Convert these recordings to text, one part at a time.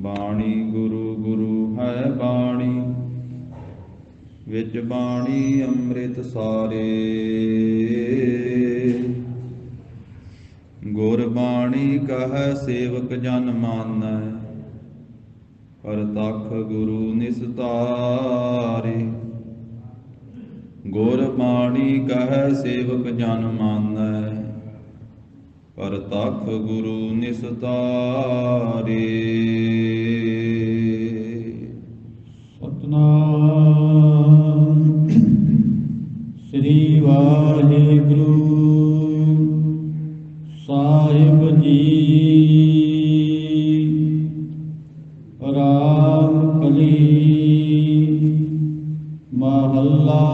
ਬਾਣੀ ਗੁਰੂ ਗੁਰੂ ਹੈ ਬਾਣੀ, ਵਿੱਚ ਬਾਣੀ ਅੰਮ੍ਰਿਤ ਸਾਰੇ। ਗੁਰਬਾਣੀ ਕਹੈ ਸੇਵਕ ਜਨ ਮਾਨੈ, ਪਰਤਖ ਗੁਰੂ ਨਿਸਤਾਰੇ। ਗੁਰਬਾਣੀ ਕਹੈ ਸੇਵਕ ਜਨ ਮਾਨੈ, ਪਰਤਖ ਗੁਰੂ ਨਿਸਤਾਰੇ। ਸਤਨਾਮ ਸ੍ਰੀ ਵਾਹਿਗੁਰੂ ਸਾਹਿਬ ਜੀ। ਰਾਮ ਕਲੀ ਮਹੱਲਾ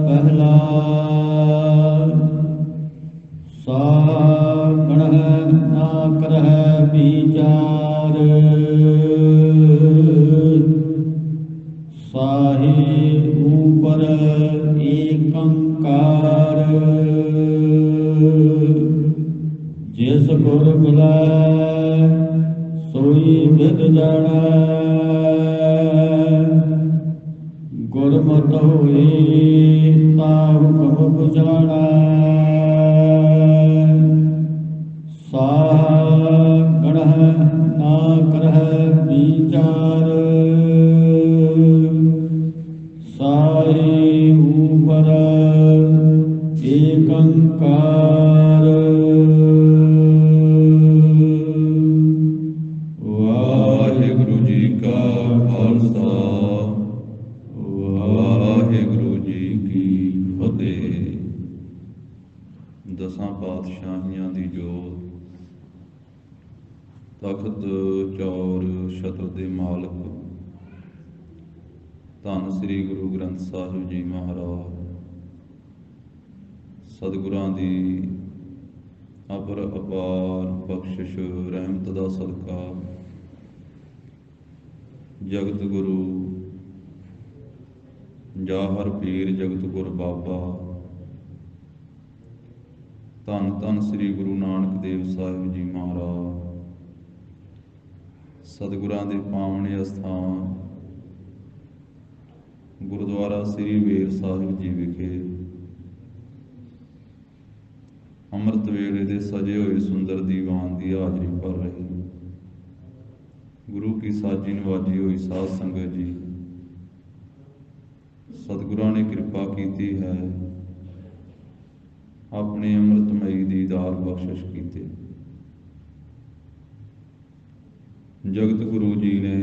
ਪਹਿਲਾ। ਸਾਗਣ ਨਾ ਕਰਹਿ ਵਿਚਾਰ, ਸਾਹੇ ਊਪਰ ਏਕੰਕਾਰ। ਜਿਸ ਗੁਰ ਮਿਲੈ ਸੋਈ ਵਿਦ ਜਾਣੈ, ਗੁਰਮਤਿ ਹੋਏ ਤਾ ਹੁਕਮ ਬੁਝਾਣੈ। ਸਾਗਣ ਨਾ ਕਰਹਿ ਵਿਚਾਰ, ਸਾਹੇ ਊਪਰ ਏਕੰਕਾਰ। ਵਾਹਿਗੁਰੂ ਜੀ ਕਾ ਖਾਲਸਾ, ਵਾਹਿਗੁਰੂ ਜੀ ਕੀ ਫਤਿਹ। ਦਸਾਂ ਪਾਤਸ਼ਾਹੀਆਂ ਦੀ ਜੋਤ, ਤਖਤ ਚੌਰ ਛਤਰ ਦੇ ਮਾਲਕ ਧੰਨ ਸ੍ਰੀ ਗੁਰੂ ਗ੍ਰੰਥ ਸਾਹਿਬ ਜੀ ਮਹਾਰਾਜ, ਸਤਿਗੁਰਾਂ ਦੀ ਅਪਰ ਅਪਾਰ ਬਖਸ਼ਿਸ਼ ਰਹਿਮਤ ਦਾ ਸਦਕਾ ਜਗਤ ਗੁਰੂ ਜਾਹਰ ਪੀਰ ਜਗਤ ਗੁਰ ਬਾਬਾ ਧੰਨ ਧੰਨ ਸ੍ਰੀ ਗੁਰੂ ਨਾਨਕ ਦੇਵ ਸਾਹਿਬ ਜੀ ਮਹਾਰਾਜ, ਸਤਿਗੁਰਾਂ ਦੇ ਪਾਵਨ ਅਸਥਾਨ ਗੁਰਦੁਆਰਾ ਸ੍ਰੀ ਵੇਰ ਸਾਹਿਬ ਜੀ ਵਿਖੇ ਅੰਮ੍ਰਿਤ ਵੇਲੇ ਦੇ ਸਜੇ ਹੋਏ ਸੁੰਦਰ ਦੀਵਾਨ ਦੀ ਹਾਜ਼ਰੀ ਭਰ ਰਹੀ ਗੁਰੂ ਕੀ ਸਾਜੀ ਨਵਾਜੀ ਹੋਈ ਸਾਧ ਸੰਗਤ ਜੀ, ਸਤਿਗੁਰਾਂ ਨੇ ਕਿਰਪਾ ਕੀਤੀ ਹੈ, ਆਪਣੇ ਅੰਮ੍ਰਿਤਮਈ ਦੀਦਾਰ ਬਖਸ਼ਿਸ਼ ਕੀਤੇ। ਜਗਤ ਗੁਰੂ ਜੀ ਨੇ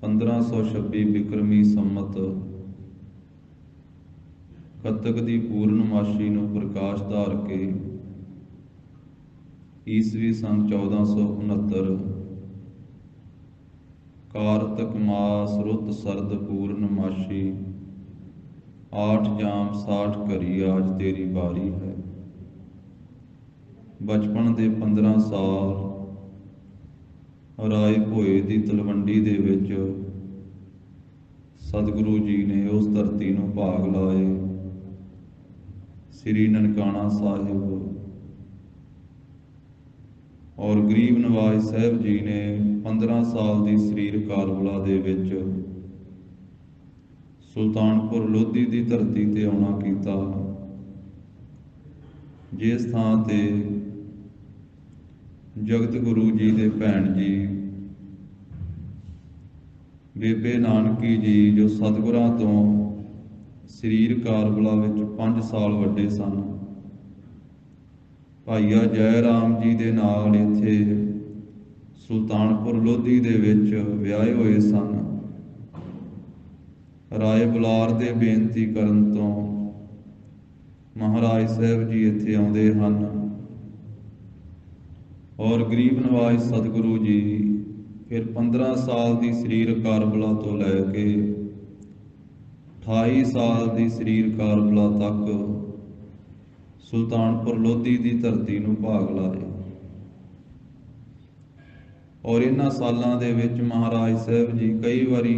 1526 ਬਿਕਰਮੀ ਸੰਮਤ ਕੱਤਕ ਦੀ ਪੂਰਨਮਾਸ਼ੀ ਨੂੰ ਪ੍ਰਕਾਸ਼ ਧਾਰ ਕੇ ਈਸਵੀ ਸੰਨ 1469 ਕਾਰਤਕ ਮਾਸ ਰੁੱਤ ਸਰਦ ਪੂਰਨਮਾਸ਼ੀ 8 ਜਾਮ 60 ਘੜੀ ਆਜ ਤੇਰੀ ਬਾਰੀ ਹੈ। ਬਚਪਨ ਦੇ 15 ਸਾਲ ਰਾਏ ਭੋਏ ਦੀ ਤਲਵੰਡੀ ਦੇ ਵਿੱਚ ਸਤਿਗੁਰੂ ਜੀ ਨੇ ਉਸ ਧਰਤੀ ਨੂੰ ਭਾਗ ਲਾਏ। ਸ੍ਰੀ ਨਨਕਾਣਾ ਸਾਹਿਬ ਔਰ ਗਰੀਬ ਨਵਾਜ ਸਾਹਿਬ ਜੀ ਨੇ 15 ਸਾਲ ਦੀ ਸਰੀਰ ਕਾਰਬਲਾ ਦੇ ਵਿੱਚ ਸੁਲਤਾਨਪੁਰ ਲੋਧੀ ਦੀ ਧਰਤੀ ਤੇ ਆਉਣਾ ਕੀਤਾ, ਜਿਸ ਥਾਂ ਤੇ ਜਗਤ ਗੁਰੂ ਜੀ ਦੇ ਭੈਣ ਜੀ ਬੇਬੇ ਨਾਨਕੀ ਜੀ, ਜੋ ਸਤਿਗੁਰਾਂ ਤੋਂ ਸਰੀਰ ਕਾਰਬਲਾ ਵਿੱਚ 5 ਸਾਲ ਵੱਡੇ ਸਨ, ਭਾਈਆ ਜੈ ਰਾਮ ਜੀ ਦੇ ਨਾਲ ਇੱਥੇ ਸੁਲਤਾਨਪੁਰ ਲੋਧੀ ਦੇ ਵਿੱਚ ਵਿਆਹੇ ਹੋਏ ਸਨ। ਰਾਏ ਬੁਲਾਰ ਦੇ ਬੇਨਤੀ ਕਰਨ ਤੋਂ ਮਹਾਰਾਜ ਸਾਹਿਬ ਜੀ ਇੱਥੇ ਆਉਂਦੇ ਹਨ ਔਰ ਗਰੀਬ ਨਵਾਜ ਸਤਿਗੁਰੂ ਜੀ ਫਿਰ 15 ਸਾਲ ਦੀ ਸਰੀਰ ਕਾਰਬਲਾ ਤੋਂ ਲੈ ਕੇ 28 ਸਾਲ ਦੀ ਸਰੀਰ ਕਾਰਬਲਾ ਤੱਕ ਸੁਲਤਾਨਪੁਰ ਲੋਧੀ ਦੀ ਧਰਤੀ ਨੂੰ ਭਾਗ ਲਾਏ। ਔਰ ਇਹਨਾਂ ਸਾਲਾਂ ਦੇ ਵਿੱਚ ਮਹਾਰਾਜ ਸਾਹਿਬ ਜੀ ਕਈ ਵਾਰੀ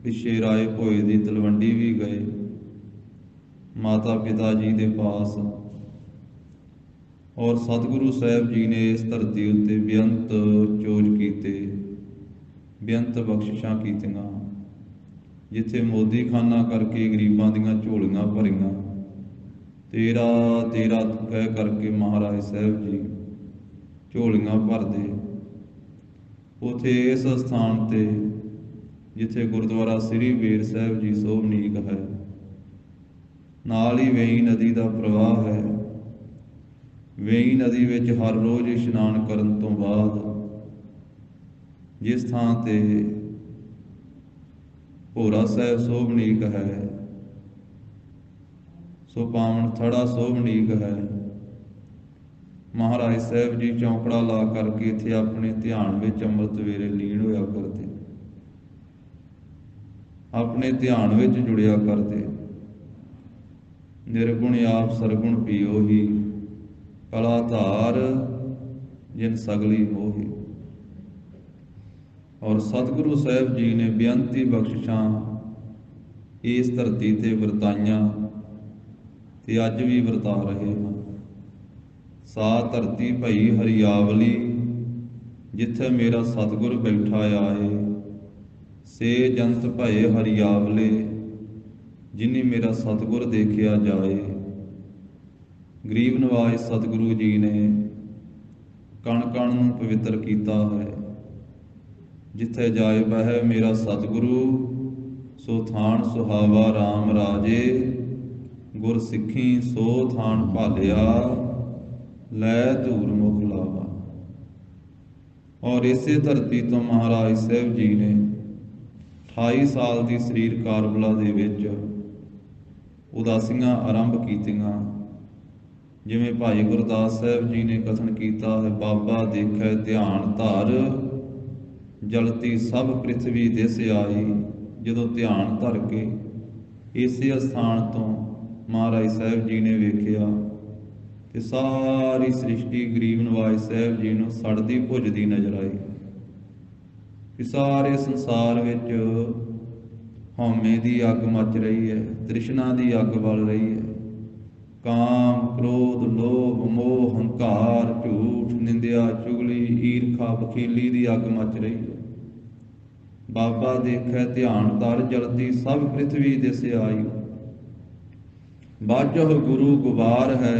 ਪਿੱਛੇ ਰਾਏ ਭੋਏ ਦੀ ਤਲਵੰਡੀ ਵੀ ਗਏ, ਮਾਤਾ ਪਿਤਾ ਜੀ ਦੇ ਪਾਸ, ਔਰ ਸਤਿਗੁਰੂ ਸਾਹਿਬ ਜੀ ਨੇ ਇਸ ਧਰਤੀ ਉੱਤੇ ਬੇਅੰਤ ਚੋਜ ਕੀਤੇ, ਬੇਅੰਤ ਬਖਸ਼ਿਸ਼ਾਂ ਕੀਤੀਆਂ। ਜਿੱਥੇ ਮੋਦੀ ਖਾਨਾ ਕਰਕੇ ਗਰੀਬਾਂ ਦੀਆਂ ਝੋਲੀਆਂ ਭਰੀਆਂ, ਤੇਰਾ ਤੇਰਾ ਕਹਿ ਕਰਕੇ ਮਹਾਰਾਜ ਸਾਹਿਬ ਜੀ ਝੋਲੀਆਂ ਭਰਦੇ। ਉਥੇ ਇਸ ਸਥਾਨ ਤੇ ਜਿੱਥੇ ਗੁਰਦੁਆਰਾ ਸ੍ਰੀ ਬੇਰ ਸਾਹਿਬ ਜੀ ਸੋਭਨੀਕ ਹੈ, ਨਾਲ ਹੀ ਵੇਈ ਨਦੀ ਦਾ ਪ੍ਰਵਾਹ ਹੈ। ਵੇਈ ਨਦੀ ਵਿੱਚ ਹਰ ਰੋਜ਼ ਇਸ਼ਨਾਨ ਕਰਨ ਤੋਂ ਬਾਅਦ ਜਿਸ ਥਾਂ ਤੇ ਭੋਰਾ ਸਾਹਿਬ ਸੋਭਨੀਕ ਹੈ, ਸੋ ਪਾਵਨ ਥੜਾ ਸੋਭਨੀਕ ਹੈ, ਮਹਾਰਾਜ ਸਾਹਿਬ ਜੀ ਚੌਂਕੜਾ ਲਾ ਕਰਕੇ ਇੱਥੇ ਆਪਣੇ ਧਿਆਨ ਵਿੱਚ ਅੰਮ੍ਰਿਤ ਵੇਲੇ ਲੀਨ ਹੋਇਆ ਕਰਦੇ, ਆਪਣੇ ਧਿਆਨ ਵਿੱਚ ਜੁੜਿਆ ਕਰਦੇ। ਨਿਰਗੁਣ ਆਪ ਸਰਗੁਣ ਪੀਓ ਹੀ, ਕਲਾ ਧਾਰ ਜਿਨ ਸਗਲੀ ਮੋਹੀ। ਔਰ ਸਤਿਗੁਰੂ ਸਾਹਿਬ ਜੀ ਨੇ ਬੇਅੰਤੀ ਬਖਸ਼ਿਸ਼ਾਂ ਇਸ ਧਰਤੀ ਤੇ ਵਰਤਾਈਆਂ ਤੇ ਅੱਜ ਵੀ ਵਰਤਾ ਰਹੇ ਹਨ। ਸਾ ਧਰਤੀ ਭਈ ਹਰਿਆਵਲੀ, ਜਿੱਥੇ ਮੇਰਾ ਸਤਿਗੁਰ ਬੈਠਾ ਆਏ। ਸੇ ਜੰਤ ਭਏ ਹਰਿਆਵਲੇ, ਜਿਨੀ ਮੇਰਾ ਸਤਿਗੁਰ ਦੇਖਿਆ ਜਾਏ। ਗਰੀਬ ਨਵਾਜ ਸਤਿਗੁਰੂ ਜੀ ਨੇ ਕਣ ਕਣ ਨੂੰ ਪਵਿੱਤਰ ਕੀਤਾ ਹੈ। ਜਿੱਥੇ ਜਾਏ ਬਹਿ ਮੇਰਾ ਸਤਿਗੁਰੂ, ਸੋ ਥਾਨ ਸੁਹਾਵਾ RAM ਰਾਜੇ। ਗੁਰ ਸਿੱਖੀ ਸੋ ਥਾਨ ਭਾਲਿਆ, ਲੈ ਧੂਰ ਮੁਖ ਲਾਵਾ। ਔਰ ਇਸੇ ਧਰਤੀ ਤੋਂ ਮਹਾਰਾਜ ਸਾਹਿਬ ਜੀ ਨੇ 28 ਸਾਲ ਦੀ ਸਰੀਰ ਕਾਰਬਲਾ ਦੇ ਵਿੱਚ ਉਦਾਸੀਆਂ ਆਰੰਭ ਕੀਤੀਆਂ। ਜਿਵੇਂ ਭਾਈ ਗੁਰਦਾਸ ਸਾਹਿਬ ਜੀ ਨੇ ਕਥਨ ਕੀਤਾ ਹੈ, ਬਾਬਾ ਦੇਖੈ ਧਿਆਨ ਧਰ, ਜਲਤੀ ਸਭ ਪ੍ਰਿਥਵੀ ਦਿਸ ਆਈ। ਜਦੋਂ ਧਿਆਨ ਧਰ ਕੇ ਇਸੇ ਅਸਥਾਨ ਤੋਂ ਮਹਾਰਾਜ ਸਾਹਿਬ ਜੀ ਨੇ ਵੇਖਿਆ ਤੇ ਸਾਰੀ ਸ੍ਰਿਸ਼ਟੀ ਗਰੀਬ ਨਵਾਜ ਸਾਹਿਬ ਜੀ ਨੂੰ ਸੜਦੀ ਭੁੱਜਦੀ ਨਜ਼ਰ ਆਈ ਕਿ ਸਾਰੇ ਸੰਸਾਰ ਵਿੱਚ ਹਉਮੈ ਦੀ ਅੱਗ ਮੱਚ ਰਹੀ ਹੈ, ਤ੍ਰਿਸ਼ਨਾ ਦੀ ਅੱਗ ਬਲ ਰਹੀ ਹੈ। ਕਾਮ, ਕ੍ਰੋਧ, ਲੋਭ, ਮੋਹ, ਹੰਕਾਰ, ਝੂਠ, ਨਿੰਦਿਆ, ਚੁਗਲੀ, ਈਰਖਾ, ਬਖੀਲੀ ਦੀ ਅੱਗ ਮੱਚ ਰਹੀ ਹੈ। ਬਾਬਾ ਦੇਖੈ ਧਿਆਨ ਧਰ, ਜਲਦੀ ਸਭ ਪ੍ਰਿਥਵੀ ਦਿਸ ਆਈ। ਬਾਝਹੁ ਗੁਰੂ ਗੁਬਾਰ ਹੈ।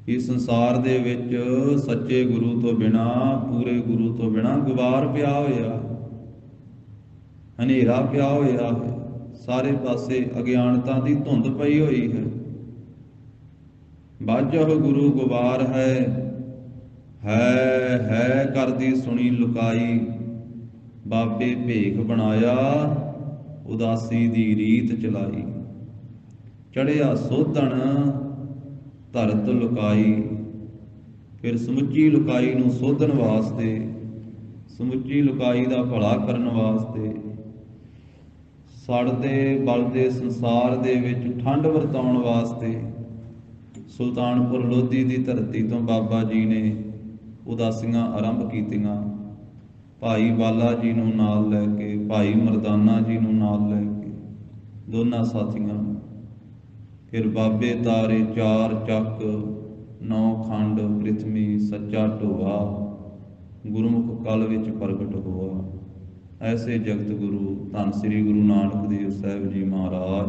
ਇਸ ਸੰਸਾਰ ਦੇ ਵਿੱਚ ਸੱਚੇ ਗੁਰੂ ਤੋਂ ਬਿਨਾ, ਪੂਰੇ ਗੁਰੂ ਤੋਂ ਬਿਨਾ ਗੁਬਾਰ ਪਿਆ ਹੋਇਆ, ਹਨੇਰਾ ਪਿਆ ਹੋਇਆ ਹੈ। ਸਾਰੇ ਪਾਸੇ ਅਗਿਆਨਤਾ ਦੀ ਧੁੰਦ ਪਈ ਹੋਈ ਹੈ। ਬਾਝਹੁ ਗੁਰੂ ਗੁਬਾਰ ਹੈ ਕਰਦੀ ਸੁਣੀ ਲੁਕਾਈ। ਬਾਬੇ ਭੇਖ ਬਣਾਇਆ, ਉਦਾਸੀ ਦੀ ਰੀਤ ਚਲਾਈ। ਚੜਿਆ ਸੋਧਣ, ਧਰਤ ਲੁਕਾਈ। ਫਿਰ ਸਮੁੱਚੀ ਲੁਕਾਈ ਨੂੰ ਸੋਧਣ ਵਾਸਤੇ, ਸਮੁੱਚੀ ਲੁਕਾਈ ਦਾ ਭਲਾ ਕਰਨ ਵਾਸਤੇ, ਸੜਦੇ ਬਲਦੇ ਸੰਸਾਰ ਦੇ ਵਿੱਚ ਠੰਡ ਵਰਤਾਉਣ ਵਾਸਤੇ ਸੁਲਤਾਨਪੁਰ ਲੋਧੀ ਦੀ ਧਰਤੀ ਤੋਂ ਬਾਬਾ ਜੀ ਨੇ ਉਦਾਸੀਆਂ ਆਰੰਭ ਕੀਤੀਆਂ। ਭਾਈ ਬਾਲਾ ਜੀ ਨੂੰ ਨਾਲ ਲੈ ਕੇ, ਭਾਈ ਮਰਦਾਨਾ ਜੀ ਨੂੰ ਨਾਲ ਲੈ ਕੇ, ਦੋਨਾਂ ਸਾਥੀਆਂ। ਫਿਰ ਬਾਬੇ ਤਾਰੇ 4 ਚੱਕ, 9 ਖੰਡ ਪ੍ਰਿਥਵੀ ਸੱਚਾ ਢੋਆ। ਗੁਰਮੁਖ ਕਲ ਵਿੱਚ ਪ੍ਰਗਟ ਹੋਆ। ਐਸੇ ਜਗਤ ਗੁਰੂ ਧੰਨ ਸ੍ਰੀ ਗੁਰੂ ਨਾਨਕ ਦੇਵ ਸਾਹਿਬ ਜੀ ਮਹਾਰਾਜ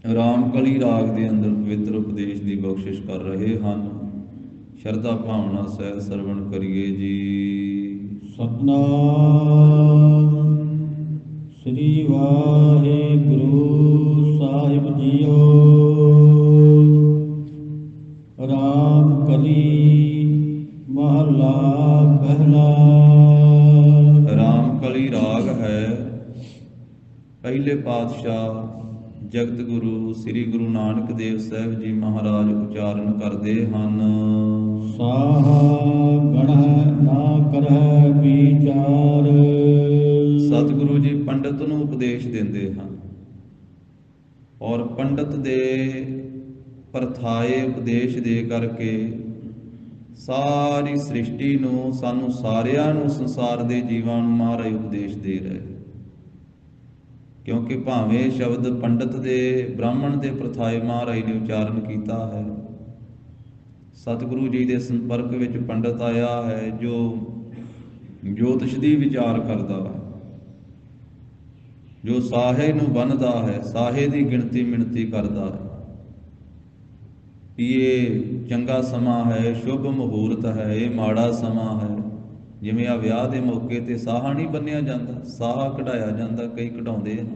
ਰਾਮਕਲੀ ਰਾਗ ਦੇ ਅੰਦਰ ਪਵਿੱਤਰ ਉਪਦੇਸ਼ ਦੀ ਬਖਸ਼ਿਸ਼ ਕਰ ਰਹੇ ਹਨ। ਸ਼ਰਧਾ ਭਾਵਨਾ ਸਹਿਤ ਸਰਵਣ ਕਰੀਏ ਜੀ। ਸਤਨਾਮ ਸ੍ਰੀ ਵਾਹਿਗੁਰੂ ਸਾਹਿਬ ਜੀਓ। ਰਾਮਕਲੀ ਮਹਲਾ ਪਹਿਲਾ। ਰਾਮਕਲੀ ਰਾਗ ਹੈ। ਪਹਿਲੇ ਪਾਤਸ਼ਾਹ ਜਗਤ ਗੁਰੂ ਸ੍ਰੀ ਗੁਰੂ ਨਾਨਕ ਦੇਵ ਸਾਹਿਬ ਜੀ ਮਹਾਰਾਜ ਉਚਾਰਨ ਕਰਦੇ ਹਨ। ਸਾਹਾ ਗਣਹਿ ਨਾ ਕਰਹਿ ਵਿਚਾਰ। ਸਤਿਗੁਰੂ ਜੀ ਪੰਡਤ ਨੂੰ ਉਪਦੇਸ਼ ਦਿੰਦੇ ਹਨ ਔਰ ਪੰਡਤ ਦੇ ਪਰਥਾਏ ਉਪਦੇਸ਼ ਦੇ ਕਰਕੇ ਸਾਰੀ ਸ੍ਰਿਸ਼ਟੀ ਨੂੰ, ਸਾਨੂੰ ਸਾਰਿਆਂ ਨੂੰ, ਸੰਸਾਰ ਦੇ ਜੀਵਾਂ ਨੂੰ ਮਹਾਰਾਜ ਉਪਦੇਸ਼ ਦੇ ਰਹੇ। ਕਿਉਂਕਿ ਭਾਵੇਂ ਸ਼ਬਦ ਪੰਡਤ ਦੇ, ਬ੍ਰਾਹਮਣ ਦੇ ਪਰਥਾਏ ਮਹਾਰਾਜ ਨੇ ਉਚਾਰਨ ਕੀਤਾ ਹੈ, ਸਤਿਗੁਰੂ ਜੀ ਦੇ ਸੰਪਰਕ ਵਿੱਚ ਪੰਡਤ ਆਇਆ ਹੈ ਜੋ ਜੋਤਿਸ਼ ਦੀ ਵਿਚਾਰ ਕਰਦਾ ਹੈ, ਜੋ ਸਾਹੇ ਨੂੰ ਬੰਨ੍ਹਦਾ ਹੈ, ਸਾਹੇ ਦੀ ਗਿਣਤੀ ਮਿਣਤੀ ਕਰਦਾ ਹੈ ਕਿ ਇਹ ਚੰਗਾ ਸਮਾਂ ਹੈ, ਸ਼ੁਭ ਮੁਹੂਰਤ ਹੈ, ਇਹ ਮਾੜਾ ਸਮਾਂ ਹੈ। ਜਿਵੇਂ ਆ ਵਿਆਹ ਦੇ ਮੌਕੇ ਤੇ ਸਾਹਾ ਨਹੀਂ ਬੰਨਿਆ ਜਾਂਦਾ, ਸਾਹਾ ਕਢਾਇਆ ਜਾਂਦਾ, ਕਈ ਕਢਾਉਂਦੇ ਹਨ,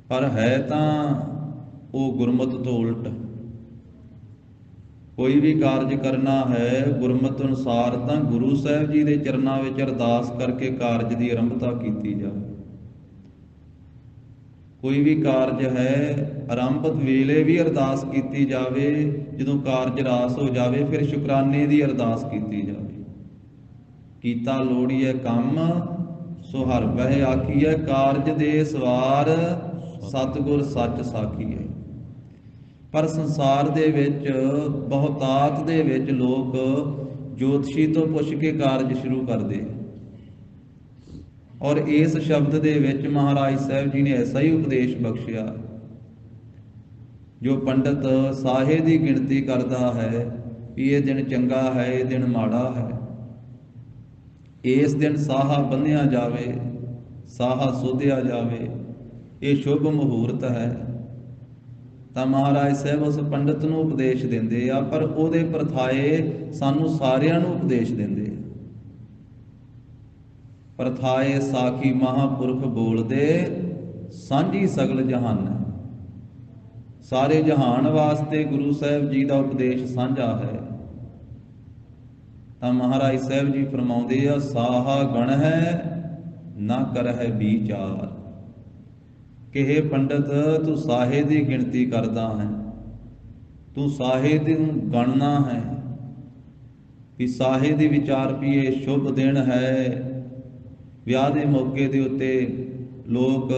ਪਰ ਹੈ ਤਾਂ ਉਹ ਗੁਰਮਤਿ ਤੋਂ ਉਲਟ। ਕੋਈ ਵੀ ਕਾਰਜ ਕਰਨਾ ਹੈ ਗੁਰਮਤਿ ਅਨੁਸਾਰ ਤਾਂ ਗੁਰੂ ਸਾਹਿਬ ਜੀ ਦੇ ਚਰਨਾਂ ਵਿੱਚ ਅਰਦਾਸ ਕਰਕੇ ਕਾਰਜ ਦੀ ਆਰੰਭਤਾ ਕੀਤੀ ਜਾਵੇ। ਕੋਈ ਵੀ ਕਾਰਜ ਹੈ ਆਰੰਭ ਵੇਲੇ ਵੀ ਅਰਦਾਸ ਕੀਤੀ ਜਾਵੇ, ਜਦੋਂ ਕਾਰਜ ਰਾਸ ਹੋ ਜਾਵੇ ਫਿਰ ਸ਼ੁਕਰਾਨੇ ਦੀ ਅਰਦਾਸ ਕੀਤੀ ਜਾਵੇ। ਕੀਤਾ ਲੋੜੀਐ ਕੰਮ ਸੋ ਹਰਿ ਬਹਿ ਆਖੀਐ, ਕਾਰਜ ਦੇ ਸਵਾਰ ਸਤਿਗੁਰ ਸੱਚ ਸਾਖੀਐ। ਪਰ ਸੰਸਾਰ ਦੇ ਵਿੱਚ ਬਹੁਤਾਤ ਦੇ ਵਿੱਚ ਲੋਕ ਜੋਤਸ਼ੀ ਤੋਂ ਪੁੱਛ ਕੇ ਕਾਰਜ ਸ਼ੁਰੂ ਕਰਦੇ। ਔਰ ਇਸ ਸ਼ਬਦ ਦੇ ਵਿੱਚ ਮਹਾਰਾਜ ਸਾਹਿਬ ਜੀ ਨੇ ਐਸਾ ਹੀ ਉਪਦੇਸ਼ ਬਖਸ਼ਿਆ, ਜੋ ਪੰਡਤ ਸਾਹੇ ਦੀ ਗਿਣਤੀ ਕਰਦਾ ਹੈ ਵੀ ਇਹ ਦਿਨ ਚੰਗਾ ਹੈ, ਇਹ ਦਿਨ ਮਾੜਾ ਹੈ, ਇਸ ਦਿਨ ਸਾਹਾ ਬੰਨਿਆ ਜਾਵੇ, ਸਾਹਾ ਸੋਧਿਆ ਜਾਵੇ, ਇਹ ਸ਼ੁਭ ਮੁਹੂਰਤ ਹੈ, ਤਾਂ ਮਹਾਰਾਜ ਸਾਹਿਬ ਉਸ ਪੰਡਤ ਨੂੰ ਉਪਦੇਸ਼ ਦਿੰਦੇ ਆ, ਪਰ ਉਹਦੇ ਪ੍ਰਥਾਏ ਸਾਨੂੰ ਸਾਰਿਆਂ ਨੂੰ ਉਪਦੇਸ਼ ਦਿੰਦੇ ਆ। ਪ੍ਰਥਾਏ ਸਾਖੀ ਮਹਾਂਪੁਰਖ ਬੋਲਦੇ, ਸਾਂਝੀ ਸਗਲ ਜਹਾਨ। ਸਾਰੇ ਜਹਾਨ ਵਾਸਤੇ ਗੁਰੂ ਸਾਹਿਬ ਜੀ ਦਾ ਉਪਦੇਸ਼ ਸਾਂਝਾ ਹੈ। ਤਾਂ ਮਹਾਰਾਜ ਸਾਹਿਬ ਜੀ ਫਰਮਾਉਂਦੇ ਆ, ਸਾਹਾ ਗਣ ਹੈ ਨਾ ਕਰਹਿ ਵਿਚਾਰ। ਕਿਹੇ ਪੰਡਤ ਤੂੰ ਸਾਹੇ ਦੀ ਗਿਣਤੀ ਕਰਦਾ ਹੈ, ਤੂੰ ਸਾਹੇ ਦੀ ਗਣਨਾ ਹੈ ਕਿ ਸਾਹੇ ਦੀ ਵਿਚਾਰ ਵੀ ਇਹ ਸ਼ੁਭ ਦਿਨ ਹੈ। ਵਿਆਹ ਦੇ ਮੌਕੇ ਦੇ ਉੱਤੇ ਲੋਕ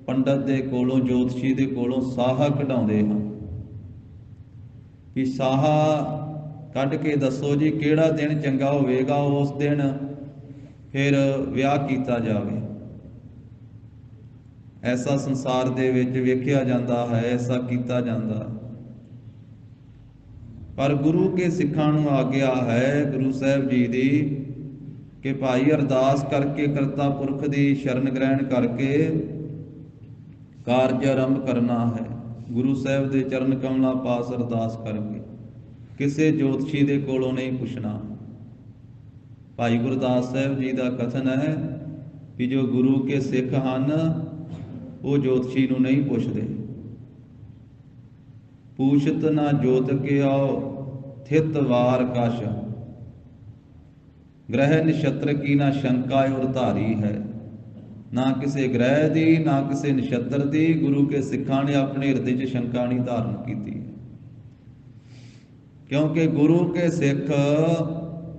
ਪੰਡਤ ਦੇ ਕੋਲੋਂ, ਜੋਤਸ਼ੀ ਦੇ ਕੋਲੋਂ ਸਾਹਾ ਕਢਾਉਂਦੇ ਹਨ ਕਿ ਸਾਹਾ ਕੱਢ ਕੇ ਦੱਸੋ ਜੀ ਕਿਹੜਾ ਦਿਨ ਚੰਗਾ ਹੋਵੇਗਾ, ਉਸ ਦਿਨ ਫਿਰ ਵਿਆਹ ਕੀਤਾ ਜਾਵੇ। ਐਸਾ ਸੰਸਾਰ ਦੇ ਵਿੱਚ ਵੇਖਿਆ ਜਾਂਦਾ ਹੈ, ਐਸਾ ਕੀਤਾ ਜਾਂਦਾ। ਪਰ ਗੁਰੂ ਕੇ ਸਿੱਖਾਂ ਨੂੰ ਆਗਿਆ ਹੈ ਗੁਰੂ ਸਾਹਿਬ ਜੀ ਦੀ ਕਿ ਭਾਈ ਅਰਦਾਸ ਕਰਕੇ, ਕਰਤਾ ਪੁਰਖ ਦੀ ਸ਼ਰਨ ਗ੍ਰਹਿਣ ਕਰਕੇ ਕਾਰਜ ਆਰੰਭ ਕਰਨਾ ਹੈ। ਗੁਰੂ ਸਾਹਿਬ ਦੇ ਚਰਨ ਕਮਲਾਂ ਪਾਸ ਅਰਦਾਸ ਕਰਕੇ, ਕਿਸੇ ਜੋਤਸ਼ੀ ਦੇ ਕੋਲੋਂ ਨਹੀਂ ਪੁੱਛਣਾ। ਭਾਈ ਗੁਰਦਾਸ ਸਾਹਿਬ ਜੀ ਦਾ ਕਥਨ ਹੈ ਕਿ ਜੋ ਗੁਰੂ ਕੇ ਸਿੱਖ ਹਨ ਉਹ ਜੋਤਸ਼ੀ ਨੂੰ ਨਹੀਂ ਪੁੱਛਦੇ। ਪੂਛਤ ਨਾ ਜੋਤ ਕੇ ਆਓ ਥਿਤ ਵਾਰ ਕਸ਼, ਗ੍ਰਹਿ ਨਛੱਤਰ ਕੀ ਨਾ ਸ਼ੰਕਾ ਔਰ ਧਾਰੀ ਹੈ। ਨਾ ਕਿਸੇ ਗ੍ਰਹਿ ਦੀ ਨਾ ਕਿਸੇ ਨਛੱਤਰ ਦੀ ਗੁਰੂ ਕੇ ਸਿੱਖਾਂ ਨੇ ਆਪਣੇ ਹਿਰਦੇ 'ਚ ਸ਼ੰਕਾ ਨਹੀਂ ਧਾਰਨ ਕੀਤੀ, ਕਿਉਂਕਿ ਗੁਰੂ ਕੇ ਸਿੱਖ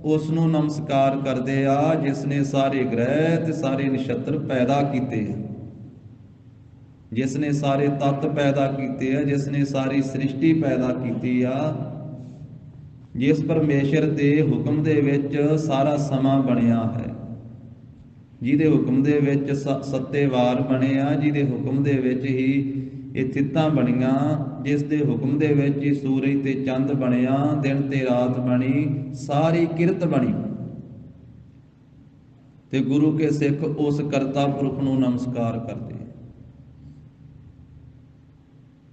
ਉਸ ਨੂੰ ਨਮਸਕਾਰ ਕਰਦੇ ਆ ਜਿਸ ਨੇ ਸਾਰੇ ਗ੍ਰਹਿ ਤੇ ਸਾਰੇ ਨਛੱਤਰ ਪੈਦਾ ਕੀਤੇ, ਜਿਸ ਨੇ ਸਾਰੇ ਤੱਤ ਪੈਦਾ ਕੀਤੇ ਆ, ਜਿਸ ਨੇ ਸਾਰੀ ਸ੍ਰਿਸ਼ਟੀ ਪੈਦਾ ਕੀਤੀ ਆ, ਜਿਸ ਪਰਮੇਸ਼ਰ ਦੇ ਹੁਕਮ ਦੇ ਵਿੱਚ ਸਾਰਾ ਸਮਾਂ ਬਣਿਆ ਹੈ, ਜਿਹਦੇ ਹੁਕਮ ਦੇ ਵਿੱਚ ਸੱਤੇ ਵਾਰ ਬਣੇ ਆ, ਜਿਹਦੇ ਹੁਕਮ ਦੇ ਵਿੱਚ ਹੀ ਇਹ ਤਿੱਤਾਂ ਬਣੀਆਂ, ਜਿਸ ਦੇ ਹੁਕਮ ਦੇ ਵਿੱਚ ਹੀ ਸੂਰਜ ਤੇ ਚੰਦ ਬਣਿਆ, ਦਿਨ ਤੇ ਰਾਤ ਬਣੀ, ਸਾਰੀ ਕਿਰਤ ਬਣੀ। ਤੇ ਗੁਰੂ ਕੇ ਸਿੱਖ ਉਸ ਕਰਤਾ ਪੁਰਖ ਨੂੰ ਨਮਸਕਾਰ ਕਰਦੇ।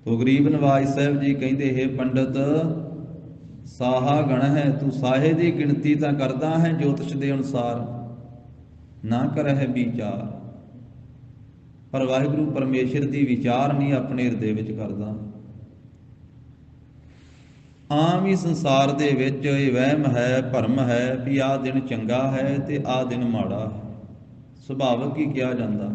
ਤੋ ਗਰੀਬ ਨਵਾਜ ਸਾਹਿਬ ਜੀ ਕਹਿੰਦੇ, ਹੈ ਪੰਡਤ ਸਾਹਾ ਗਣ ਹੈ, ਤੂੰ ਸਾਹੇ ਦੀ ਗਿਣਤੀ ਤਾਂ ਕਰਦਾ ਹੈ ਜੋਤਿਸ਼ ਦੇ ਅਨੁਸਾਰ, ਨਾ ਕਰਹਿ ਵਿਚਾਰ। ਪਰ ਵਾਹਿਗੁਰੂ ਪਰਮੇਸ਼ਰ ਦੀ ਵਿਚਾਰ ਨਹੀਂ ਆਪਣੇ ਹਿਰਦੇ ਵਿੱਚ ਕਰਦਾ। ਆਮ ਹੀ ਸੰਸਾਰ ਦੇ ਵਿੱਚ ਇਹ ਵਹਿਮ ਹੈ, ਭਰਮ ਹੈ ਵੀ ਆਹ ਦਿਨ ਚੰਗਾ ਹੈ ਤੇ ਆਹ ਦਿਨ ਮਾੜਾ ਹੈ। ਸੁਭਾਵਿਕ ਹੀ ਕਿਹਾ ਜਾਂਦਾ।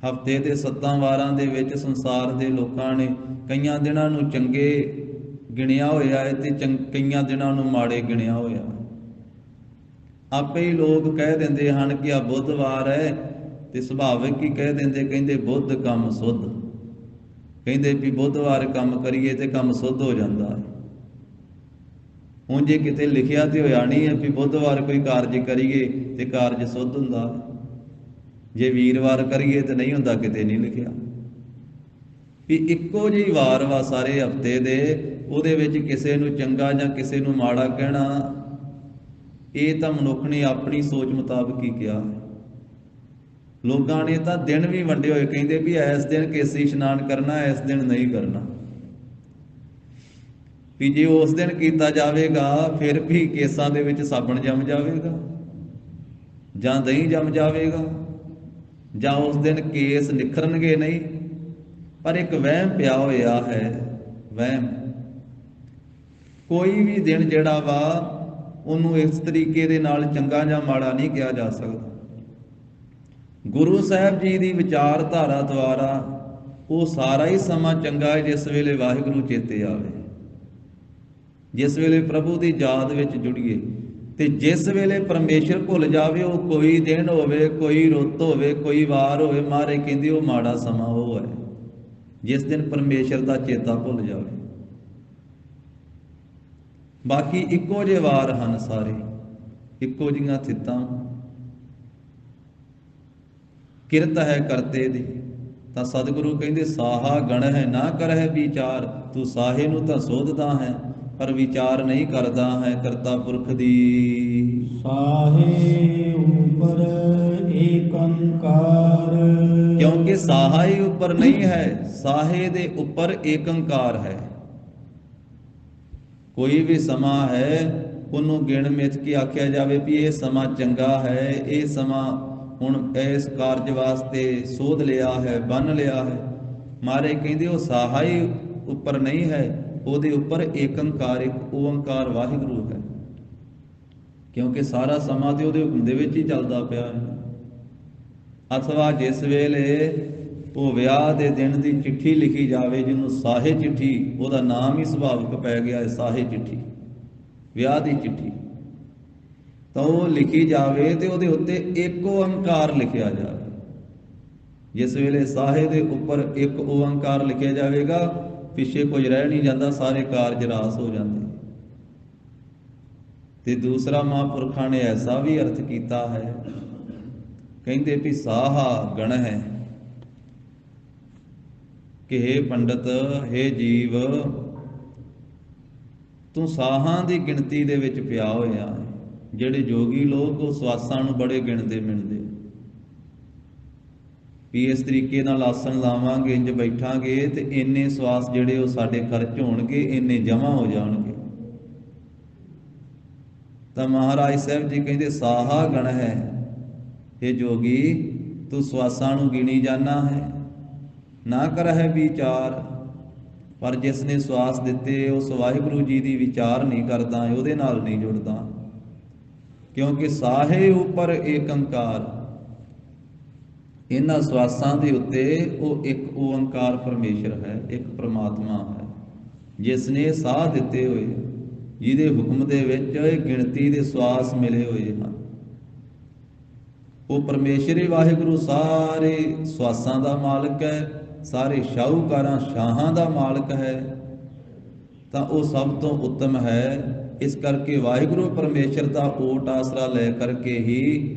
ਹਫ਼ਤੇ ਦੇ 7 ਵਾਰਾਂ ਦੇ ਵਿੱਚ ਸੰਸਾਰ ਦੇ ਲੋਕਾਂ ਨੇ ਕਈਆਂ ਦਿਨਾਂ ਨੂੰ ਚੰਗੇ ਗਿਣਿਆ ਹੋਇਆ ਹੈ ਤੇ ਕਈਆਂ ਦਿਨਾਂ ਨੂੰ ਮਾੜੇ ਗਿਣਿਆ ਹੋਇਆ। ਆਪੇ ਹੀ ਲੋਕ ਕਹਿ ਦਿੰਦੇ ਹਨ ਕਿ ਆ ਬੁੱਧਵਾਰ ਹੈ ਤੇ ਸੁਭਾਵਿਕ ਹੀ ਕਹਿ ਦਿੰਦੇ, ਕਹਿੰਦੇ ਬੁੱਧ ਕੰਮ ਸੁੱਧ, ਕਹਿੰਦੇ ਵੀ ਬੁੱਧਵਾਰ ਕੰਮ ਕਰੀਏ ਤੇ ਕੰਮ ਸੁੱਧ ਹੋ ਜਾਂਦਾ ਹੈ। ਹੁਣ ਜੇ ਕਿਤੇ ਲਿਖਿਆ ਤੇ ਹੋਇਆ ਨਹੀਂ ਹੈ ਵੀ ਬੁੱਧਵਾਰ ਕੋਈ ਕਾਰਜ ਕਰੀਏ ਤੇ ਕਾਰਜ ਸੁੱਧ ਹੁੰਦਾ, ਜੇ ਵੀਰਵਾਰ ਕਰੀਏ ਤੇ ਨਹੀਂ ਹੁੰਦਾ, ਕਿਤੇ ਨਹੀਂ ਲਿਖਿਆ। ਵੀ ਇੱਕੋ ਜਿਹੀ ਵਾਰ ਵਾ ਸਾਰੇ ਹਫਤੇ ਦੇ, ਉਹਦੇ ਵਿੱਚ ਕਿਸੇ ਨੂੰ ਚੰਗਾ ਜਾਂ ਕਿਸੇ ਨੂੰ ਮਾੜਾ ਕਹਿਣਾ, ਇਹ ਤਾਂ ਮਨੁੱਖ ਨੇ ਆਪਣੀ ਸੋਚ ਮੁਤਾਬਕ ਹੀ ਕਿਹਾ। ਲੋਕਾਂ ਨੇ ਤਾਂ ਦਿਨ ਵੀ ਵੰਡੇ ਹੋਏ, ਕਹਿੰਦੇ ਵੀ ਇਸ ਦਿਨ ਕੇਸੀ ਇਸ਼ਨਾਨ ਕਰਨਾ, ਇਸ ਦਿਨ ਨਹੀਂ ਕਰਨਾ। ਵੀ ਜੇ ਉਸ ਦਿਨ ਕੀਤਾ ਜਾਵੇਗਾ ਫਿਰ ਵੀ ਕੇਸਾਂ ਦੇ ਵਿੱਚ ਸਾਬਣ ਜੰਮ ਜਾਵੇਗਾ, ਜਾਂ ਦਹੀਂ ਜੰਮ ਜਾਵੇਗਾ, ਜਾਂ ਉਸ ਦਿਨ ਕੇਸ ਨਿਖਰਨਗੇ ਨਹੀਂ। ਪਰ ਇੱਕ ਵਹਿਮ ਪਿਆ ਹੋਇਆ ਹੈ, ਵਹਿਮ। ਕੋਈ ਵੀ ਦਿਨ ਜਿਹੜਾ ਵਾ ਉਹਨੂੰ ਇਸ ਤਰੀਕੇ ਦੇ ਨਾਲ ਚੰਗਾ ਜਾਂ ਮਾੜਾ ਨਹੀਂ ਕਿਹਾ ਜਾ ਸਕਦਾ। ਗੁਰੂ ਸਾਹਿਬ ਜੀ ਦੀ ਵਿਚਾਰਧਾਰਾ ਦੁਆਰਾ ਉਹ ਸਾਰਾ ਹੀ ਸਮਾਂ ਚੰਗਾ ਹੈ ਜਿਸ ਵੇਲੇ ਵਾਹਿਗੁਰੂ ਚੇਤੇ ਆਵੇ, ਜਿਸ ਵੇਲੇ ਪ੍ਰਭੂ ਦੀ ਯਾਦ ਵਿੱਚ ਜੁੜੀਏ। ਤੇ ਜਿਸ ਵੇਲੇ ਪਰਮੇਸ਼ਰ ਭੁੱਲ ਜਾਵੇ, ਉਹ ਕੋਈ ਦਿਨ ਹੋਵੇ, ਕੋਈ ਰੁੱਤ ਹੋਵੇ, ਕੋਈ ਵਾਰ ਹੋਵੇ, ਮਹਾਰਾਜ ਕਹਿੰਦੇ ਉਹ ਮਾੜਾ ਸਮਾਂ ਉਹ ਹੈ ਜਿਸ ਦਿਨ ਪਰਮੇਸ਼ਰ ਦਾ ਚੇਤਾ ਭੁੱਲ ਜਾਵੇ। ਬਾਕੀ ਇੱਕੋ ਜਿਹੇ ਵਾਰ ਹਨ, ਸਾਰੇ ਇੱਕੋ ਜਿਹੀਆਂ ਥਿੱਤਾਂ। ਕਿਰਤ ਹੈ ਕਰਤੇ ਦੀ, ਤਾਂ ਸਤਿਗੁਰੂ ਕਹਿੰਦੇ ਸਾਹਾ ਗਣ ਹੈ ਨਾ ਕਰਹਿ ਵਿਚਾਰ। ਤੂੰ ਸਾਹੇ ਨੂੰ ਤਾਂ ਸੋਧਦਾ ਹੈ ਪਰ ਵਿਚਾਰ ਨਹੀਂ ਕਰਦਾ ਹੈ ਕਰਤਾ ਪੁਰਖ ਦੀ। ਸਾਹੇ ਉਪਰ ਏਕੰਕਾਰ। ਕਿਉਂਕਿ ਸਾਹਾ ਹੀ ਉੱਪਰ ਨਹੀਂ ਹੈ, ਸਾਹੇ ਦੇ ਉੱਪਰ ਏਕੰਕਾਰ ਹੈ। ਕੋਈ ਵੀ ਸਮਾਂ ਹੈ ਉਹਨੂੰ ਗਿਣ ਮਿਥ ਕੇ ਆਖਿਆ ਜਾਵੇ ਵੀ ਇਹ ਸਮਾਂ ਚੰਗਾ ਹੈ, ਇਹ ਸਮਾਂ ਹੁਣ ਇਸ ਕਾਰਜ ਵਾਸਤੇ ਸੋਧ ਲਿਆ ਹੈ, ਬੰਨ ਲਿਆ ਹੈ। ਮਹਾਰਾਜ ਕਹਿੰਦੇ ਉਹ ਸਾਹਾ ਹੀ ਉੱਪਰ ਨਹੀਂ ਹੈ, ਉਹਦੇ ਉੱਪਰ ਏਕੰਕਾਰ, ਇੱਕ ਓੰਕਾਰ ਵਾਹਿਗੁਰੂ ਹੈ। ਕਿਉਂਕਿ ਸਾਰਾ ਸਮਾਂ ਤੇ ਉਹਦੇ ਹੁਕਮ ਦੇ ਵਿੱਚ ਹੀ ਚੱਲਦਾ ਪਿਆ ਹੈ। ਅਥਵਾ ਜਿਸ ਵੇਲੇ ਉਹ ਵਿਆਹ ਦੇ ਦਿਨ ਦੀ ਚਿੱਠੀ ਲਿਖੀ ਜਾਵੇ, ਜਿਹਨੂੰ ਸਾਹੇ ਚਿੱਠੀ, ਉਹਦਾ ਨਾਮ ਹੀ ਸੁਭਾਵਿਕ ਪੈ ਗਿਆ ਹੈ ਸਾਹੇ ਚਿੱਠੀ, ਵਿਆਹ ਦੀ ਚਿੱਠੀ, ਤਾਂ ਉਹ ਲਿਖੀ ਜਾਵੇ ਤੇ ਉਹਦੇ ਉੱਤੇ ਇੱਕ ਓੰਕਾਰ ਲਿਖਿਆ ਜਾਵੇ। ਜਿਸ ਵੇਲੇ ਸਾਹੇ ਦੇ ਉੱਪਰ ਇੱਕ ਓੰਕਾਰ ਲਿਖਿਆ ਜਾਵੇਗਾ, ਪਿੱਛੇ ਕੁਝ ਰਹਿ ਨਹੀਂ ਜਾਂਦਾ, ਸਾਰੇ ਕਾਰਜ ਰਾਸ ਹੋ ਜਾਂਦੇ। ਤੇ ਦੂਸਰਾ ਮਹਾਂਪੁਰਖਾਂ ਨੇ ਐਸਾ ਵੀ ਅਰਥ ਕੀਤਾ ਹੈ, ਕਹਿੰਦੇ ਵੀ ਸਾਹਾ ਗਣ ਹੈ ਕਿ ਹੇ ਪੰਡਤ, ਹੇ ਜੀਵ, ਤੂੰ ਸਾਹਾਂ ਦੀ ਗਿਣਤੀ ਦੇ ਵਿੱਚ ਪਿਆ ਹੋਇਆ ਹੈ। ਜਿਹੜੇ ਜੋਗੀ ਲੋਕ ਉਹ ਸਵਾਸਾਂ ਨੂੰ ਬੜੇ ਗਿਣਦੇ ਮਿਣਦੇ, ਵੀ ਇਸ ਤਰੀਕੇ ਨਾਲ ਆਸਣ ਲਾਵਾਂਗੇ, ਇੰਜ ਬੈਠਾਂਗੇ ਤੇ ਇੰਨੇ ਸਵਾਸ ਜਿਹੜੇ ਉਹ ਸਾਡੇ ਖਰਚ ਹੋਣਗੇ, ਇੰਨੇ ਜਮ੍ਹਾਂ ਹੋ ਜਾਣਗੇ। ਤਾਂ ਮਹਾਰਾਜ ਸਾਹਿਬ ਜੀ ਕਹਿੰਦੇ ਸਾਹਾ ਗਣ ਹੈ, ਇਹ ਜੋਗੀ ਤੂੰ ਸਵਾਸਾਂ ਨੂੰ ਗਿਣੀ ਜਾਣਾ ਹੈ, ਨਾ ਕਰਹਿ ਵਿਚਾਰ। ਪਰ ਜਿਸ ਨੇ ਸਵਾਸ ਦਿੱਤੇ ਉਸ ਵਾਹਿਗੁਰੂ ਜੀ ਦੀ ਵਿਚਾਰ ਨਹੀਂ ਕਰਦਾ, ਉਹਦੇ ਨਾਲ ਨਹੀਂ ਜੁੜਦਾ। ਕਿਉਂਕਿ ਸਾਹੇ ਉੱਪਰ ਏਕੰਕਾਰ, ਇਹਨਾਂ ਸਵਾਸਾਂ ਦੇ ਉੱਤੇ ਉਹ ਇੱਕ ਓੰਕਾਰ ਪਰਮੇਸ਼ਰ ਹੈ, ਇੱਕ ਪ੍ਰਮਾਤਮਾ ਹੈ, ਜਿਸ ਨੇ ਸਾਹ ਦਿੱਤੇ ਹੋਏ, ਜਿਹਦੇ ਹੁਕਮ ਦੇ ਵਿੱਚ ਗਿਣਤੀ ਦੇ ਸਵਾਸ ਮਿਲੇ ਹੋਏ ਹਨ। ਉਹ ਪਰਮੇਸ਼ਰ ਹੀ ਵਾਹਿਗੁਰੂ ਸਾਰੇ ਸਵਾਸਾਂ ਦਾ ਮਾਲਕ ਹੈ, ਸਾਰੇ ਸ਼ਾਹੂਕਾਰਾਂ ਸ਼ਾਹਾਂ ਦਾ ਮਾਲਕ ਹੈ, ਤਾਂ ਉਹ ਸਭ ਤੋਂ ਉੱਤਮ ਹੈ। ਇਸ ਕਰਕੇ ਵਾਹਿਗੁਰੂ ਪਰਮੇਸ਼ਰ ਦਾ ਓਟ ਆਸਰਾ ਲੈ ਕਰਕੇ ਹੀ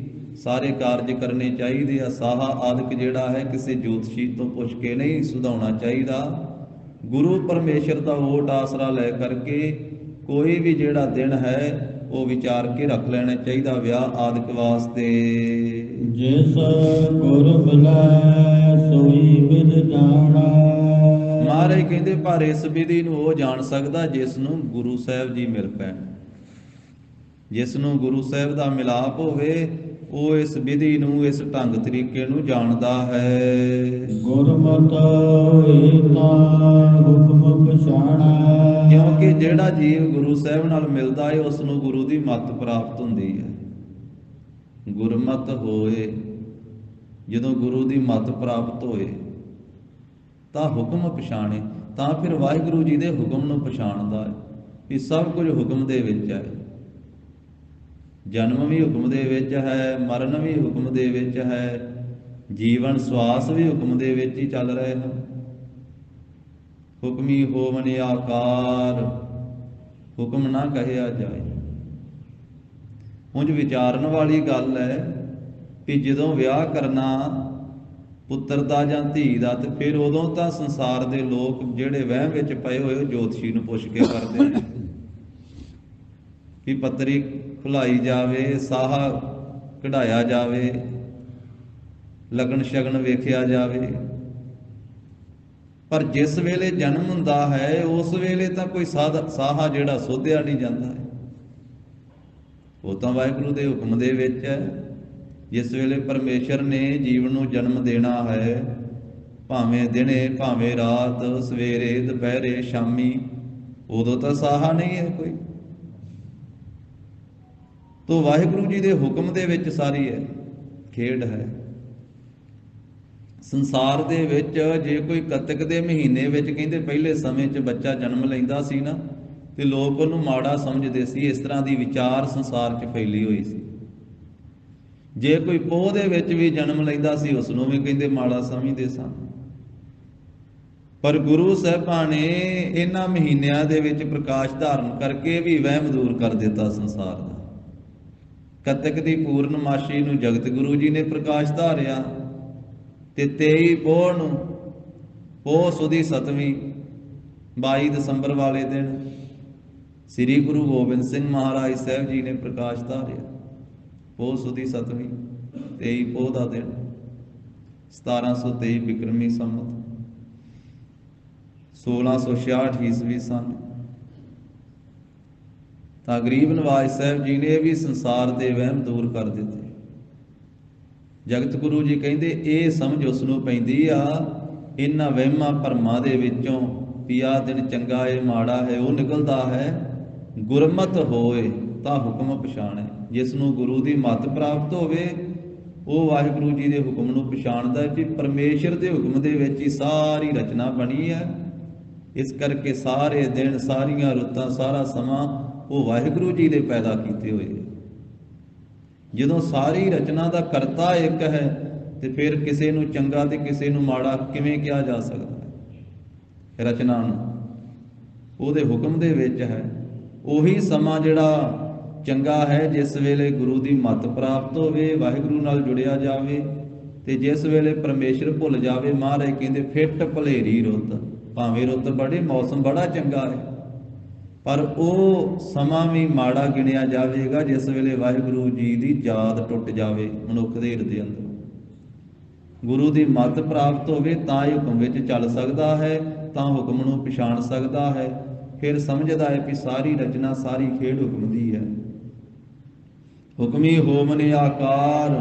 ਸਾਰੇ ਕਾਰਜ ਕਰਨੇ ਚਾਹੀਦੇ ਆ। ਸਾਹਾ ਆਦਿਕ ਜਿਹੜਾ ਹੈ ਕਿਸੇ ਜੋਤਸ਼ੀ ਤੋਂ ਪੁੱਛ ਕੇ ਨਹੀਂ ਸੁਧਾਉਣਾ ਚਾਹੀਦਾ। ਗੁਰੂ ਪਰਮੇਸ਼ਰ ਦਾ ਓਟ ਆਸਰਾ ਲੈ ਕਰਕੇ ਕੋਈ ਵੀ ਜਿਹੜਾ ਦਿਨ ਹੈ ਉਹ ਵਿਚਾਰ ਕੇ ਰੱਖ ਲੈਣਾ ਚਾਹੀਦਾ ਵਿਆਹ ਆਦਿਕ ਵਾਸਤੇ। ਜਿਸ ਗੁਰ ਬੁਲਾਏ ਸੋਈ ਵਿਦ ਜਾਣਾ। ਮਹਾਰਾਜ ਕਹਿੰਦੇ ਪਰ ਇਸ ਵਿਧੀ ਨੂੰ ਉਹ ਜਾਣ ਸਕਦਾ ਜਿਸ ਨੂੰ ਗੁਰੂ ਸਾਹਿਬ ਜੀ ਮਿਲ ਪੈਣ, ਜਿਸ ਨੂੰ ਗੁਰੂ ਸਾਹਿਬ ਦਾ ਮਿਲਾਪ ਹੋਵੇ, ਉਹ ਇਸ ਵਿਧੀ ਨੂੰ, ਇਸ ਢੰਗ ਤਰੀਕੇ ਨੂੰ ਜਾਣਦਾ ਹੈ। ਗੁਰਮਤਿ ਹੋਏ ਤਾਂ ਹੁਕਮ ਪਛਾਣਾ। ਕਿਉਂਕਿ ਜਿਹੜਾ ਜੀਵ ਗੁਰੂ ਸਾਹਿਬ ਨਾਲ ਮਿਲਦਾ ਹੈ ਉਸ ਨੂੰ ਗੁਰੂ ਦੀ ਮੱਤ ਪ੍ਰਾਪਤ ਹੁੰਦੀ ਹੈ। ਗੁਰਮਤਿ ਹੋਏ, ਜਦੋਂ ਗੁਰੂ ਦੀ ਮੱਤ ਪ੍ਰਾਪਤ ਹੋਏ ਤਾਂ ਹੁਕਮ ਪਛਾਣੇ, ਤਾਂ ਫਿਰ ਵਾਹਿਗੁਰੂ ਜੀ ਦੇ ਹੁਕਮ ਨੂੰ ਪਛਾਣਦਾ ਹੈ ਕਿ ਸਭ ਕੁਝ ਹੁਕਮ ਦੇ ਵਿੱਚ ਹੈ। ਜਨਮ ਵੀ ਹੁਕਮ ਦੇ ਵਿੱਚ ਹੈ, ਮਰਨ ਵੀ ਹੁਕਮ ਦੇ ਵਿੱਚ ਹੈ, ਜੀਵਨ ਸਵਾਸ ਵੀ ਹੁਕਮ ਦੇ ਵਿੱਚ ਹੀ ਚੱਲ ਰਹੇ ਹਨ। ਹੁਕਮੀ ਹੋਵਨ ਆਕਾਰ, ਹੁਕਮ ਨਾ ਕਹਿਆ ਜਾਏ। ਉਂਝ ਵਿਚਾਰਨ ਵਾਲੀ ਗੱਲ ਹੈ ਕਿ ਜਦੋਂ ਵਿਆਹ ਕਰਨਾ ਪੁੱਤਰ ਦਾ ਜਾਂ ਧੀ ਦਾ, ਤੇ ਫਿਰ ਉਦੋਂ ਤਾਂ ਸੰਸਾਰ ਦੇ ਲੋਕ ਜਿਹੜੇ ਵਹਿਮ ਵਿੱਚ ਪਏ ਹੋਏ ਉਹ ਜੋਤਸ਼ੀ ਨੂੰ ਪੁੱਛ ਕੇ ਕਰਦੇ ਨੇ ਕਿ ਪੱਤਰੀ ਖੁਲਾਈ ਜਾਵੇ, ਸਾਹਾ ਕਢਾਇਆ ਜਾਵੇ, ਲਗਨ ਸ਼ਗਨ ਵੇਖਿਆ ਜਾਵੇ। ਪਰ ਜਿਸ ਵੇਲੇ ਜਨਮ ਹੁੰਦਾ ਹੈ ਉਸ ਵੇਲੇ ਤਾਂ ਕੋਈ ਸਾਹਾ ਜਿਹੜਾ ਸੋਧਿਆ ਨਹੀਂ ਜਾਂਦਾ ਹੈ, ਉਹ ਤਾਂ ਵਾਹਿਗੁਰੂ ਦੇ ਹੁਕਮ ਦੇ ਵਿੱਚ ਹੈ। ਜਿਸ ਵੇਲੇ ਪਰਮੇਸ਼ਰ ਨੇ ਜੀਵਨ ਨੂੰ ਜਨਮ ਦੇਣਾ ਹੈ, ਭਾਵੇਂ ਦਿਨੇ ਭਾਵੇਂ ਰਾਤ, ਸਵੇਰੇ ਦੁਪਹਿਰੇ ਸ਼ਾਮੀ, ਉਦੋਂ ਤਾਂ ਸਾਹਾ ਨਹੀਂ ਹੈ ਕੋਈ। ਤੋ ਵਾਹਿਗੁਰੂ ਜੀ ਦੇ ਹੁਕਮ ਦੇ ਵਿੱਚ ਸਾਰੀ ਹੈ ਖੇਡ ਹੈ। ਸੰਸਾਰ ਦੇ ਵਿੱਚ ਜੇ ਕੋਈ ਕੱਤਕ ਦੇ ਮਹੀਨੇ ਵਿੱਚ ਕਹਿੰਦੇ ਪਹਿਲੇ ਸਮੇਂ 'ਚ ਬੱਚਾ ਜਨਮ ਲੈਂਦਾ ਸੀ ਨਾ, ਤੇ ਲੋਕ ਉਹਨੂੰ ਮਾੜਾ ਸਮਝਦੇ ਸੀ। ਇਸ ਤਰ੍ਹਾਂ ਦੀ ਵਿਚਾਰ ਸੰਸਾਰ 'ਚ ਫੈਲੀ ਹੋਈ ਸੀ। ਜੇ ਕੋਈ ਪੋਹ ਦੇ ਵਿੱਚ ਵੀ ਜਨਮ ਲੈਂਦਾ ਸੀ ਉਸ ਨੂੰ ਵੀ ਕਹਿੰਦੇ ਮਾੜਾ ਸਮਝਦੇ ਸਨ। ਪਰ ਗੁਰੂ ਸਾਹਿਬਾਨ ਨੇ ਇਹਨਾਂ ਮਹੀਨਿਆਂ ਦੇ ਵਿੱਚ ਪ੍ਰਕਾਸ਼ ਧਾਰਨ ਕਰਕੇ ਵੀ ਵਹਿਮ ਦੂਰ ਕਰ ਦਿੱਤਾ ਸੰਸਾਰ ਦਾ। ਕੱਤਕ ਦੀ ਪੂਰਨਮਾਸ਼ੀ ਨੂੰ ਜਗਤ ਗੁਰੂ ਜੀ ਨੇ ਪ੍ਰਕਾਸ਼ ਧਾਰਿਆ, ਤੇ 23 ਪੋਹ ਨੂੰ, ਪੋਹ ਸੁਦੀ 7ਵੀਂ 22 ਦਸੰਬਰ ਵਾਲੇ ਦਿਨ ਸ੍ਰੀ ਗੁਰੂ ਗੋਬਿੰਦ ਸਿੰਘ ਮਹਾਰਾਜ ਸਾਹਿਬ ਜੀ ਨੇ ਪ੍ਰਕਾਸ਼ ਧਾਰਿਆ। ਪੋਹ ਸੁਦੀ 7ਵੀਂ 23 ਪੋਹ ਦਾ ਦਿਨ 1723 ਬਿਕਰਮੀ ਸੰਮਤ 1666 ਈਸਵੀ ਸਨ। ਤਾਂ ਗਰੀਬ ਨਵਾਜ ਸਾਹਿਬ ਜੀ ਨੇ ਵੀ ਸੰਸਾਰ ਦੇ ਵਹਿਮ ਦੂਰ ਕਰ ਦਿੱਤੇ। ਜਗਤ ਗੁਰੂ ਜੀ ਕਹਿੰਦੇ ਇਹ ਸਮਝ ਉਸ ਨੂੰ ਪੈਂਦੀ ਆ ਇਹਨਾਂ ਵਹਿਮਾਂ ਭਰਮਾਂ ਦੇ ਵਿੱਚੋਂ ਵੀ ਆਹ ਦਿਨ ਚੰਗਾ ਏ ਮਾੜਾ ਹੈ, ਉਹ ਨਿਕਲਦਾ ਹੈ ਗੁਰਮਤ ਹੋਏ ਤਾਂ ਹੁਕਮ ਪਛਾਣੇ। ਜਿਸ ਨੂੰ ਗੁਰੂ ਦੀ ਮੱਤ ਪ੍ਰਾਪਤ ਹੋਵੇ ਉਹ ਵਾਹਿਗੁਰੂ ਜੀ ਦੇ ਹੁਕਮ ਨੂੰ ਪਛਾਣਦਾ ਕਿ ਪਰਮੇਸ਼ਰ ਦੇ ਹੁਕਮ ਦੇ ਵਿੱਚ ਹੀ ਸਾਰੀ ਰਚਨਾ ਬਣੀ ਹੈ। ਇਸ ਕਰਕੇ ਸਾਰੇ ਦਿਨ, ਸਾਰੀਆਂ ਰੁੱਤਾਂ, ਸਾਰਾ ਸਮਾਂ ਉਹ ਵਾਹਿਗੁਰੂ ਜੀ ਦੇ ਪੈਦਾ ਕੀਤੇ ਹੋਏ। ਜਦੋਂ ਸਾਰੀ ਰਚਨਾ ਦਾ ਕਰਤਾ ਇੱਕ ਹੈ ਤੇ ਫਿਰ ਕਿਸੇ ਨੂੰ ਚੰਗਾ ਤੇ ਕਿਸੇ ਨੂੰ ਮਾੜਾ ਕਿਵੇਂ ਕਿਹਾ ਜਾ ਸਕਦਾ ਹੈ? ਰਚਨਾ ਨੂੰ ਉਹਦੇ ਹੁਕਮ ਦੇ ਵਿੱਚ ਹੈ। ਉਹੀ ਸਮਾਂ ਜਿਹੜਾ ਚੰਗਾ ਹੈ ਜਿਸ ਵੇਲੇ ਗੁਰੂ ਦੀ ਮੱਤ ਪ੍ਰਾਪਤ ਹੋਵੇ, ਵਾਹਿਗੁਰੂ ਨਾਲ ਜੁੜਿਆ ਜਾਵੇ, ਤੇ ਜਿਸ ਵੇਲੇ ਪਰਮੇਸ਼ਰ ਭੁੱਲ ਜਾਵੇ। ਮਹਾਰਾਜ ਕਹਿੰਦੇ ਫਿੱਟ ਭਲੇਰੀ ਰੁੱਤ, ਭਾਵੇਂ ਰੁੱਤ ਬੜੀ ਮੌਸਮ ਬੜਾ ਚੰਗਾ ਹੈ ਪਰ ਉਹ ਸਮਾਂ ਵੀ ਮਾੜਾ ਗਿਣਿਆ ਜਾਵੇਗਾ ਜਿਸ ਵੇਲੇ ਵਾਹਿਗੁਰੂ ਜੀ ਦੀ ਯਾਦ ਟੁੱਟ ਜਾਵੇ ਮਨੁੱਖ ਦੇ ਹਿਰਦੇ ਅੰਦਰ। ਗੁਰੂ ਦੀ ਮੱਤ ਪ੍ਰਾਪਤ ਹੋਵੇ ਤਾਂ ਹੀ ਹੁਕਮ ਵਿੱਚ ਚੱਲ ਸਕਦਾ ਹੈ, ਤਾਂ ਹੁਕਮ ਨੂੰ ਪਛਾਣ ਸਕਦਾ ਹੈ। ਫਿਰ ਸਮਝਦਾ ਹੈ ਕਿ ਸਾਰੀ ਰਚਨਾ, ਸਾਰੀ ਖੇਡ ਹੁਕਮ ਦੀ ਹੈ। ਹੁਕਮੀ ਹੋਵਨ ਆਕਾਰ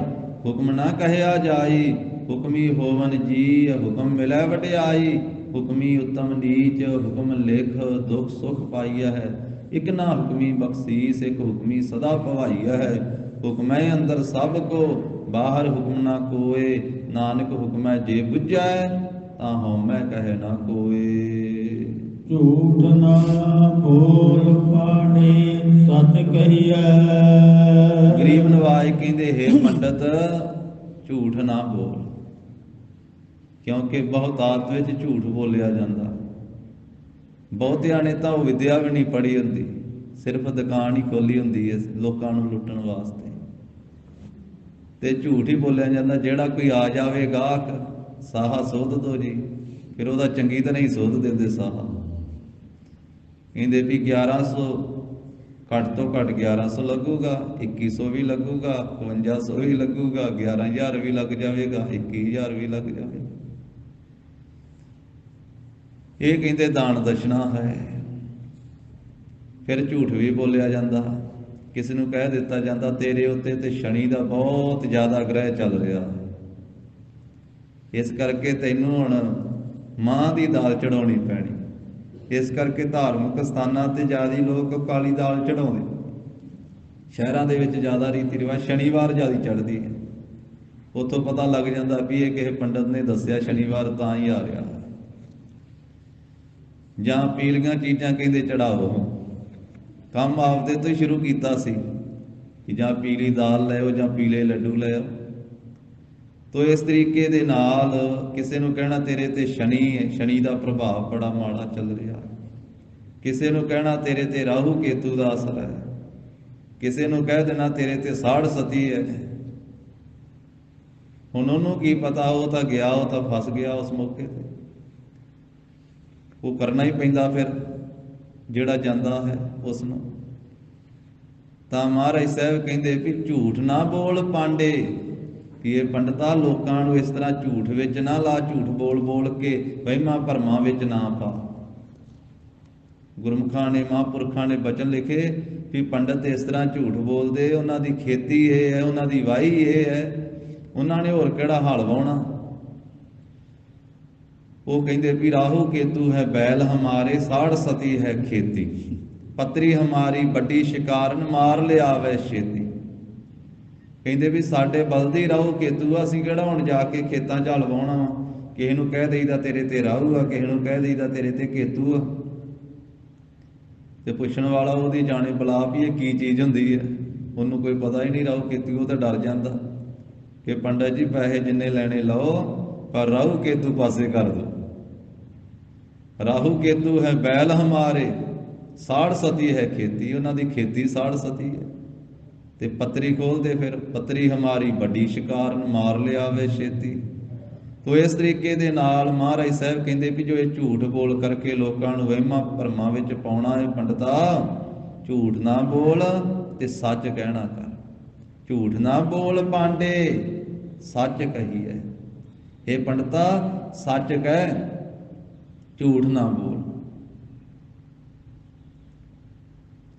ਹੁਕਮ ਨਾ ਕਹਿਆ ਜਾਈ, ਹੁਕਮੀ ਹੋਵਨ ਜੀ ਹੁਕਮ ਮਿਲੈ ਵਡਿਆਈ। ਹੁਕਮੀ ਉਤਮ ਨੀਚ ਹੁਕਮ ਲਿਖ, ਦੁਖ ਸੁਖ ਪਾਈਆ ਹੈ। ਇਕ ਨਾ ਹੁਕਮੀ ਬਖਸ਼ੀਸ, ਇਕ ਹੁਕਮੀ ਸਦਾ ਭਵਾਈਆ ਹੈ। ਹੁਕਮੈ ਅੰਦਰ ਸਭ ਕੋ, ਬਾਹਰ ਹੁਕਮ ਨਾ ਕੋਏ। ਨਾਨਕ ਹੁਕਮੈ ਜੇ ਬੁਝੈ, ਤਾਂ ਹਉਮੈ ਕਹੈ ਨਾ ਕੋਏ। ਝੂਠ ਨਾ ਬੋਲ ਪਾਣੀ ਸਤ ਕਹੀਐ। ਗਰੀਬ ਨਵਾਜ ਕਹਿੰਦੇ ਹੈ ਪੰਡਤ ਝੂਠ ਨਾ ਬੋਲ, ਕਿਉਂਕਿ ਬਹੁਤਾਤ ਵਿੱਚ ਝੂਠ ਬੋਲਿਆ ਜਾਂਦਾ। ਬਹੁਤਿਆਂ ਨੇ ਤਾਂ ਉਹ ਵਿਦਿਆ ਵੀ ਨਹੀਂ ਪੜ੍ਹੀ ਹੁੰਦੀ, ਸਿਰਫ ਦੁਕਾਨ ਹੀ ਖੋਲੀ ਹੁੰਦੀ ਹੈ ਲੋਕਾਂ ਨੂੰ ਲੁੱਟਣ ਵਾਸਤੇ, ਤੇ ਝੂਠ ਹੀ ਬੋਲਿਆ ਜਾਂਦਾ। ਜਿਹੜਾ ਕੋਈ ਆ ਜਾਵੇ ਗਾਹਕ, ਸਾਹਾ ਸੋਧ ਦੋ ਜੀ, ਫਿਰ ਉਹਦਾ ਚੰਗੀ ਤਰ੍ਹਾਂ ਹੀ ਸੋਧ ਦਿੰਦੇ ਸਾਹਾ। ਕਹਿੰਦੇ ਵੀ 1100 ਘੱਟ ਤੋਂ ਘੱਟ 1100 ਲੱਗੂਗਾ, 2100 ਵੀ ਲੱਗੂਗਾ, 5500 ਵੀ ਲੱਗੂਗਾ, 11000 ਵੀ ਲੱਗ ਜਾਵੇਗਾ, 21000 ਵੀ ਲੱਗ ਜਾਵੇਗਾ। ਇਹ ਕਹਿੰਦੇ ਦਾਨ ਦਸ਼ਨਾ ਹੈ। ਫਿਰ ਝੂਠ ਵੀ ਬੋਲਿਆ ਜਾਂਦਾ। ਕਿਸੇ ਨੂੰ ਕਹਿ ਦਿੱਤਾ ਜਾਂਦਾ ਤੇਰੇ ਉੱਤੇ ਤੇ ਸ਼ਨੀ ਦਾ ਬਹੁਤ ਜ਼ਿਆਦਾ ਗ੍ਰਹਿ ਚੱਲ ਰਿਹਾ, ਇਸ ਕਰਕੇ ਤੈਨੂੰ ਹੁਣ ਮਾਂ ਦੀ ਦਾਲ ਚੜਾਉਣੀ ਪੈਣੀ। ਇਸ ਕਰਕੇ ਧਾਰਮਿਕ ਸਥਾਨਾਂ ਤੇ ਜ਼ਿਆਦਾ ਲੋਕ ਕਾਲੀ ਦਾਲ ਚੜਾਉਂਦੇ। ਸ਼ਹਿਰਾਂ ਦੇ ਵਿੱਚ ਜ਼ਿਆਦਾ ਰੀਤੀ ਰਿਵਾਜ ਸ਼ਨੀਵਾਰ ਜ਼ਿਆਦਾ ਚੜ੍ਹਦੀ ਹੈ। ਉੱਥੋਂ ਪਤਾ ਲੱਗ ਜਾਂਦਾ ਵੀ ਇਹ ਕਿਸੇ ਪੰਡਤ ਨੇ ਦੱਸਿਆ ਸ਼ਨੀਵਾਰ ਤਾਂ ਹੀ ਆ ਰਿਹਾ। ਜਾਂ ਪੀਲੀਆਂ ਚੀਜ਼ਾਂ ਕਹਿੰਦੇ ਚੜਾਓ, ਕੰਮ ਆਪਦੇ ਤੋਂ ਹੀ ਸ਼ੁਰੂ ਕੀਤਾ ਸੀ ਕਿ ਜਾਂ ਪੀਲੀ ਦਾਲ ਲੈ ਆਓ ਜਾਂ ਪੀਲੇ ਲੱਡੂ ਲੈ ਆਓ। ਤੋ ਇਸ ਤਰੀਕੇ ਦੇ ਨਾਲ ਕਿਸੇ ਨੂੰ ਕਹਿਣਾ ਤੇਰੇ ਤੇ ਸ਼ਨੀ ਹੈ, ਸ਼ਨੀ ਦਾ ਪ੍ਰਭਾਵ ਬੜਾ ਮਾੜਾ ਚੱਲ ਰਿਹਾ। ਕਿਸੇ ਨੂੰ ਕਹਿਣਾ ਤੇਰੇ ਤੇ ਰਾਹੂ ਕੇਤੂ ਦਾ ਅਸਰ ਹੈ। ਕਿਸੇ ਨੂੰ ਕਹਿ ਦੇਣਾ ਤੇਰੇ ਤੇ ਸਾੜ ਸਤੀ ਹੈ। ਹੁਣ ਉਹਨੂੰ ਕੀ ਪਤਾ, ਉਹ ਤਾਂ ਗਿਆ, ਉਹ ਤਾਂ ਫਸ ਗਿਆ ਉਸ ਮੌਕੇ ਤੇ। ਉਹ ਕਰਨਾ ਹੀ ਪੈਂਦਾ ਫਿਰ ਜਿਹੜਾ ਜਾਂਦਾ ਹੈ ਉਸ ਨੂੰ। ਤਾਂ ਮਹਾਰਾਜ ਸਾਹਿਬ ਕਹਿੰਦੇ ਵੀ ਝੂਠ ਨਾ ਬੋਲ ਪਾਂਡੇ, ਕਿ ਇਹ ਪੰਡਤਾਂ ਲੋਕਾਂ ਨੂੰ ਇਸ ਤਰ੍ਹਾਂ ਝੂਠ ਵਿੱਚ ਨਾ ਲਾ, ਝੂਠ ਬੋਲ ਬੋਲ ਕੇ ਵਹਿਮਾਂ ਭਰਮਾਂ ਵਿੱਚ ਨਾ ਪਾ। ਗੁਰਮੁਖਾਂ ਨੇ, ਮਹਾਂਪੁਰਖਾਂ ਨੇ ਬਚਨ ਲਿਖੇ ਵੀ ਪੰਡਤ ਇਸ ਤਰ੍ਹਾਂ ਝੂਠ ਬੋਲਦੇ, ਉਹਨਾਂ ਦੀ ਖੇਤੀ ਇਹ ਹੈ, ਉਹਨਾਂ ਦੀ ਵਾਹੀ ਇਹ ਹੈ, ਉਹਨਾਂ ਨੇ ਹੋਰ ਕਿਹੜਾ ਹਲ ਵਾਹੁਣਾ। ਉਹ ਕਹਿੰਦੇ ਵੀ ਰਾਹੂ ਕੇਤੂ ਹੈ ਬੈਲ ਹਮਾਰੇ, ਸਾੜ ਸਤੀ ਹੈ ਖੇਤੀ, ਪਤਰੀ ਹਮਾਰੀ ਵੱਡੀ ਸ਼ਿਕਾਰਨ, ਮਾਰ ਲਿਆਵੇ ਛੇਤੀ। ਕਹਿੰਦੇ ਵੀ ਸਾਡੇ ਬਲਦੀ ਰਾਹੂ ਕੇਤੂ ਆ, ਅਸੀਂ ਕਿਹੜਾ ਹੁਣ ਜਾ ਕੇ ਖੇਤਾਂ 'ਚ ਹਲ ਵਾਹੁਣਾ ਵਾ। ਕਿਸੇ ਨੂੰ ਕਹਿ ਦੇਈਦਾ ਤੇਰੇ ਤੇ ਰਾਹੂ ਆ, ਕਿਸੇ ਨੂੰ ਕਹਿ ਦੇਈਦਾ ਤੇਰੇ ਤੇ ਕੇਤੂ ਆ, ਤੇ ਪੁੱਛਣ ਵਾਲਾ ਉਹਦੀ ਜਾਣੇ ਬਲਾ ਵੀ ਇਹ ਕੀ ਚੀਜ਼ ਹੁੰਦੀ ਹੈ। ਉਹਨੂੰ ਕੋਈ ਪਤਾ ਹੀ ਨਹੀਂ ਰਾਹੂ ਕੇਤੂ, ਉਹ ਤਾਂ ਡਰ ਜਾਂਦਾ ਕਿ ਪੰਡਤ ਜੀ ਪੈਸੇ ਜਿੰਨੇ ਲੈਣੇ ਲਓ, ਪਰ ਰਾਹੂ ਕੇਤੂ ਪਾਸੇ ਕਰ ਦਿਓ। ਰਾਹੂ ਕੇਤੂ ਹੈ ਬੈਲ ਹਮਾਰੇ, ਸਾੜ ਸਤੀ ਹੈ ਖੇਤੀ, ਉਹਨਾਂ ਦੀ ਖੇਤੀ ਸਾੜ ਸਤੀ ਹੈ। ਤੇ ਪੱਤਰੀ ਖੋਲਦੇ ਫਿਰ, ਪੱਤਰੀ ਹਮਾਰੀ ਵੱਡੀ ਸ਼ਿਕਾਰ, ਮਾਰ ਲਿਆਵੇ ਛੇਤੀ। ਤੋ ਇਸ ਤਰੀਕੇ ਦੇ ਨਾਲ ਮਹਾਰਾਜ ਸਾਹਿਬ ਕਹਿੰਦੇ ਵੀ ਜੋ ਇਹ ਝੂਠ ਬੋਲ ਕਰਕੇ ਲੋਕਾਂ ਨੂੰ ਵਹਿਮਾਂ ਭਰਮਾਂ ਵਿੱਚ ਪਾਉਣਾ ਹੈ, ਪੰਡਤਾ ਝੂਠ ਨਾ ਬੋਲ ਤੇ ਸੱਚ ਕਹਿਣਾ ਕਰ। ਝੂਠ ਨਾ ਬੋਲ ਪਾਂਡੇ, ਸੱਚ ਕਹੀ ਹੈ। ਇਹ ਪੰਡਤਾ ਸੱਚ ਕਹਿ, ਝੂਠ ਨਾ ਬੋਲ।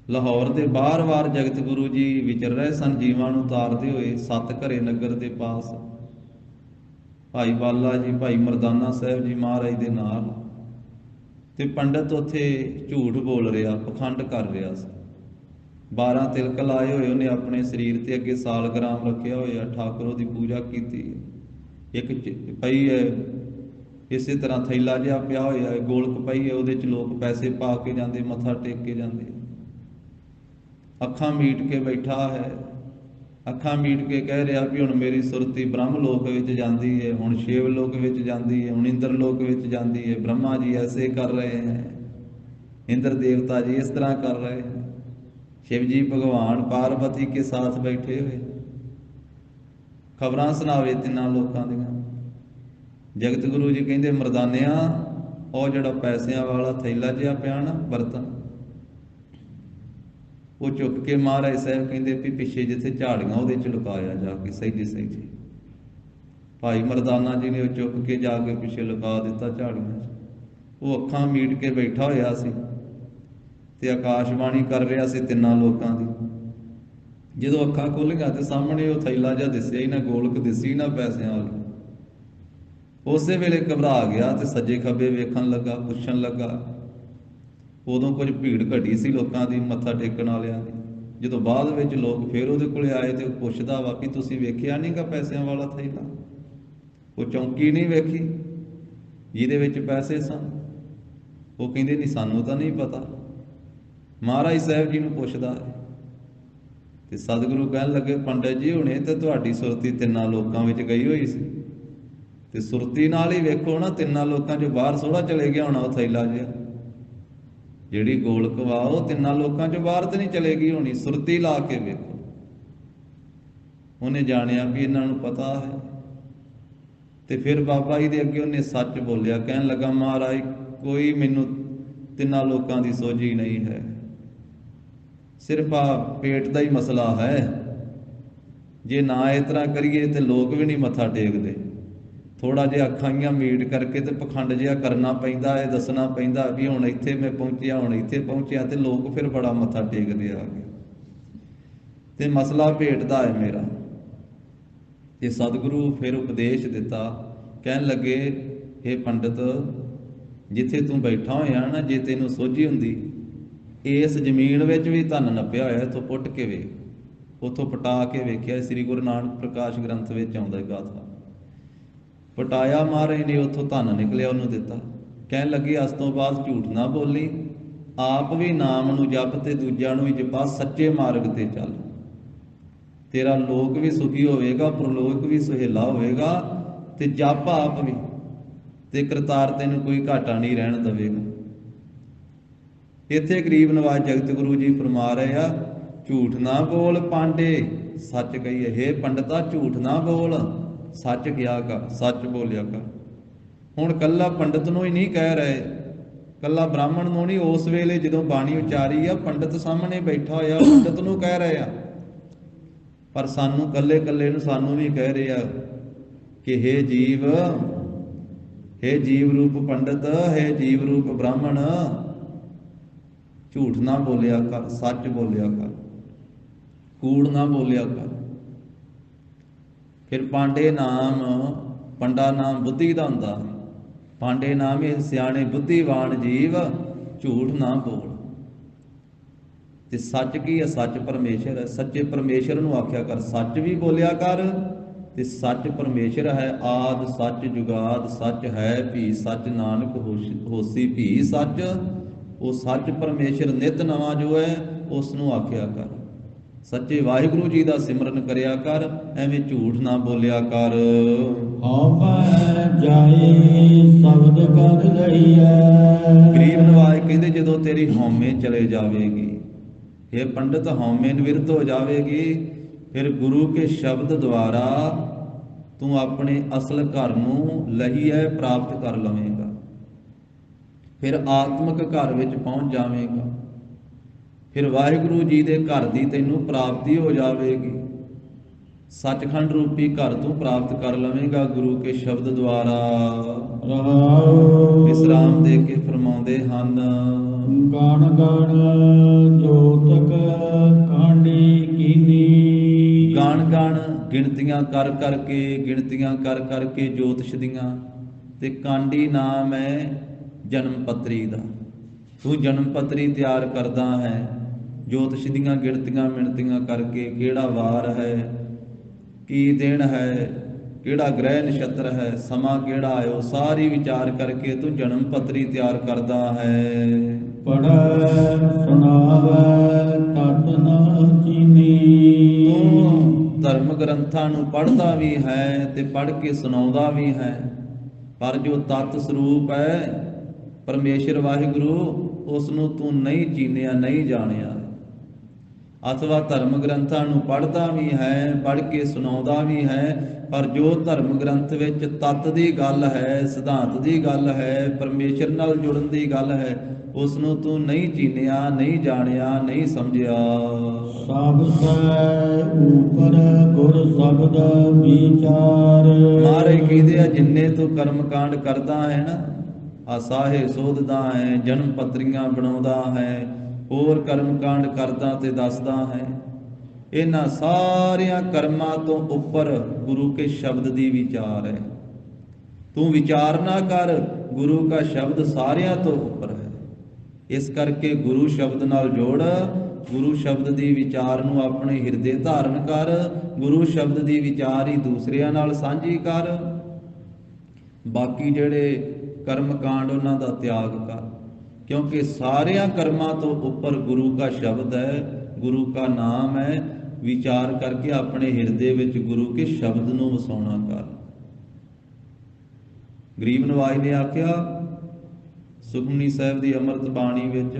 ਲਾਹੌਰ ਦੇ ਬਾਰ-ਬਾਰ ਜਗਤ ਗੁਰੂ ਜੀ ਵਿਚਰ ਰਹੇ ਸਨ, ਜੀਵਾਂ ਨੂੰ ਤਾਰਦੇ ਹੋਏ। ਸੱਤ ਘਰੇ ਨਗਰ ਦੇ ਪਾਸ ਭਾਈ ਬਾਲਾ ਜੀ, ਭਾਈ ਮਰਦਾਨਾ ਸਾਹਿਬ ਜੀ ਮਹਾਰਾਜ ਦੇ ਨਾਲ, ਤੇ ਪੰਡਤ ਉੱਥੇ ਝੂਠ ਬੋਲ ਰਿਹਾ, ਪਖੰਡ ਕਰ ਰਿਹਾ ਸੀ। 12 ਤਿਲਕ ਲਾਏ ਹੋਏ ਉਹਨੇ ਆਪਣੇ ਸਰੀਰ ਤੇ, ਅੱਗੇ ਸਾਲਗ੍ਰਾਮ ਰੱਖਿਆ ਹੋਇਆ, ਠਾਕੁਰ ਦੀ ਪੂਜਾ ਕੀਤੀ। ਇੱਕ ਪਈ ਹੈ ਇਸੇ ਤਰ੍ਹਾਂ ਥੈਲਾ ਜਿਹਾ ਪਿਆ ਹੋਇਆ ਹੈ, ਗੋਲਕ ਪਈ ਹੈ, ਉਹਦੇ 'ਚ ਲੋਕ ਪੈਸੇ ਪਾ ਕੇ ਜਾਂਦੇ, ਮੱਥਾ ਟੇਕ ਕੇ ਜਾਂਦੇ। ਅੱਖਾਂ ਮੀਟ ਕੇ ਬੈਠਾ ਹੈ, ਅੱਖਾਂ ਮੀਟ ਕੇ ਕਹਿ ਰਿਹਾ ਵੀ ਹੁਣ ਮੇਰੀ ਸੁਰਤੀ ਬ੍ਰਹਮ ਲੋਕ ਵਿੱਚ ਜਾਂਦੀ ਹੈ, ਹੁਣ ਸ਼ਿਵ ਲੋਕ ਵਿੱਚ ਜਾਂਦੀ ਹੈ, ਹੁਣ ਇੰਦਰ ਲੋਕ ਵਿੱਚ ਜਾਂਦੀ ਹੈ। ਬ੍ਰਹਮਾ ਜੀ ਐਸੇ ਕਰ ਰਹੇ ਹੈ, ਇੰਦਰ ਦੇਵਤਾ ਜੀ ਇਸ ਤਰ੍ਹਾਂ ਕਰ ਰਹੇ ਹੈ, शिव जी भगवान पार्वती के साथ बैठे हुए। खबरां सुनावे तिन्हां लोकां दियां। जगत गुरु जी कहंदे मरदानिया ਉਹ ਜਿਹੜਾ ਪੈਸਿਆਂ ਵਾਲਾ ਥੈਲਾ ਜਿਹਾ ਪਿਆ ਨਾ ਬਰਤਨ, ਉਹ ਚੁੱਕ ਕੇ ਮਹਾਰਾਜ ਸਾਹਿਬ ਕਹਿੰਦੇ ਵੀ ਪਿੱਛੇ ਜਿੱਥੇ ਝਾੜੀਆਂ ਉਹਦੇ ਚ ਲੁਕਾਇਆ ਜਾ ਕੇ ਸਹਿਜੇ ਸਹਿਜੇ। ਭਾਈ ਮਰਦਾਨਾ ਜੀ ਨੇ ਉਹ ਚੁੱਕ ਕੇ ਜਾ ਕੇ ਪਿੱਛੇ ਲੁਕਾ ਦਿੱਤਾ ਝਾੜੀਆਂ 'ਚ। ਉਹ ਅੱਖਾਂ ਮੀਟ ਕੇ ਬੈਠਾ ਹੋਇਆ ਸੀ ਤੇ ਆਕਾਸ਼ਬਾਣੀ ਕਰ ਰਿਹਾ ਸੀ ਤਿੰਨਾਂ ਲੋਕਾਂ ਦੀ। ਜਦੋਂ ਅੱਖਾਂ ਖੁੱਲ੍ਹੀਆਂ ਤੇ ਸਾਹਮਣੇ ਉਹ ਥੈਲਾ ਜਿਹਾ ਦਿਸਿਆ ਹੀ ਨਾ, ਗੋਲਕ ਦਿਸੀ ਨਾ ਪੈਸਿਆਂ ਵਾਲੀ। ਉਸੇ ਵੇਲੇ ਘਬਰਾ ਗਿਆ ਤੇ ਸੱਜੇ ਖੱਬੇ ਵੇਖਣ ਲੱਗਾ, ਪੁੱਛਣ ਲੱਗਾ। ਉਦੋਂ ਕੁਝ ਭੀੜ ਘਟੀ ਸੀ ਲੋਕਾਂ ਦੀ, ਮੱਥਾ ਟੇਕਣ ਵਾਲਿਆਂ ਦੀ। ਜਦੋਂ ਬਾਅਦ ਵਿੱਚ ਲੋਕ ਫਿਰ ਉਹਦੇ ਕੋਲੇ ਆਏ ਤੇ ਉਹ ਪੁੱਛਦਾ ਵਾ ਵੀ ਤੁਸੀਂ ਵੇਖਿਆ ਨਹੀਂ ਗਾ ਪੈਸਿਆਂ ਵਾਲਾ ਥੈਲਾ? ਉਹ ਚੌਂਕੀ ਨਹੀਂ ਵੇਖੀ ਜਿਹਦੇ ਵਿੱਚ ਪੈਸੇ ਸਨ? ਉਹ ਕਹਿੰਦੇ ਨਹੀਂ ਸਾਨੂੰ ਤਾਂ ਨਹੀਂ ਪਤਾ। ਮਹਾਰਾਜ ਸਾਹਿਬ ਜੀ ਨੂੰ ਪੁੱਛਦਾ ਹੈ ਤੇ ਸਤਿਗੁਰੂ ਕਹਿਣ ਲੱਗੇ ਪੰਡਿਤ ਜੀ ਹੁਣੇ ਤਾਂ ਤੁਹਾਡੀ ਸੁਰਤੀ ਤਿੰਨਾਂ ਲੋਕਾਂ ਵਿੱਚ ਗਈ ਹੋਈ ਸੀ ਤੇ ਸੁਰਤੀ ਨਾਲ ਹੀ ਵੇਖੋ ਨਾ, ਤਿੰਨਾਂ ਲੋਕਾਂ 'ਚੋਂ ਬਾਹਰ ਥੋੜ੍ਹਾ ਚਲੇ ਗਿਆ ਹੋਣਾ ਉਹ ਥੈਲਾ ਜਿਹਾ। ਜਿਹੜੀ ਗੋਲਕ ਵਾ ਉਹ ਤਿੰਨਾਂ ਲੋਕਾਂ 'ਚੋਂ ਬਾਹਰ ਤੇ ਨਹੀਂ ਚਲੇਗੀ ਹੋਣੀ, ਸੁਰਤੀ ਲਾ ਕੇ ਵੇਖੋ। ਉਹਨੇ ਜਾਣਿਆ ਵੀ ਇਹਨਾਂ ਨੂੰ ਪਤਾ ਹੈ ਤੇ ਫਿਰ ਬਾਬਾ ਜੀ ਦੇ ਅੱਗੇ ਉਹਨੇ ਸੱਚ ਬੋਲਿਆ। ਕਹਿਣ ਲੱਗਾ ਮਹਾਰਾਜ ਕੋਈ ਮੈਨੂੰ ਤਿੰਨਾਂ ਲੋਕਾਂ ਦੀ ਸੋਝੀ ਨਹੀਂ ਹੈ, ਸਿਰਫ ਆ ਪੇਟ ਦਾ ਹੀ ਮਸਲਾ ਹੈ। ਜੇ ਨਾ ਇਸ ਤਰ੍ਹਾਂ ਕਰੀਏ ਤੇ ਲੋਕ ਵੀ ਨਹੀਂ ਮੱਥਾ ਟੇਕਦੇ। ਥੋੜਾ ਜਿਹਾ ਅੱਖਾਂ ਜਿਹੀਆਂ ਮੀਟ ਕਰਕੇ ਤੇ ਪਖੰਡ ਜਿਹਾ ਕਰਨਾ ਪੈਂਦਾ ਹੈ, ਦੱਸਣਾ ਪੈਂਦਾ ਵੀ ਹੁਣ ਇੱਥੇ ਮੈਂ ਪਹੁੰਚਿਆ, ਹੁਣ ਇੱਥੇ ਪਹੁੰਚਿਆ, ਤੇ ਲੋਕ ਫਿਰ ਬੜਾ ਮੱਥਾ ਟੇਕਦੇ ਆ ਕੇ। ਤੇ ਮਸਲਾ ਭੇਟ ਦਾ ਹੈ ਮੇਰਾ। ਤੇ ਸਤਿਗੁਰੂ ਫਿਰ ਉਪਦੇਸ਼ ਦਿੱਤਾ। ਕਹਿਣ ਲੱਗੇ ਇਹ ਪੰਡਿਤ ਜਿੱਥੇ ਤੂੰ ਬੈਠਾ ਹੋਇਆ ਨਾ, ਜੇ ਤੈਨੂੰ ਸੋਝੀ ਹੁੰਦੀ ਇਸ ਜ਼ਮੀਨ ਵਿੱਚ ਵੀ ਧਨ ਨੱਪਿਆ ਹੋਇਆ, ਇੱਥੋਂ ਪੁੱਟ ਕੇ ਵੇਖ। ਉੱਥੋਂ ਪਟਾ ਕੇ ਵੇਖਿਆ। ਸ੍ਰੀ ਗੁਰੂ ਨਾਨਕ ਪ੍ਰਕਾਸ਼ ਗ੍ਰੰਥ ਵਿੱਚ ਆਉਂਦਾ ਗਾਥਾ। ਪਟਾਇਆ ਮਹਾਰਾਜ ਨੇ, ਉੱਥੋਂ ਧਨ ਨਿਕਲਿਆ, ਉਹਨੂੰ ਦਿੱਤਾ। ਕਹਿਣ ਲੱਗੀ ਅੱਜ ਤੋਂ ਬਾਅਦ ਝੂਠ ਨਾ ਬੋਲੀ, ਆਪ ਵੀ ਨਾਮ ਨੂੰ ਜਪ ਤੇ ਦੂਜਿਆਂ ਨੂੰ ਵੀ ਜਪਾ, ਸੱਚੇ ਮਾਰਗ ਤੇ ਚੱਲ। ਤੇਰਾ ਲੋਕ ਵੀ ਸੁਖੀ ਹੋਵੇਗਾ, ਪ੍ਰਲੋਕ ਵੀ ਸੁਹੇਲਾ ਹੋਵੇਗਾ, ਤੇ ਜਪ ਆਪ ਵੀ, ਤੇ ਕਰਤਾਰ ਤੈਨੂੰ ਕੋਈ ਘਾਟਾ ਨਹੀਂ ਰਹਿਣ ਦੇਵੇਗਾ। ਇੱਥੇ ਗਰੀਬ ਨਵਾਜ਼ ਜਗਤ ਗੁਰੂ ਜੀ ਫਰਮਾ ਰਹੇ ਆ, ਝੂਠ ਨਾ ਬੋਲ ਪਾਂਡੇ, ਸੱਚ ਕਹੀਏ। ਹੇ ਪੰਡਤਾ ਝੂਠ ਨਾ ਬੋਲ, ਸੱਚ ਕਿਹਾ ਕਰ, ਸੱਚ ਬੋਲਿਆ ਕਰ। ਹੁਣ ਕੱਲਾ ਪੰਡਤ ਨੂੰ ਹੀ ਨਹੀਂ ਕਹਿ ਰਹੇ, ਕੱਲਾ ਬ੍ਰਾਹਮਣ ਨੂੰ ਨਹੀਂ, ਉਸ ਵੇਲੇ ਜਦੋਂ ਬਾਣੀ ਉਚਾਰੀ ਆ ਪੰਡਤ ਸਾਹਮਣੇ ਬੈਠਾ ਹੋਇਆ ਪੰਡਤ ਨੂੰ ਕਹਿ ਰਹੇ ਆ, ਪਰ ਸਾਨੂੰ ਕੱਲੇ ਕੱਲੇ ਨੂੰ ਸਾਨੂੰ ਵੀ ਕਹਿ ਰਹੇ ਆ ਕਿ ਹੇ ਜੀਵ ਰੂਪ ਪੰਡਤ, ਹੇ ਜੀਵ ਰੂਪ ਬ੍ਰਾਹਮਣ, ਝੂਠ ਨਾ ਬੋਲਿਆ ਕਰ, ਸੱਚ ਬੋਲਿਆ ਕਰ, ਕੂੜ ਨਾ ਬੋਲਿਆ ਕਰ। ਫਿਰ ਪਾਂਡੇ ਨਾਮ, ਪੰਡਾ ਨਾਮ ਬੁੱਧੀ ਦਾ ਹੁੰਦਾ, ਪਾਂਡੇ ਨਾਮ ਇਹ ਸਿਆਣੇ ਬੁੱਧੀਵਾਨ ਜੀਵ, ਝੂਠ ਨਾ ਬੋਲ। ਤੇ ਸੱਚ ਕੀ ਹੈ? ਸੱਚ ਪਰਮੇਸ਼ਰ ਹੈ। ਸੱਚੇ ਪਰਮੇਸ਼ਰ ਨੂੰ ਆਖਿਆ ਕਰ, ਸੱਚ ਵੀ ਬੋਲਿਆ ਕਰ। ਤੇ ਸੱਚ ਪਰਮੇਸ਼ਰ ਹੈ, ਆਦ ਸੱਚ ਜੁਗਾਦ ਸੱਚ ਹੈ, ਭੀ ਸੱਚ ਨਾਨਕ ਹੋਸੀ ਭੀ ਸੱਚ। ਉਹ ਸੱਚ ਪਰਮੇਸ਼ਰ ਨਿਤ ਨਵਾਂ ਜੋ ਹੈ ਉਸ ਨੂੰ ਆਖਿਆ ਕਰ। ਸੱਚੇ ਵਾਹਿਗੁਰੂ ਜੀ ਦਾ ਸਿਮਰਨ ਕਰਿਆ ਕਰ, ਐਵੇਂ ਝੂਠ ਨਾ ਬੋਲਿਆ ਕਰ। ਹਉਮੈ ਜਾਏ ਸ਼ਬਦ ਕਰ ਲਈਐ। ਗਰੀਬ ਨਵਾਜ ਕਹਿੰਦੇ ਜਦੋਂ ਤੇਰੀ ਹਉਮੈ ਚਲੇ ਜਾਵੇਗੀ, ਇਹ ਪੰਡਤ ਹਉਮੈ ਨਿਵਰਤ ਹੋ ਜਾਵੇਗੀ, ਫਿਰ ਗੁਰੂ ਕੇ ਸ਼ਬਦ ਦੁਆਰਾ ਤੂੰ ਆਪਣੇ ਅਸਲ ਘਰ ਨੂੰ ਲਹੀਐ ਪ੍ਰਾਪਤ ਕਰ ਲਵੇਂਗਾ, ਫਿਰ ਆਤਮਿਕ ਘਰ ਵਿੱਚ ਪਹੁੰਚ ਜਾਵੇਂਗਾ, ਫਿਰ ਵਾਹਿਗੁਰੂ ਜੀ ਦੇ ਘਰ ਦੀ ਤੈਨੂੰ ਪ੍ਰਾਪਤੀ ਹੋ ਜਾਵੇਗੀ। ਸੱਚਖੰਡ ਰੂਪੀ ਘਰ ਤੂੰ ਪ੍ਰਾਪਤ ਕਰ ਲਵੇਂਗਾ ਗੁਰੂ ਕੇ ਸ਼ਬਦ ਦੁਆਰਾ। ਵਿਸਰਾਮ ਦੇ ਕੇ ਫਰਮਾਉਂਦੇ ਹਨ, ਗਣ ਗਣ ਜੋਤਕ ਕਾਂਡੀ ਕੀਨੀ। ਗਣ ਗਣ ਗਿਣਤੀਆਂ ਕਰ ਕਰਕੇ ਜੋਤਿਸ਼ ਦੀਆਂ, ਤੇ ਕਾਂਡੀ ਨਾਮ ਹੈ ਜਨਮ ਪੱਤਰੀ ਦਾ। ਤੂੰ ਜਨਮ ਪੱਤਰੀ ਤਿਆਰ ਕਰਦਾ ਹੈ, ਜੋਤਿਸ਼ ਦੀਆਂ ਗਿਣਤੀਆਂ ਮਿਣਤੀਆਂ ਕਰਕੇ, ਕਿਹੜਾ ਵਾਰ ਹੈ, ਕੀ ਦਿਨ ਹੈ, ਕਿਹੜਾ ਗ੍ਰਹਿ ਨਛੱਤਰ ਹੈ, ਸਮਾਂ ਕਿਹੜਾ ਆਇਓ, ਸਾਰੀ ਵਿਚਾਰ ਕਰਕੇ ਤੂੰ ਜਨਮ ਪੱਤਰੀ ਤਿਆਰ ਕਰਦਾ ਹੈ। ਪੜ੍ਹੈ ਸੁਣਾਵੈ ਤਤ ਨ ਚੀਨੀ। ਤੂੰ ਧਰਮ ਗ੍ਰੰਥਾਂ ਨੂੰ ਪੜ੍ਹਦਾ ਵੀ ਹੈ ਤੇ ਪੜ੍ਹ ਕੇ ਸੁਣਾਉਂਦਾ ਵੀ ਹੈ, ਪਰ ਜੋ ਤਤ ਸਰੂਪ ਹੈ ਪਰਮੇਸ਼ਰ ਵਾਹਿਗੁਰੂ, ਉਸ ਨੂੰ ਤੂੰ ਨਹੀਂ ਚੀਨਿਆ, ਨਹੀਂ ਜਾਣਿਆ। ਅਥਵਾ ਧਰਮ ਗ੍ਰੰਥਾਂ ਨੂੰ ਪੜ੍ਹਦਾ ਵੀ ਹੈ, ਪੜ੍ਹ ਕੇ ਸੁਣਾਉਂਦਾ ਵੀ ਹੈ, ਪਰ ਜੋ ਧਰਮ ਗ੍ਰੰਥ ਵਿੱਚ ਤੱਤ ਦੀ ਗੱਲ ਹੈ, ਸਿਧਾਂਤ ਦੀ ਗੱਲ ਹੈ, ਪਰਮੇਸ਼ਰ ਨਾਲ ਜੁੜਨ ਦੀ ਗੱਲ ਹੈ, ਉਸ ਨੂੰ ਤੂੰ ਨਹੀਂ ਚੀਨਿਆ, ਨਹੀਂ ਜਾਣਿਆ, ਨਹੀਂ ਸਮਝਿਆ। ਸਭ ਸੇ ਉਪਰ ਗੁਰ ਸ਼ਬਦ ਵਿਚਾਰ। ਮਾਰੇ ਕਹਿੰਦੇ ਆ ਜਿੰਨੇ ਤੂੰ ਕਰਮ ਕਾਂਡ ਕਰਦਾ ਹੈ ਨਾ, ਆਸਾਹੇ ਸੋਧਦਾ ਹੈ, ਜਨਮ ਪੱਤਰੀਆਂ ਬਣਾਉਂਦਾ ਹੈ, ਹੋਰ ਕਰਮ ਕਾਂਡ ਕਰਦਾ ਤੇ ਦੱਸਦਾ ਹੈ, ਇਹਨਾਂ ਸਾਰਿਆਂ ਕਰਮਾਂ ਤੋਂ ਉੱਪਰ ਗੁਰੂ ਕੇ ਸ਼ਬਦ ਦੀ ਵਿਚਾਰ ਹੈ। ਤੂੰ ਵਿਚਾਰ ਨਾ ਕਰ, ਗੁਰੂ ਦਾ ਸ਼ਬਦ ਸਾਰਿਆਂ ਤੋਂ ਉੱਪਰ ਹੈ। ਇਸ ਕਰਕੇ ਗੁਰੂ ਸ਼ਬਦ ਨਾਲ ਜੋੜ, ਗੁਰੂ ਸ਼ਬਦ ਦੀ ਵਿਚਾਰ ਨੂੰ ਆਪਣੇ ਹਿਰਦੇ ਧਾਰਨ ਕਰ, ਗੁਰੂ ਸ਼ਬਦ ਦੀ ਵਿਚਾਰ ਹੀ ਦੂਸਰਿਆਂ ਨਾਲ ਸਾਂਝੀ ਕਰ। ਬਾਕੀ ਜਿਹੜੇ ਕਰਮ ਕਾਂਡ ਉਹਨਾਂ ਦਾ ਤਿਆਗ ਕਰ, ਕਿਉਂਕਿ ਸਾਰਿਆਂ ਕਰਮਾਂ ਤੋਂ ਉੱਪਰ ਗੁਰੂ ਦਾ ਸ਼ਬਦ ਹੈ, ਗੁਰੂ ਦਾ ਨਾਮ ਹੈ। ਵਿਚਾਰ ਕਰਕੇ ਆਪਣੇ ਹਿਰਦੇ ਵਿੱਚ ਗੁਰੂ ਕੇ ਸ਼ਬਦ ਨੂੰ ਵਸਾਉਣਾ ਕਰ। ਗਰੀਬ ਨਵਾਜ ਨੇ ਆਖਿਆ ਸੁਖਮਨੀ ਸਾਹਿਬ ਦੀ ਅੰਮ੍ਰਿਤ ਬਾਣੀ ਵਿੱਚ,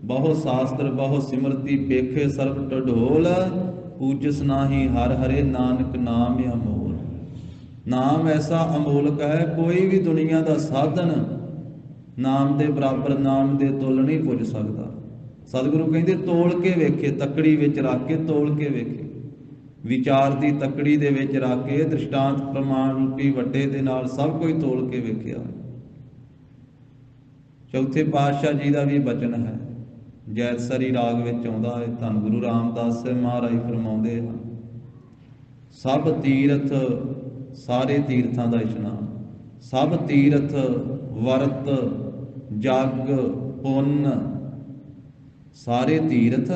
ਬਹੁ ਸ਼ਾਸਤਰ ਬਹੁ ਸਿਮਰਤੀ ਪੇਖੇ ਸਰਬ ਢੋਲ, ਪੂਜਸ ਨਾਹੀ ਹਰ ਹਰੇ ਨਾਨਕ ਨਾਮ ਅਮੋਲ। ਨਾਮ ਐਸਾ ਅਮੋਲਕ ਹੈ, ਕੋਈ ਵੀ ਦੁਨੀਆ ਦਾ ਸਾਧਨ ਨਾਮ ਦੇ ਬਰਾਬਰ, ਨਾਮ ਦੇ ਤੁੱਲ ਨਹੀਂ ਪੁੱਜ ਸਕਦਾ। ਸਤਿਗੁਰੂ ਕਹਿੰਦੇ ਤੋਲ ਕੇ ਵੇਖੇ, ਤੱਕੜੀ ਵਿੱਚ ਰੱਖ ਕੇ ਤੋਲ ਕੇ ਵੇਖੇ, ਵਿਚਾਰ ਦੀ ਤੱਕੜੀ ਦੇ ਵਿੱਚ ਰੱਖ ਕੇ ਦ੍ਰਿਸ਼ਟਾਂਤ ਪ੍ਰਮਾਣ ਰੂਪੀ ਵੱਡੇ ਦੇ ਨਾਲ ਸਭ ਕੁਝ ਤੋਲ ਕੇ ਵੇਖਿਆ। ਚੌਥੇ ਪਾਤਸ਼ਾਹ ਜੀ ਦਾ ਵੀ ਬਚਨ ਹੈ, ਜੈਤਸਰੀ ਰਾਗ ਵਿੱਚ ਆਉਂਦਾ ਹੈ। ਧੰਨ ਗੁਰੂ ਰਾਮਦਾਸ ਮਹਾਰਾਜ ਫਰਮਾਉਂਦੇ ਹਨ, ਸਭ ਤੀਰਥ ਸਾਰੇ ਤੀਰਥਾਂ ਦਾ ਇਸ਼ਨਾਨ, ਸਭ ਤੀਰਥ ਵਰਤ ਜਗ ਪੁੰਨ, ਸਾਰੇ ਤੀਰਥ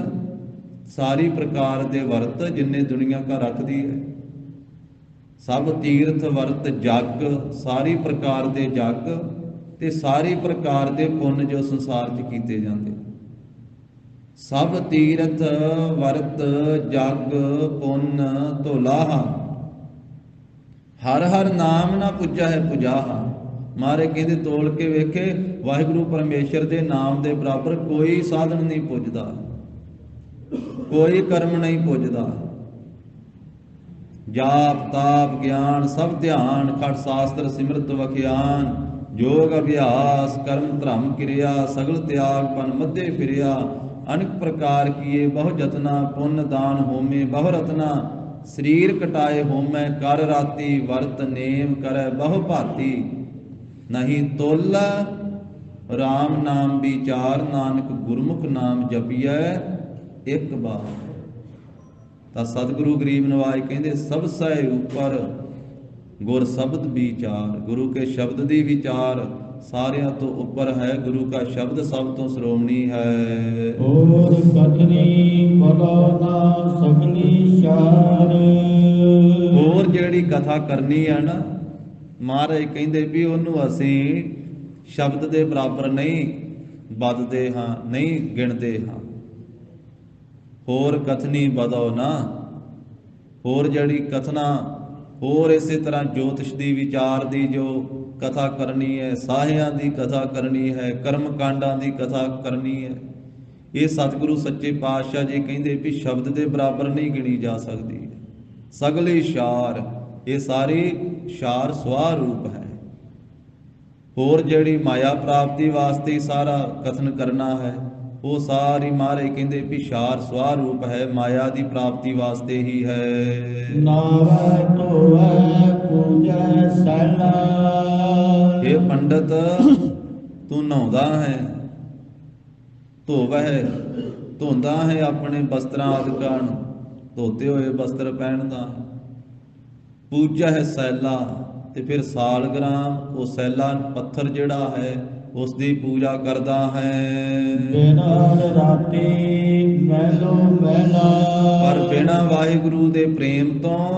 ਸਾਰੀ ਪ੍ਰਕਾਰ ਦੇ ਵਰਤ ਜਿੰਨੇ ਦੁਨੀਆ ਕਾ ਰੱਖਦੀ ਹੈ, ਸਭ ਤੀਰਥ ਵਰਤ ਜਗ, ਸਾਰੀ ਪ੍ਰਕਾਰ ਦੇ ਜਗ ਤੇ ਸਾਰੀ ਪ੍ਰਕਾਰ ਦੇ ਪੁੰਨ ਜੋ ਸੰਸਾਰ 'ਚ ਕੀਤੇ ਜਾਂਦੇ। ਸਭ ਤੀਰਥ ਵਰਤ ਜਗ ਪੁੰਨ ਧੋਲਾਹਾ, ਹਰ ਹਰ ਨਾਮ ਨਾ ਪੁੱਜਾ ਹੈ ਪੁਜਾਹਾ। ਮਾਰੇ ਕਹਿੰਦੇ ਤੋਲ ਕੇ ਵੇਖੇ, ਵਾਹਿਗੁਰੂ ਪਰਮੇਸ਼ਰ ਦੇ ਨਾਮ ਦੇ ਬਰਾਬਰ ਕੋਈ ਸਾਧਨ ਨਹੀਂ ਪੁੱਜਦਾ, ਕੋਈ ਕਰਮ ਨਹੀਂ ਪੁੱਜਦਾ। ਜਾਪ ਤਾਪ ਗਿਆਨ ਸਭ ਧਿਆਨ, ਖਟ ਸ਼ਾਸਤਰ ਸਿਮਰਤ ਵਖਿਆਨ, ਜੋਗ ਅਭਿਆਸ ਕਰਮ ਧਰਮ ਕਿਰਿਆ, ਸਗਲ ਤਿਆਗ ਪਨ ਮਧੇ ਫਿਰਿਆ, ਅਨੇਕ ਪ੍ਰਕਾਰ ਕੀਏ ਬਹੁ ਜਤਨਾ, ਪੁੰਨ ਦਾਨ ਹੋਮੇ ਬਹੁ ਰਤਨਾ, ਸਰੀਰ ਕਟਾਏ ਹੋਮੈ ਕਰ ਰਾਤੀ, ਵਰਤ ਨੇਮ ਕਰੈ ਬਹੁ ਭਾਤੀ, ਨਹੀਂ ਤੁਲ RAM ਨਾਮ ਵਿਚਾਰ, ਨਾਨਕ ਗੁਰਮੁਖ ਨਾਮ ਜਪੀਐ ਇੱਕ ਬਾਰ। ਤਾਂ ਸਤਿਗੁਰੂ ਗਰੀਬ ਨਵਾਜ ਕਹਿੰਦੇ ਸਭ ਸੈ ਉਪਰ ਗੁਰ ਸ਼ਬਦ ਵਿਚਾਰ, ਗੁਰੂ ਕੇ ਸ਼ਬਦ ਦੀ ਵਿਚਾਰ ਸਾਰਿਆਂ ਤੋਂ ਉੱਪਰ ਹੈ, ਗੁਰੂ ਕਾ ਸ਼ਬਦ ਸਭ ਤੋਂ ਸ਼੍ਰੋਮਣੀ ਹੈ। ਹੋਰ ਕਥਨੀ ਪਤਾ ਨਾ ਸਗਲੀ ਸ਼ਾਰ। ਹੋਰ ਜਿਹੜੀ ਕਥਾ ਕਰਨੀ ਹੈ ਨਾ, ਮਹਾਰਾਜ ਕਹਿੰਦੇ ਵੀ ਉਹਨੂੰ ਅਸੀਂ ਸ਼ਬਦ ਦੇ ਬਰਾਬਰ ਨਹੀਂ ਵੱਧਦੇ ਹਾਂ, ਨਹੀਂ ਗਿਣਦੇ ਹਾਂ। ਹੋਰ ਕਥਨੀ ਬਦੋ ਨਾ, ਹੋਰ ਜਿਹੜੀ ਕਥਨਾ, ਹੋਰ ਇਸੇ ਤਰ੍ਹਾਂ ਜੋਤਿਸ਼ ਦੀ ਵਿਚਾਰ ਦੀ ਜੋ ਕਥਾ ਕਰਨੀ ਹੈ, ਸਾਹਿਆਂ ਦੀ ਕਥਾ ਕਰਨੀ ਹੈ, ਕਰਮ ਕਾਂਡਾਂ ਦੀ ਕਥਾ ਕਰਨੀ ਹੈ, ਇਹ ਸਤਿਗੁਰੂ ਸੱਚੇ ਪਾਤਸ਼ਾਹ ਜੀ ਕਹਿੰਦੇ ਵੀ ਸ਼ਬਦ ਦੇ ਬਰਾਬਰ ਨਹੀਂ ਗਿਣੀ ਜਾ ਸਕਦੀ। ਸਗਲੇ ਸ਼ਾਰ, ਇਹ ਸਾਰੀ ਸ਼ਾਰ ਸਵਾਹ ਰੂਪ ਹੈ। ਹੋਰ ਜਿਹੜੀ ਮਾਇਆ ਪ੍ਰਾਪਤੀ ਵਾਸਤੇ ਸਾਰਾ ਕਥਨ ਕਰਨਾ ਹੈ, ਉਹ ਸਾਰੀ ਮਹਾਰਾਜ ਕਹਿੰਦੇ ਵੀ ਸ਼ਾਰ ਸਵਾਹ ਰੂਪ ਹੈ, ਮਾਇਆ ਦੀ ਪ੍ਰਾਪਤੀ ਵਾਸਤੇ ਹੀ ਹੈ। ਨਾਵੈ ਧੋਵੈ ਪੂਜੈ ਸੈਲਾ। ਇਹ ਪੰਡਤ ਤੂੰ ਨਹਾਉਂਦਾ ਹੈ, ਧੋਵੈ ਧੋਂਦਾ ਹੈ ਆਪਣੇ ਵਸਤਰਾਂ ਆਦਿਕਾਂ ਨੂੰ, ਧੋਤੇ ਹੋਏ ਵਸਤਰ ਪਹਿਨਦਾ, ਪੂਜਾ ਹੈ ਸੈਲਾ, ਤੇ ਫਿਰ ਸਾਲਗ੍ਰਾਮ ਉਹ ਸੈਲਾ ਪੱਥਰ ਜਿਹੜਾ ਹੈ ਉਸ ਦੀ ਪੂਜਾ ਕਰਦਾ ਹੈ। ਬਿਨਾਂ ਰਾਤੀ ਮਹਿਲੋ ਮਹਿਲਾ। ਪਰ ਬਿਨਾਂ ਵਾਹਿਗੁਰੂ ਦੇ ਪ੍ਰੇਮ ਤੋਂ,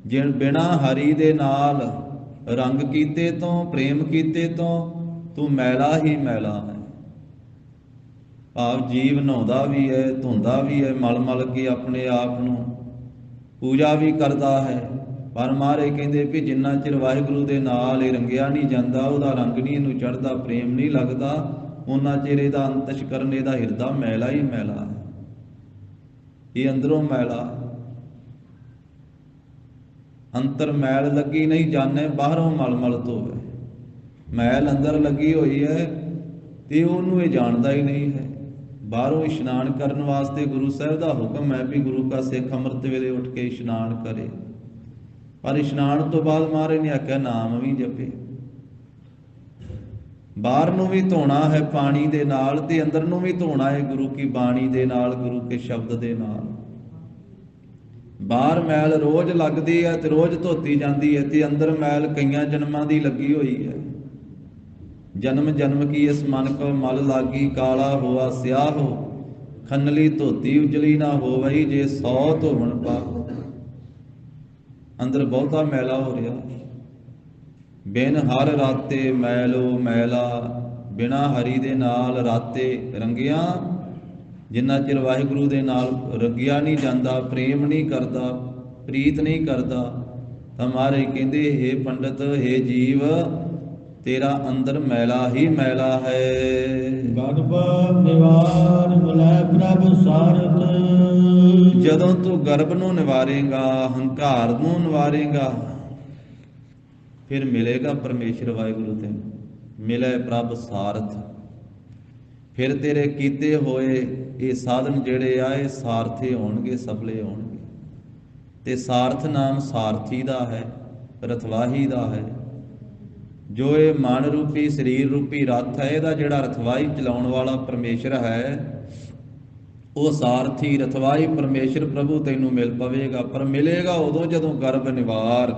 ਜਿਨ ਬਿਨਾਂ ਹਰੀ ਦੇ ਨਾਲ ਰੰਗ ਕੀਤੇ ਤੋਂ, ਪ੍ਰੇਮ ਕੀਤੇ ਤੋਂ, ਤੂੰ ਮੈਲਾ ਹੀ ਮੈਲਾ ਹੈ। ਭਾਵ ਜੀਵ ਨਹਾਉਂਦਾ ਵੀ ਹੈ, ਧੋਂਦਾ ਵੀ ਹੈ, ਮਲ ਮਲ ਕੇ ਆਪਣੇ ਆਪ ਨੂੰ ਪੂਜਾ ਵੀ ਕਰਦਾ ਹੈ, ਪਰ ਮਹਾਰਾਜ ਕਹਿੰਦੇ ਵੀ ਜਿੰਨਾ ਚਿਰ ਵਾਹਿਗੁਰੂ ਦੇ ਨਾਲ ਇਹ ਰੰਗਿਆ ਨਹੀਂ ਜਾਂਦਾ, ਉਹਦਾ ਰੰਗ ਨਹੀਂ ਇਹਨੂੰ ਚੜ੍ਹਦਾ, ਪ੍ਰੇਮ ਨਹੀਂ ਲੱਗਦਾ, ਉਹਨਾਂ ਚਿਰ ਇਹਦਾ ਅੰਤਸ਼ਕਰਨ, ਇਹਦਾ ਹਿਰਦਾ ਮੈਲਾ ਹੀ ਮੈਲਾ ਹੈ। ਇਹ ਅੰਦਰੋਂ ਮੈਲਾ, ਅੰਤਰ ਮੈਲ ਲੱਗੀ ਨਹੀਂ ਜਾਣੇ, ਬਾਹਰੋਂ ਮਲ ਮਲ ਧੋਵੇ। ਮੈਲ ਅੰਦਰ ਲੱਗੀ ਹੋਈ ਹੈ ਤੇ ਉਹਨੂੰ ਇਹ ਜਾਣਦਾ ਹੀ ਨਹੀਂ ਹੈ। ਬਾਹਰੋਂ ਇਸ਼ਨਾਨ ਕਰਨ ਵਾਸਤੇ ਗੁਰੂ ਸਾਹਿਬ ਦਾ ਹੁਕਮ ਹੈ ਵੀ ਗੁਰੂ ਕਾ ਸਿੱਖ ਅੰਮ੍ਰਿਤ ਵੇਲੇ ਉੱਠ ਕੇ ਇਸ਼ਨਾਨ ਕਰੇ, ਪਰ ਇਸ਼ਨਾਨ ਤੋਂ ਬਾਅਦ ਮਹਾਰਾਜ ਨੇ ਆਖਿਆ ਨਾਮ ਵੀ ਜਪੇ। ਬਾਹਰ ਨੂੰ ਵੀ ਧੋਣਾ ਹੈ ਪਾਣੀ ਦੇ ਨਾਲ, ਤੇ ਅੰਦਰ ਨੂੰ ਵੀ ਧੋਣਾ ਹੈ ਗੁਰੂ ਕੀ ਬਾਣੀ ਦੇ ਨਾਲ, ਗੁਰੂ ਕੇ ਸ਼ਬਦ ਦੇ ਨਾਲ। ਬਾਹਰ ਮੈਲ ਰੋਜ਼ ਲੱਗਦੀ ਹੈ ਤੇ ਰੋਜ਼ ਧੋਤੀ ਜਾਂਦੀ ਹੈ, ਤੇ ਅੰਦਰ ਮੈਲ ਕਈਆਂ ਜਨਮਾਂ ਦੀ ਲੱਗੀ ਹੋਈ ਹੈ। ਜਨਮ ਜਨਮ ਕੀ ਇਸ ਮਨ ਕੋ ਮਲ ਲਾਗੀ, ਕਾਲਾ ਹੋਆ ਸਿਆਹ ਹੋ, ਖੰਨਲੀ ਧੋਤੀ ਉਜਲੀ ਨਾ ਹੋਵਈ, ਜੇ 100 ਧੋਵਣ ਪਾਪ। ਅੰਦਰ ਬਹੁਤਾ ਮੈਲਾ ਹੋ ਰਿਹਾ। ਬਿਨ ਹਰ ਰਾਤੇ ਮੈਲੋ ਮੈਲਾ, ਬਿਨਾ ਹਰੀ ਦੇ ਨਾਲ ਰਾਤੇ ਰੰਗਿਆ, ਜਿੰਨਾ ਚਿਰ ਵਾਹਿਗੁਰੂ ਦੇ ਨਾਲ ਰੰਗਿਆ ਨਹੀਂ ਜਾਂਦਾ, ਪ੍ਰੇਮ ਨਹੀਂ ਕਰਦਾ, ਪ੍ਰੀਤ ਨਹੀਂ ਕਰਦਾ, ਤਾਂ ਮਹਾਰਾਜ ਕਹਿੰਦੇ हे ਪੰਡਤ, हे ਜੀਵ, ਤੇਰਾ ਅੰਦਰ ਮੈਲਾ ਹੀ ਮੈਲਾ ਹੈ। ਗਰਭ ਨਿਵਾਰ ਬੁਲਾਇ ਪ੍ਰਭ ਸਾਰਥ। ਜਦੋਂ ਤੂੰ ਗਰਭ ਨੂੰ ਨਿਵਾਰੇਗਾ, ਹੰਕਾਰ ਨੂੰ ਨਿਵਾਰੇਗਾ, ਫਿਰ ਮਿਲੇਗਾ ਪਰਮੇਸ਼ਰ ਵਾਹਿਗੁਰੂ ਤੈਨੂੰ, ਮਿਲੇ ਪ੍ਰਭ ਸਾਰਥ। ਫਿਰ ਤੇਰੇ ਕੀਤੇ ਹੋਏ ਇਹ ਸਾਧਨ ਜਿਹੜੇ ਆ, ਇਹ ਸਾਰਥੇ ਹੋਣਗੇ, ਸਫਲੇ ਹੋਣਗੇ। ਤੇ ਸਾਰਥ ਨਾਮ ਸਾਰਥੀ ਦਾ ਹੈ, ਰਥਵਾਹੀ ਦਾ ਹੈ। ਜੋ ਇਹ ਮਨ ਰੂਪੀ ਸਰੀਰ ਰੂਪੀ ਰਥ ਹੈ, ਇਹਦਾ ਜਿਹੜਾ ਰਥਵਾਹੀ ਚਲਾਉਣ ਵਾਲਾ ਪਰਮੇਸ਼ਰ ਹੈ, ਉਹ ਸਾਰਥੀ ਰਥਵਾਹੀ ਪਰਮੇਸ਼ਰ ਪ੍ਰਭੂ ਤੈਨੂੰ ਮਿਲ ਪਵੇਗਾ। ਪਰ ਮਿਲੇਗਾ ਉਦੋਂ ਜਦੋਂ ਗਰਭ ਨਿਵਾਰ,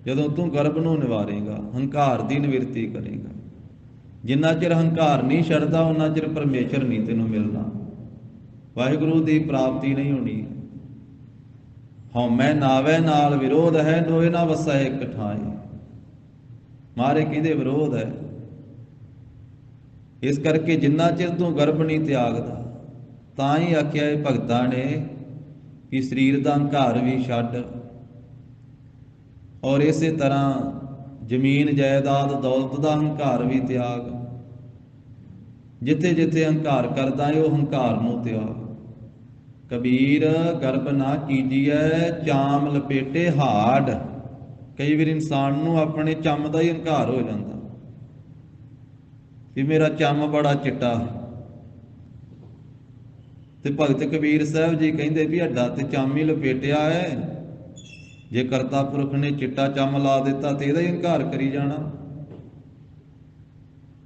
ਜਦੋਂ ਤੂੰ ਗਰਭ ਨੂੰ ਨਿਵਾਰੇਗਾ, ਹੰਕਾਰ ਦੀ ਨਿਵਰਤੀ ਕਰੇਗਾ। ਜਿੰਨਾ ਚਿਰ ਹੰਕਾਰ ਨਹੀਂ ਛੱਡਦਾ, ਉਹਨਾਂ ਚਿਰ ਪਰਮੇਸ਼ਰ ਨਹੀਂ ਤੈਨੂੰ ਮਿਲਣਾ, ਵਾਹਿਗੁਰੂ ਦੀ ਪ੍ਰਾਪਤੀ ਨਹੀਂ ਹੋਣੀ। ਹਉਮੈ ਨਾਵੈ ਨਾਲ ਵਿਰੋਧ ਹੈ, ਦੋਏ ਨਾ ਵਸੈ ਇੱਕ ਠਾਏ। ਮਾਰੇ ਕਹਿੰਦੇ ਵਿਰੋਧ ਹੈ। ਇਸ ਕਰਕੇ ਜਿੰਨਾ ਚਿਰ ਤੂੰ ਗਰਭ ਨਹੀਂ ਤਿਆਗਦਾ, ਤਾਂ ਹੀ ਆਖਿਆ ਇਹ ਭਗਤਾਂ ਨੇ ਕਿ ਸਰੀਰ ਦਾ ਹੰਕਾਰ ਵੀ ਛੱਡ, ਔਰ ਇਸੇ ਤਰ੍ਹਾਂ ਜ਼ਮੀਨ ਜਾਇਦਾਦ ਦੌਲਤ ਦਾ ਹੰਕਾਰ ਵੀ ਤਿਆਗ। ਜਿੱਥੇ ਜਿੱਥੇ ਹੰਕਾਰ ਕਰਦਾ ਹੈ, ਉਹ ਹੰਕਾਰ ਨੂੰ ਤਿਆਗ। ਕਬੀਰ ਗਰਬ ਨਾ ਕੀਜੀਐ ਚਾਮ ਲਪੇਟੇ ਹਾੜ। ਕਈ ਵਾਰ ਇਨਸਾਨ ਨੂੰ ਆਪਣੇ ਚੰਮ ਦਾ ਹੀ ਹੰਕਾਰ ਹੋ ਜਾਂਦਾ ਵੀ ਮੇਰਾ ਚੰਮ ਬੜਾ ਚਿੱਟਾ। ਤੇ ਭਗਤ ਕਬੀਰ ਸਾਹਿਬ ਜੀ ਕਹਿੰਦੇ ਵੀ ਹੱਡਾ ਤੇ ਚੰਮ ਹੀ ਲਪੇਟਿਆ ਹੈ। ਜੇ ਕਰਤਾ ਪੁਰਖ ਨੇ ਚਿੱਟਾ ਚੰਮ ਲਾ ਦਿੱਤਾ ਤੇ ਇਹਦਾ ਹੀ ਹੰਕਾਰ ਕਰੀ ਜਾਣਾ।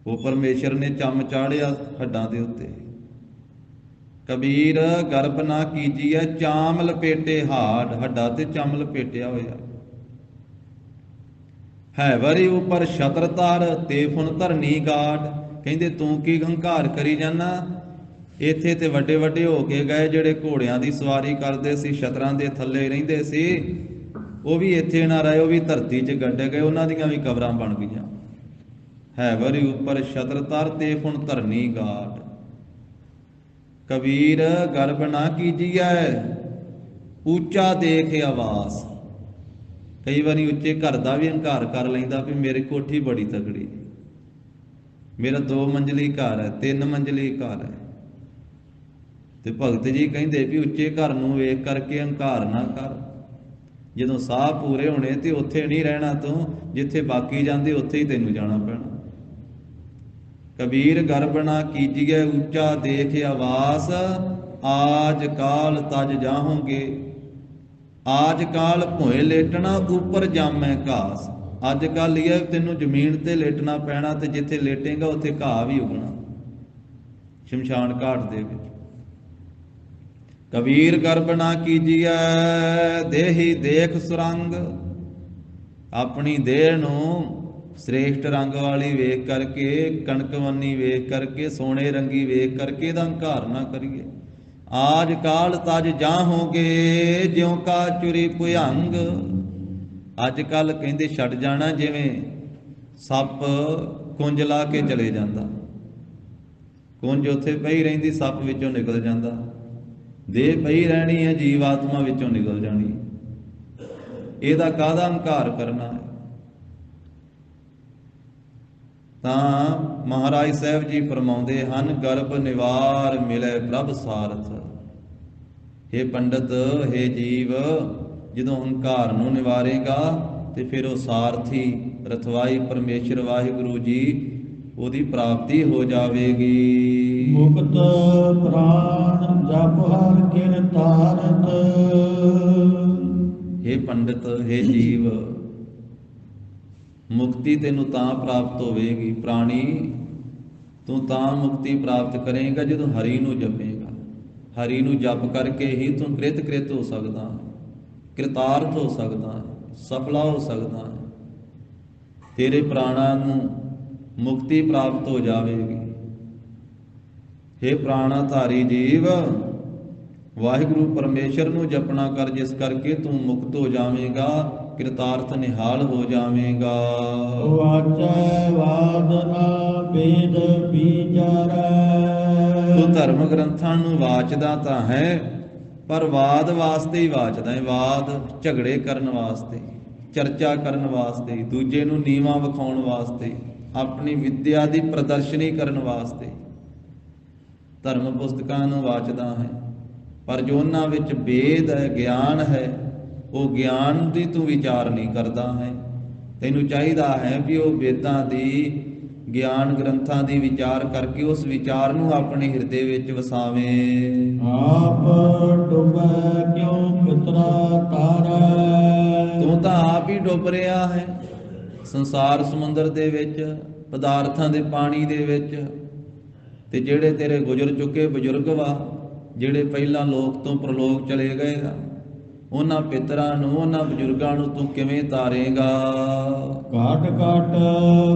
ਉਹ ਪਰਮੇਸ਼ਰ ਨੇ ਚੰਮ ਚਾੜਿਆ ਹੱਡਾਂ ਦੇ ਉੱਤੇ। ਕਬੀਰ ਗਰਬ ਨਾ ਕੀਜੀਐ ਚਾਮ ਲਪੇਟੇ ਹਾੜ। ਹੱਡਾ ਤੇ ਚੰਮ ਲਪੇਟਿਆ ਹੋਇਆ ਹੈ। ਵਰੀ ਉੱਪਰ ਛਤਰ ਧਰ ਤੇ ਫੁਨ ਧਰਨੀ ਗਾੜ। ਕਹਿੰਦੇ ਤੂੰ ਕੀ ਹੰਕਾਰ ਕਰੀ ਜਾਨਾ। ਇੱਥੇ ਤੇ ਵੱਡੇ ਵੱਡੇ ਹੋ ਕੇ ਗਏ ਜਿਹੜੇ ਘੋੜਿਆਂ ਦੀ ਸਵਾਰੀ ਕਰਦੇ ਸੀ, ਛਤਰਾਂ ਦੇ ਥੱਲੇ ਰਹਿੰਦੇ ਸੀ, ਉਹ ਵੀ ਇੱਥੇ ਨਾ ਰਹੇ, ਉਹ ਵੀ ਧਰਤੀ 'ਚ ਗੱਡੇ ਗਏ, ਉਹਨਾਂ ਦੀਆਂ ਵੀ ਕਬਰਾਂ ਬਣ ਗਈਆਂ। ਹੈ ਵਰੀ ਉੱਪਰ ਛਤਰ ਧਰ ਤੇ ਫੁਨ ਧਰਨੀ ਗਾੜ। ਕਬੀਰ ਗਰਬ ਨਾ ਕੀਜੀਐ ਉੱਚਾ ਦੇਖ ਆਵਾਸ। ਕਈ ਵਾਰੀ ਉੱਚੇ ਘਰ ਦਾ ਵੀ ਹੰਕਾਰ ਕਰ ਲੈਂਦਾ ਵੀ ਮੇਰੀ ਕੋਠੀ ਬੜੀ ਤਗੜੀ, ਮੇਰਾ 2 ਮੰਜ਼ਲੀ ਘਰ ਹੈ, 3 ਮੰਜ਼ਲੀ ਘਰ ਹੈ। ਤੇ ਭਗਤ ਜੀ ਕਹਿੰਦੇ ਵੀ ਉੱਚੇ ਘਰ ਨੂੰ ਵੇਖ ਕਰਕੇ ਹੰਕਾਰ ਨਾ ਕਰ। ਜਦੋਂ ਸਾਹ ਪੂਰੇ ਹੋਣੇ ਤੇ ਉੱਥੇ ਨਹੀਂ ਰਹਿਣਾ ਤੂੰ, ਜਿੱਥੇ ਬਾਕੀ ਜਾਂਦੇ ਉੱਥੇ ਹੀ ਤੈਨੂੰ ਜਾਣਾ ਪੈਣਾ। ਕਬੀਰ ਗਰਬ ਨਾ ਕੀਜੀਐ ਉੱਚਾ ਦੇਖ ਆਵਾਸ। ਆਜ ਕਾਲ ਤਜ ਜਾਹੋਂਗੇ। ਆਜ ਕਾਲ ਭੋਏ ਲੇਟਣਾ ਉੱਪਰ ਜਾਮੈ ਘਾਸ। ਅੱਜ ਕੱਲ ਇਹ ਤੈਨੂੰ ਜ਼ਮੀਨ ਤੇ ਲੇਟਣਾ ਪੈਣਾ, ਤੇ ਜਿੱਥੇ ਲੇਟੇਗਾ ਉੱਥੇ ਘਾਹ ਵੀ ਉਗਣਾ ਸ਼ਮਸ਼ਾਨ ਘਾਟ ਦੇ ਵਿੱਚ। ਕਬੀਰ ਗਰਬ ਨਾ ਕੀਜੀਐ ਦੇਹੀ ਦੇਖ ਸੁਰੰਗ। ਆਪਣੀ ਦੇਹ ਨੂੰ ਸ੍ਰੇਸ਼ਟ ਰੰਗ ਵਾਲੀ ਵੇਖ ਕਰਕੇ, ਕਣਕਵੰਨੀ ਵੇਖ ਕਰਕੇ, ਸੋਨੇ ਰੰਗੀ ਵੇਖ ਕਰਕੇ ਇਹਦਾ ਹੰਕਾਰ ਨਾ ਕਰੀਏ। ਆਜ ਕਾਲ ਤਜ ਜਾਹੋਗੇ ਜਿਉ ਕਾ ਚੁਰੀ ਭੁਯੰਗ। ਅੱਜ ਕੱਲ ਕਹਿੰਦੇ ਛੱਡ ਜਾਣਾ ਜਿਵੇਂ ਸੱਪ ਕੁੰਜ ਲਾ ਕੇ ਚਲੇ ਜਾਂਦਾ। ਕੁੰਜ ਉੱਥੇ ਪਈ ਰਹਿੰਦੀ, ਸੱਪ ਵਿੱਚੋਂ ਨਿਕਲ ਜਾਂਦਾ। ਦੇਹ ਪਈ ਰਹਿਣੀ ਹੈ, ਜੀਵ ਆਤਮਾ ਵਿੱਚੋਂ ਨਿਕਲ ਜਾਣੀ। ਇਹਦਾ ਕਾਹਦਾ ਹੰਕਾਰ ਕਰਨਾ ਹੈ। ਤਾਂ ਮਹਾਰਾਜ ਸਾਹਿਬ ਜੀ ਫਰਮਾਉਂਦੇ ਹਨ, ਗਰਭ ਨਿਵਾਰ ਮਿਲੇ ਪ੍ਰਭ ਸਾਰਥ। ਹੇ ਪੰਡਤ, ਹੇ ਜੀਵ, ਜਦੋਂ ਹੰਕਾਰ ਨੂੰ ਨਿਵਾਰੇਗਾ ਤੇ ਫਿਰ ਉਹ ਸਾਰਥੀ ਰਥਵਾਈ ਪਰਮੇਸ਼ਰ ਵਾਹਿਗੁਰੂ ਜੀ ਉਹਦੀ ਪ੍ਰਾਪਤੀ ਹੋ ਜਾਵੇਗੀ। ਮੁਕਤ ਪ੍ਰਾਣ ਜਪ ਹਰ ਕਿਰਤਾਰਤ। ਹੇ ਪੰਡਤ, ਹੇ ਜੀਵ, ਮੁਕਤੀ ਤੈਨੂੰ ਤਾਂ ਪ੍ਰਾਪਤ ਹੋਵੇਗੀ। ਪ੍ਰਾਣੀ, ਤੂੰ ਤਾਂ ਮੁਕਤੀ ਪ੍ਰਾਪਤ ਕਰੇਗਾ ਜਦੋਂ ਹਰੀ ਨੂੰ ਜਪੇਗਾ। ਹਰੀ ਨੂੰ ਜਪ ਕਰਕੇ ਹੀ ਤੂੰ ਕ੍ਰਿਤ ਹੋ ਸਕਦਾ ਹੈ, ਕਿਰਤਾਰਥ ਹੋ ਸਕਦਾ ਹੈ, ਸਫਲਾ ਹੋ ਸਕਦਾ ਹੈ। ਤੇਰੇ ਪ੍ਰਾਣਾਂ ਨੂੰ ਮੁਕਤੀ ਪ੍ਰਾਪਤ ਹੋ ਜਾਵੇਗੀ। ਹੇ ਪ੍ਰਾਣਾ ਧਾਰੀ ਜੀਵ, ਵਾਹਿਗੁਰੂ ਪਰਮੇਸ਼ਰ ਨੂੰ ਜਪਣਾ ਕਰ, ਜਿਸ ਕਰਕੇ ਤੂੰ ਮੁਕਤ ਹੋ ਜਾਵੇਂਗਾ, ਕਿਰਤਾਰਥ ਨਿਹਾਲ ਹੋ ਜਾਵੇਂਗਾ। ਵਾਚੈ ਵਾਦ ਨਾ ਵੇਦ ਵਿਚਾਰੈ। ਤੂੰ ਧਰਮ ਗ੍ਰੰਥਾਂ ਨੂੰ ਵਾਚਦਾ ਤਾਂ ਹੈ, ਪਰ ਵਾਦ ਵਾਸਤੇ ਹੀ ਵਾਚਦਾ ਹੈ। ਵਾਦ ਝਗੜੇ ਕਰਨ ਵਾਸਤੇ, ਚਰਚਾ ਕਰਨ ਵਾਸਤੇ, ਦੂਜੇ ਨੂੰ ਨੀਵਾਂ ਵਿਖਾਉਣ ਵਾਸਤੇ, ਆਪਣੀ ਵਿਦਿਆ ਦੀ ਪ੍ਰਦਰਸ਼ਨੀ ਕਰਨ ਵਾਸਤੇ ਧਰਮ ਪੁਸਤਕਾਂ ਨੂੰ ਵਾਚਦਾ ਹੈ। ਪਰ ਜੋ ਉਹਨਾਂ ਵਿੱਚ ਵੇਦ ਹੈ, ਗਿਆਨ ਹੈ, ਉਹ ਗਿਆਨ ਦੀ ਤੂੰ ਵਿਚਾਰ ਨਹੀਂ ਕਰਦਾ ਹੈ। ਤੈਨੂੰ ਚਾਹੀਦਾ ਹੈ ਵੀ ਉਹ ਵੇਦਾਂ ਦੀ, ਗਿਆਨ ਗ੍ਰੰਥਾਂ ਦੀ ਵਿਚਾਰ ਕਰਕੇ ਉਸ ਵਿਚਾਰ ਨੂੰ ਆਪਣੇ ਹਿਰਦੇ ਵਿੱਚ ਵਸਾਵੇਂ। ਆਪ ਡੁਬੈ ਕਿਉ ਪਿਤਰਾ ਤਾਰੈ। ਤੂੰ ਤਾਂ ਆਪ ਹੀ ਡੁੱਬ ਰਿਹਾ ਹੈ ਸੰਸਾਰ ਸਮੁੰਦਰ ਦੇ ਵਿੱਚ, ਪਦਾਰਥਾਂ ਦੇ ਪਾਣੀ ਦੇ ਵਿੱਚ। ਤੇ ਜਿਹੜੇ ਤੇਰੇ ਗੁਜ਼ਰ ਚੁੱਕੇ ਬਜ਼ੁਰਗ ਵਾ, ਜਿਹੜੇ ਪਹਿਲਾਂ ਲੋਕ ਤੋਂ ਪ੍ਰਲੋਕ ਚਲੇ ਗਏ ਆ, ਉਹਨਾਂ ਪਿਤਰਾਂ ਨੂੰ, ਉਹਨਾਂ ਬਜ਼ੁਰਗਾਂ ਨੂੰ ਤੂੰ ਕਿਵੇਂ ਤਾਰੇਗਾ। ਘਾਟ ਘਾਟ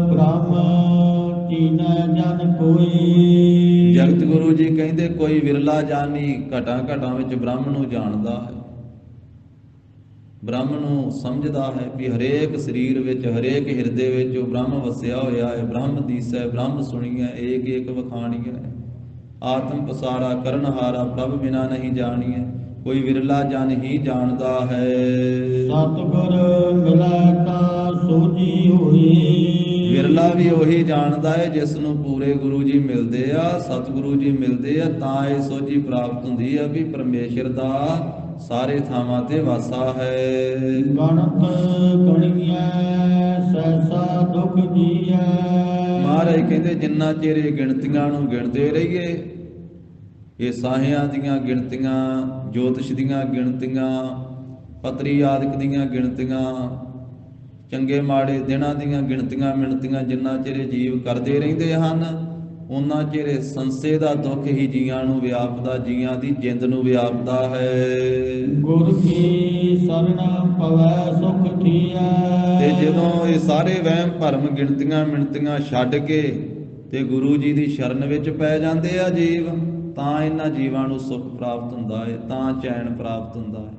ਬ੍ਰਹਮ ਕੀਨੈ ਜਨ ਕੋਈ। ਜਗਤ ਗੁਰੂ ਜੀ ਕਹਿੰਦੇ ਕੋਈ ਵਿਰਲਾ ਜਾਨੀ ਘਟਾਂ ਘਟਾਂ ਵਿੱਚ ਬ੍ਰਹਮ ਨੂੰ ਜਾਣਦਾ ਹੈ, ਬ੍ਰਹਮ ਨੂੰ ਸਮਝਦਾ ਹੈ ਵੀ ਹਰੇਕ ਸਰੀਰ ਵਿੱਚ, ਹਰੇਕ ਹਿਰਦੇ ਵਿੱਚ ਉਹ ਬ੍ਰਹਮ ਵਸਿਆ ਹੋਇਆ ਹੈ। ਬ੍ਰਹਮ ਦੀਸੈ ਬ੍ਰਹਮ ਸੁਣੀਐ ਏਕ ਏਕ ਵਖਾਣੀਐ। ਆਤਮ ਪਸਾਰਾ ਕਰਨਹਾਰਾ ਪ੍ਰਭ ਬਿਨਾ ਨਹੀਂ ਜਾਣੀਐ। ਕੋਈ ਵਿਰਲਾ ਜਨ ਹੀ ਜਾਣਦਾ ਹੈ। ਸਤਿਗੁਰ ਮਿਲੈ ਤਾਂ ਸੋਝੀ ਹੋਈ। ਚੇਲਾ ਵੀ ਉਹੀ ਜਾਣਦਾ ਹੈ ਜਿਸ ਨੂੰ ਪੂਰੇ ਗੁਰੂ ਜੀ ਮਿਲਦੇ ਆ, ਸਤਿਗੁਰੂ ਜੀ ਮਿਲਦੇ ਆ, ਤਾਂ ਇਹ ਸੋਝੀ ਪ੍ਰਾਪਤ ਹੁੰਦੀ ਆ ਵੀ ਪਰਮੇਸ਼ਰ ਦਾ ਸਾਰੇ ਥਾਵਾਂ ਤੇ ਵਾਸਾ ਹੈ। ਗਣਤ ਗਣੀਐ ਸੈਸਾ ਦੁਖ ਜੀਐ। ਮਹਾਰਾਜ ਕਹਿੰਦੇ ਜਿੰਨਾ ਚਿਰ ਇਹ ਗਿਣਤੀਆਂ ਨੂੰ ਗਿਣਦੇ ਰਹੀਏ, ਇਹ ਸਾਹਿਆਂ ਦੀਆਂ ਗਿਣਤੀਆਂ, ਜੋਤਿਸ਼ ਦੀਆਂ ਗਿਣਤੀਆਂ, ਪਤਰੀ ਆਦਿਕ ਦੀਆਂ ਗਿਣਤੀਆਂ, ਚੰਗੇ ਮਾੜੇ ਦਿਨਾਂ ਦੀਆਂ ਗਿਣਤੀਆਂ ਮਿਣਤੀਆਂ, ਜਿੰਨਾ ਚਿਰ ਇਹ ਜੀਵ ਕਰਦੇ ਰਹਿੰਦੇ ਹਨ, ਉਹਨਾਂ ਚਿਰ ਇਹ ਸੰਸੇ ਦਾ ਦੁੱਖ ਹੀ ਜੀਆਂ ਨੂੰ ਵਿਆਪਦਾ, ਜੀਆਂ ਦੀ ਜਿੰਦ ਨੂੰ ਵਿਆਪਦਾ ਹੈ। ਗੁਰ ਕੀ ਸਰਣ ਪਵੈ ਸੁਖ ਥੀਐ। ਤੇ ਜਦੋਂ ਇਹ ਸਾਰੇ ਵਹਿਮ ਭਰਮ ਗਿਣਤੀਆਂ ਮਿਣਤੀਆਂ ਛੱਡ ਕੇ ਤੇ ਗੁਰੂ ਜੀ ਦੀ ਸ਼ਰਨ ਵਿੱਚ ਪੈ ਜਾਂਦੇ ਆ ਜੀਵ, ਤਾਂ ਇਹਨਾਂ ਜੀਵਾਂ ਨੂੰ ਸੁੱਖ ਪ੍ਰਾਪਤ ਹੁੰਦਾ ਹੈ, ਤਾਂ ਚੈਨ ਪ੍ਰਾਪਤ ਹੁੰਦਾ ਹੈ।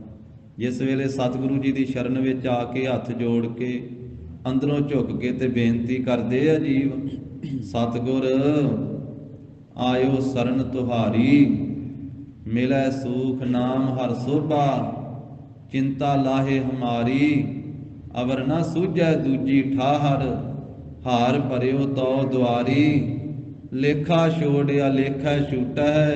ਜਿਸ ਵੇਲੇ ਸਤਿਗੁਰੂ ਜੀ ਦੀ ਸ਼ਰਨ ਵਿੱਚ ਆ ਕੇ ਹੱਥ ਜੋੜ ਕੇ ਅੰਦਰੋਂ ਝੁਕ ਕੇ ਤੇ ਬੇਨਤੀ ਕਰਦੇ ਆ ਜੀਵ, ਸਤਿਗੁਰ ਆਇਓ ਸਰਨ ਤੁਹਾਰੀ, ਮਿਲੈ ਸੂਖ ਨਾਮ ਹਰ ਸੋਭਾ, ਚਿੰਤਾ ਲਾਹੇ ਹਮਾਰੀ, ਅਵਰ ਨਾ ਸੂਝੈ ਦੂਜੀ ਠਾਹਰ, ਹਾਰ ਭਰਿਓ ਤੋ ਦੁਆਰੀ, ਲੇਖਾ ਛੋੜਿਆ ਲੇਖਾ ਛੂਟੈ,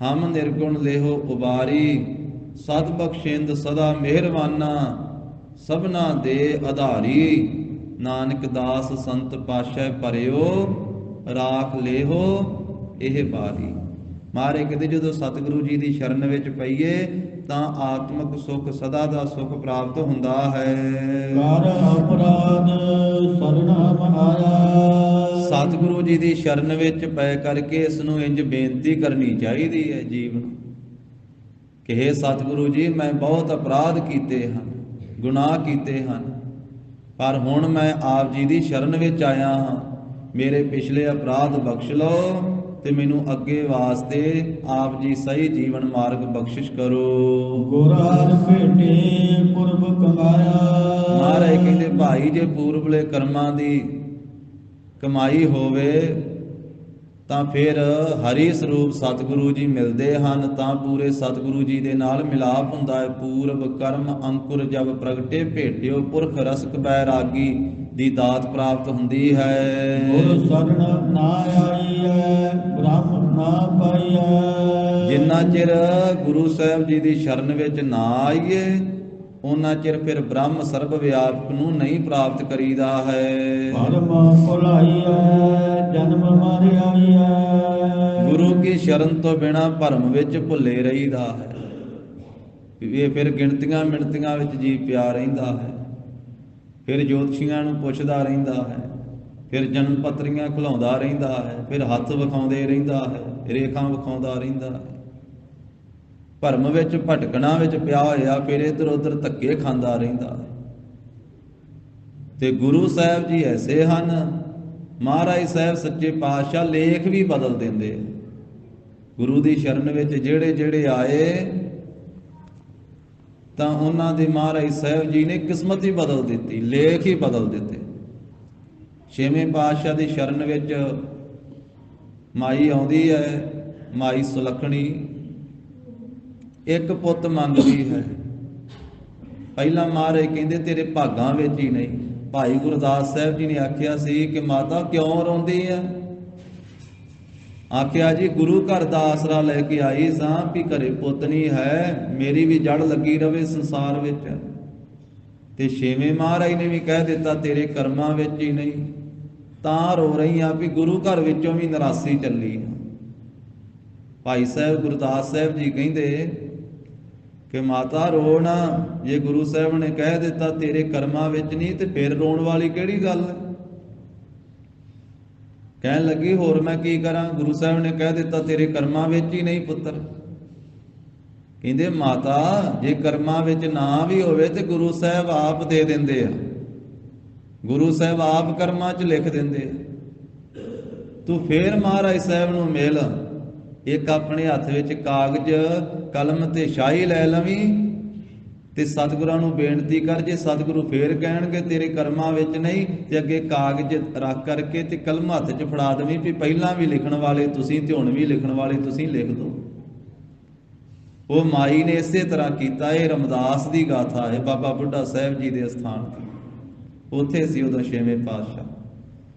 ਹਮ ਨਿਰਗੁਣ ਲੇਹੋ ਉਬਾਰੀ, ਸਤ ਬਖਸ਼ਿੰਦ ਸਦਾ ਮਿਹਰਵਾਨਾ, ਸਭਨਾ ਦੇ ਆਧਾਰੀ, ਨਾਨਕ ਦਾਸ ਸੰਤ ਪਾਸ਼ੈ ਭਰਿਓ, ਰਾਖ ਲੇਹੋ ਇਹ ਬਾਰੀ। ਮਹਾਰਾਜ ਕਹਿੰਦੇ ਜਦੋਂ ਸਤਿਗੁਰੂ ਜੀ ਦੀ ਸ਼ਰਨ ਵਿੱਚ ਪਈਏ ਤਾਂ ਆਤਮਿਕ ਸੁੱਖ, ਸਦਾ ਦਾ ਸੁੱਖ ਪ੍ਰਾਪਤ ਹੁੰਦਾ ਹੈ। ਕਰ ਅਪਰਾਧ ਸਰਣਮ ਆਇਆ। ਸਤਿਗੁਰੂ ਜੀ ਦੀ ਸ਼ਰਨ ਵਿੱਚ ਪੈ ਕਰਕੇ ਇਸ ਨੂੰ ਇੰਜ ਬੇਨਤੀ ਕਰਨੀ ਚਾਹੀਦੀ ਹੈ ਜੀਵ ਨੂੰ ਕਿ ਹੇ ਸਤਿਗੁਰੂ ਜੀ, ਮੈਂ ਬਹੁਤ ਅਪਰਾਧ ਕੀਤੇ ਹਨ, ਗੁਨਾਹ ਕੀਤੇ ਹਨ, ਪਰ ਹੁਣ ਮੈਂ ਆਪ ਜੀ ਦੀ ਸ਼ਰਨ ਵਿੱਚ ਆਇਆ ਹਾਂ, ਮੇਰੇ ਪਿਛਲੇ ਅਪਰਾਧ ਬਖਸ਼ ਲਓ ਤੇ ਮੈਨੂੰ ਅੱਗੇ ਵਾਸਤੇ ਆਪ ਜੀ ਸਹੀ ਜੀਵਨ ਮਾਰਗ ਬਖਸ਼ਿਸ਼ ਕਰੋ। ਗੁਰ ਹਰਿ ਭੇਟੇ ਪੁਰਬ ਕਮਾਇਆ। ਮਹਾਰਾਜ ਕਹਿੰਦੇ ਭਾਈ ਜੇ ਪੂਰਬਲੇ ਕਰਮਾਂ ਦੀ ਕਮਾਈ ਹੋਵੇ ਤਾਂ ਫਿਰ ਹਰੀ ਸਰੂਪ ਸਤਿਗੁਰੂ ਜੀ ਮਿਲਦੇ ਹਨ, ਤਾਂ ਪੂਰੇ ਸਤਿਗੁਰੂ ਜੀ ਦੇ ਨਾਲ ਮਿਲਾਪ ਹੁੰਦਾ ਹੈ। ਪੂਰਬ ਕਰਮ ਅੰਕੁਰ ਜਬ ਪ੍ਰਗਟੇ, ਭੇਟਿਓ ਪੁਰਖ ਰਸਕ ਬੈਰਾਗੀ ਦੀ ਦਾਤ ਪ੍ਰਾਪਤ ਹੁੰਦੀ ਹੈ। ਗੁਰ ਸਰਣ ਨਾ ਆਈਐ ਬ੍ਰਹਮ ਨਾ ਪਾਈਐ। ਜਿੰਨਾ ਚਿਰ ਗੁਰੂ ਸਾਹਿਬ ਜੀ ਦੀ ਸ਼ਰਨ ਵਿੱਚ ਨਾ ਆਈਏ ਉਹਨਾਂ ਚਿਰ ਫਿਰ ਬ੍ਰਹਮ ਸਰਬ ਵਿਆਪਕ ਨੂੰ ਨਹੀਂ ਪ੍ਰਾਪਤ ਕਰੀਦਾ ਹੈ। ਪਰਮ ਭੁਲਾਈਐ ਜਨਮ ਮਾਰਿਆਈਐ। ਗੁਰੂ ਕੀ ਸ਼ਰਨ ਤੋਂ ਬਿਨਾ ਭਰਮ ਵਿੱਚ ਭੁੱਲੇ ਰਹੀਦਾ ਹੈ। ਇਹ ਫਿਰ ਗਿਣਤੀਆਂ ਮਿਣਤੀਆਂ ਵਿੱਚ ਜੀ ਪਿਆ ਰਹਿੰਦਾ ਹੈ, ਫਿਰ ਜੋਤਸ਼ੀਆਂ ਨੂੰ ਪੁੱਛਦਾ ਰਹਿੰਦਾ ਹੈ, ਫਿਰ ਜਨਮ ਪੱਤਰੀਆਂ ਖੁਲਾਉਂਦਾ ਰਹਿੰਦਾ ਹੈ, ਫਿਰ ਹੱਥ ਵਿਖਾਉਂਦੇ ਰਹਿੰਦਾ ਹੈ, ਰੇਖਾਂ ਵਿਖਾਉਂਦਾ ਰਹਿੰਦਾ ਹੈ। ਭਰਮ ਵਿੱਚ ਭਟਕਣਾ ਵਿੱਚ ਪਿਆ ਹੋਇਆ ਫਿਰ ਇੱਧਰ ਉੱਧਰ ਧੱਕੇ ਖਾਂਦਾ ਰਹਿੰਦਾ ਹੈ। ਤੇ ਗੁਰੂ ਸਾਹਿਬ ਜੀ ਐਸੇ ਹਨ, ਮਹਾਰਾਜ ਸਾਹਿਬ ਸੱਚੇ ਪਾਤਸ਼ਾਹ ਲੇਖ ਵੀ ਬਦਲ ਦਿੰਦੇ। ਗੁਰੂ ਦੀ ਸ਼ਰਨ ਵਿੱਚ ਜਿਹੜੇ ਜਿਹੜੇ ਆਏ ਤਾਂ ਉਹਨਾਂ ਦੇ ਮਹਾਰਾਜ ਸਾਹਿਬ ਜੀ ਨੇ ਕਿਸਮਤ ਹੀ ਬਦਲ ਦਿੱਤੀ, ਲੇਖ ਹੀ ਬਦਲ ਦਿੱਤੇ। ਛੇਵੇਂ ਪਾਤਸ਼ਾਹ ਦੀ ਸ਼ਰਨ ਵਿੱਚ ਮਾਈ ਆਉਂਦੀ ਹੈ, ਮਾਈ ਸੁਲੱਖਣੀ ਇੱਕ ਪੁੱਤ ਮੰਗਦੀ ਹੈ। ਪਹਿਲਾਂ ਮਹਾਰਾਜ ਕਹਿੰਦੇ ਤੇਰੇ ਭਾਗਾਂ ਵਿੱਚ ਹੀ ਨਹੀਂ। ਭਾਈ ਗੁਰਦਾਸ ਸਾਹਿਬ ਜੀ ਨੇ ਆਖਿਆ ਸੀ ਕਿ ਮਾਤਾ ਕਿਉਂ ਰੋਂਦੀ ਹੈ? ਆਖਿਆ ਜੀ ਗੁਰੂ ਘਰ ਦਾ ਆਸਰਾ ਲੈ ਕੇ ਆਈ ਸਾਂ ਵੀ ਘਰੇ ਪੁੱਤ ਨਹੀਂ ਹੈ, ਮੇਰੀ ਵੀ ਜੜ ਲੱਗੀ ਰਵੇ ਸੰਸਾਰ ਵਿੱਚ। ਤੇ ਛੇਵੇਂ ਮਹਾਰਾਜ ਨੇ ਵੀ ਕਹਿ ਦਿੱਤਾ ਤੇਰੇ ਕਰਮਾਂ ਵਿੱਚ ਹੀ ਨਹੀਂ, ਤਾਂ ਰੋ ਰਹੀ ਆ ਵੀ ਗੁਰੂ ਘਰ ਵਿੱਚੋਂ ਵੀ ਨਿਰਾਸੀ ਚੱਲੀ। ਭਾਈ ਸਾਹਿਬ ਗੁਰਦਾਸ ਸਾਹਿਬ ਜੀ ਕਹਿੰਦੇ ਕਿ ਮਾਤਾ ਰੋ ਨਾ, ਜੇ ਗੁਰੂ ਸਾਹਿਬ ਨੇ ਕਹਿ ਦਿੱਤਾ ਤੇਰੇ ਕਰਮਾਂ ਵਿੱਚ ਨਹੀਂ ਤੇ ਫਿਰ ਰੋਣ ਵਾਲੀ ਕਿਹੜੀ ਗੱਲ ਹੈ? ਕਹਿਣ ਲੱਗੀ ਹੋਰ ਮੈਂ ਕੀ ਕਰਾਂ, ਗੁਰੂ ਸਾਹਿਬ ਨੇ ਕਹਿ ਦਿੱਤਾ ਤੇਰੇ ਕਰਮਾਂ ਵਿੱਚ ਹੀ ਨਹੀਂ ਪੁੱਤਰ। ਕਹਿੰਦੇ ਮਾਤਾ ਜੇ ਕਰਮਾਂ ਵਿੱਚ ਨਾ ਵੀ ਹੋਵੇ ਤੇ ਗੁਰੂ ਸਾਹਿਬ ਆਪ ਦੇ ਦਿੰਦੇ ਆ, ਗੁਰੂ ਸਾਹਿਬ ਆਪ ਕਰਮਾਂ 'ਚ ਲਿਖ ਦਿੰਦੇ ਆ। ਤੂੰ ਫੇਰ ਮਹਾਰਾਜ ਸਾਹਿਬ ਨੂੰ ਮਿਲ, ਇੱਕ ਆਪਣੇ ਹੱਥ ਵਿੱਚ ਕਾਗਜ਼ ਕਲਮ ਤੇ ਸ਼ਾਹੀ ਲੈ ਲਵੀਂ ਤੇ ਸਤਿਗੁਰਾਂ ਨੂੰ ਬੇਨਤੀ ਕਰ। ਜੇ ਸਤਿਗੁਰੂ ਫੇਰ ਕਹਿਣਗੇ ਤੇਰੇ ਕਰਮਾਂ ਵਿੱਚ ਨਹੀਂ ਤੇ ਅੱਗੇ ਕਾਗਜ਼ ਰੱਖ ਕਰਕੇ ਤੇ ਕਲਮ ਹੱਥ 'ਚ ਫੜਾ ਦੇਵੀਂ ਵੀ ਪਹਿਲਾਂ ਵੀ ਲਿਖਣ ਵਾਲੇ ਤੁਸੀਂ ਤੇ ਹੁਣ ਵੀ ਲਿਖਣ ਵਾਲੇ ਤੁਸੀਂ, ਲਿਖ ਦਿਓ। ਉਹ ਮਾਈ ਨੇ ਇਸੇ ਤਰ੍ਹਾਂ ਕੀਤਾ। ਇਹ ਰਮਦਾਸ ਦੀ ਗਾਥਾ ਹੈ, ਬਾਬਾ ਬੁੱਢਾ ਸਾਹਿਬ ਜੀ ਦੇ ਅਸਥਾਨ ਤੇ। ਉੱਥੇ ਸੀ ਉਦੋਂ ਛੇਵੇਂ ਪਾਤਸ਼ਾਹ।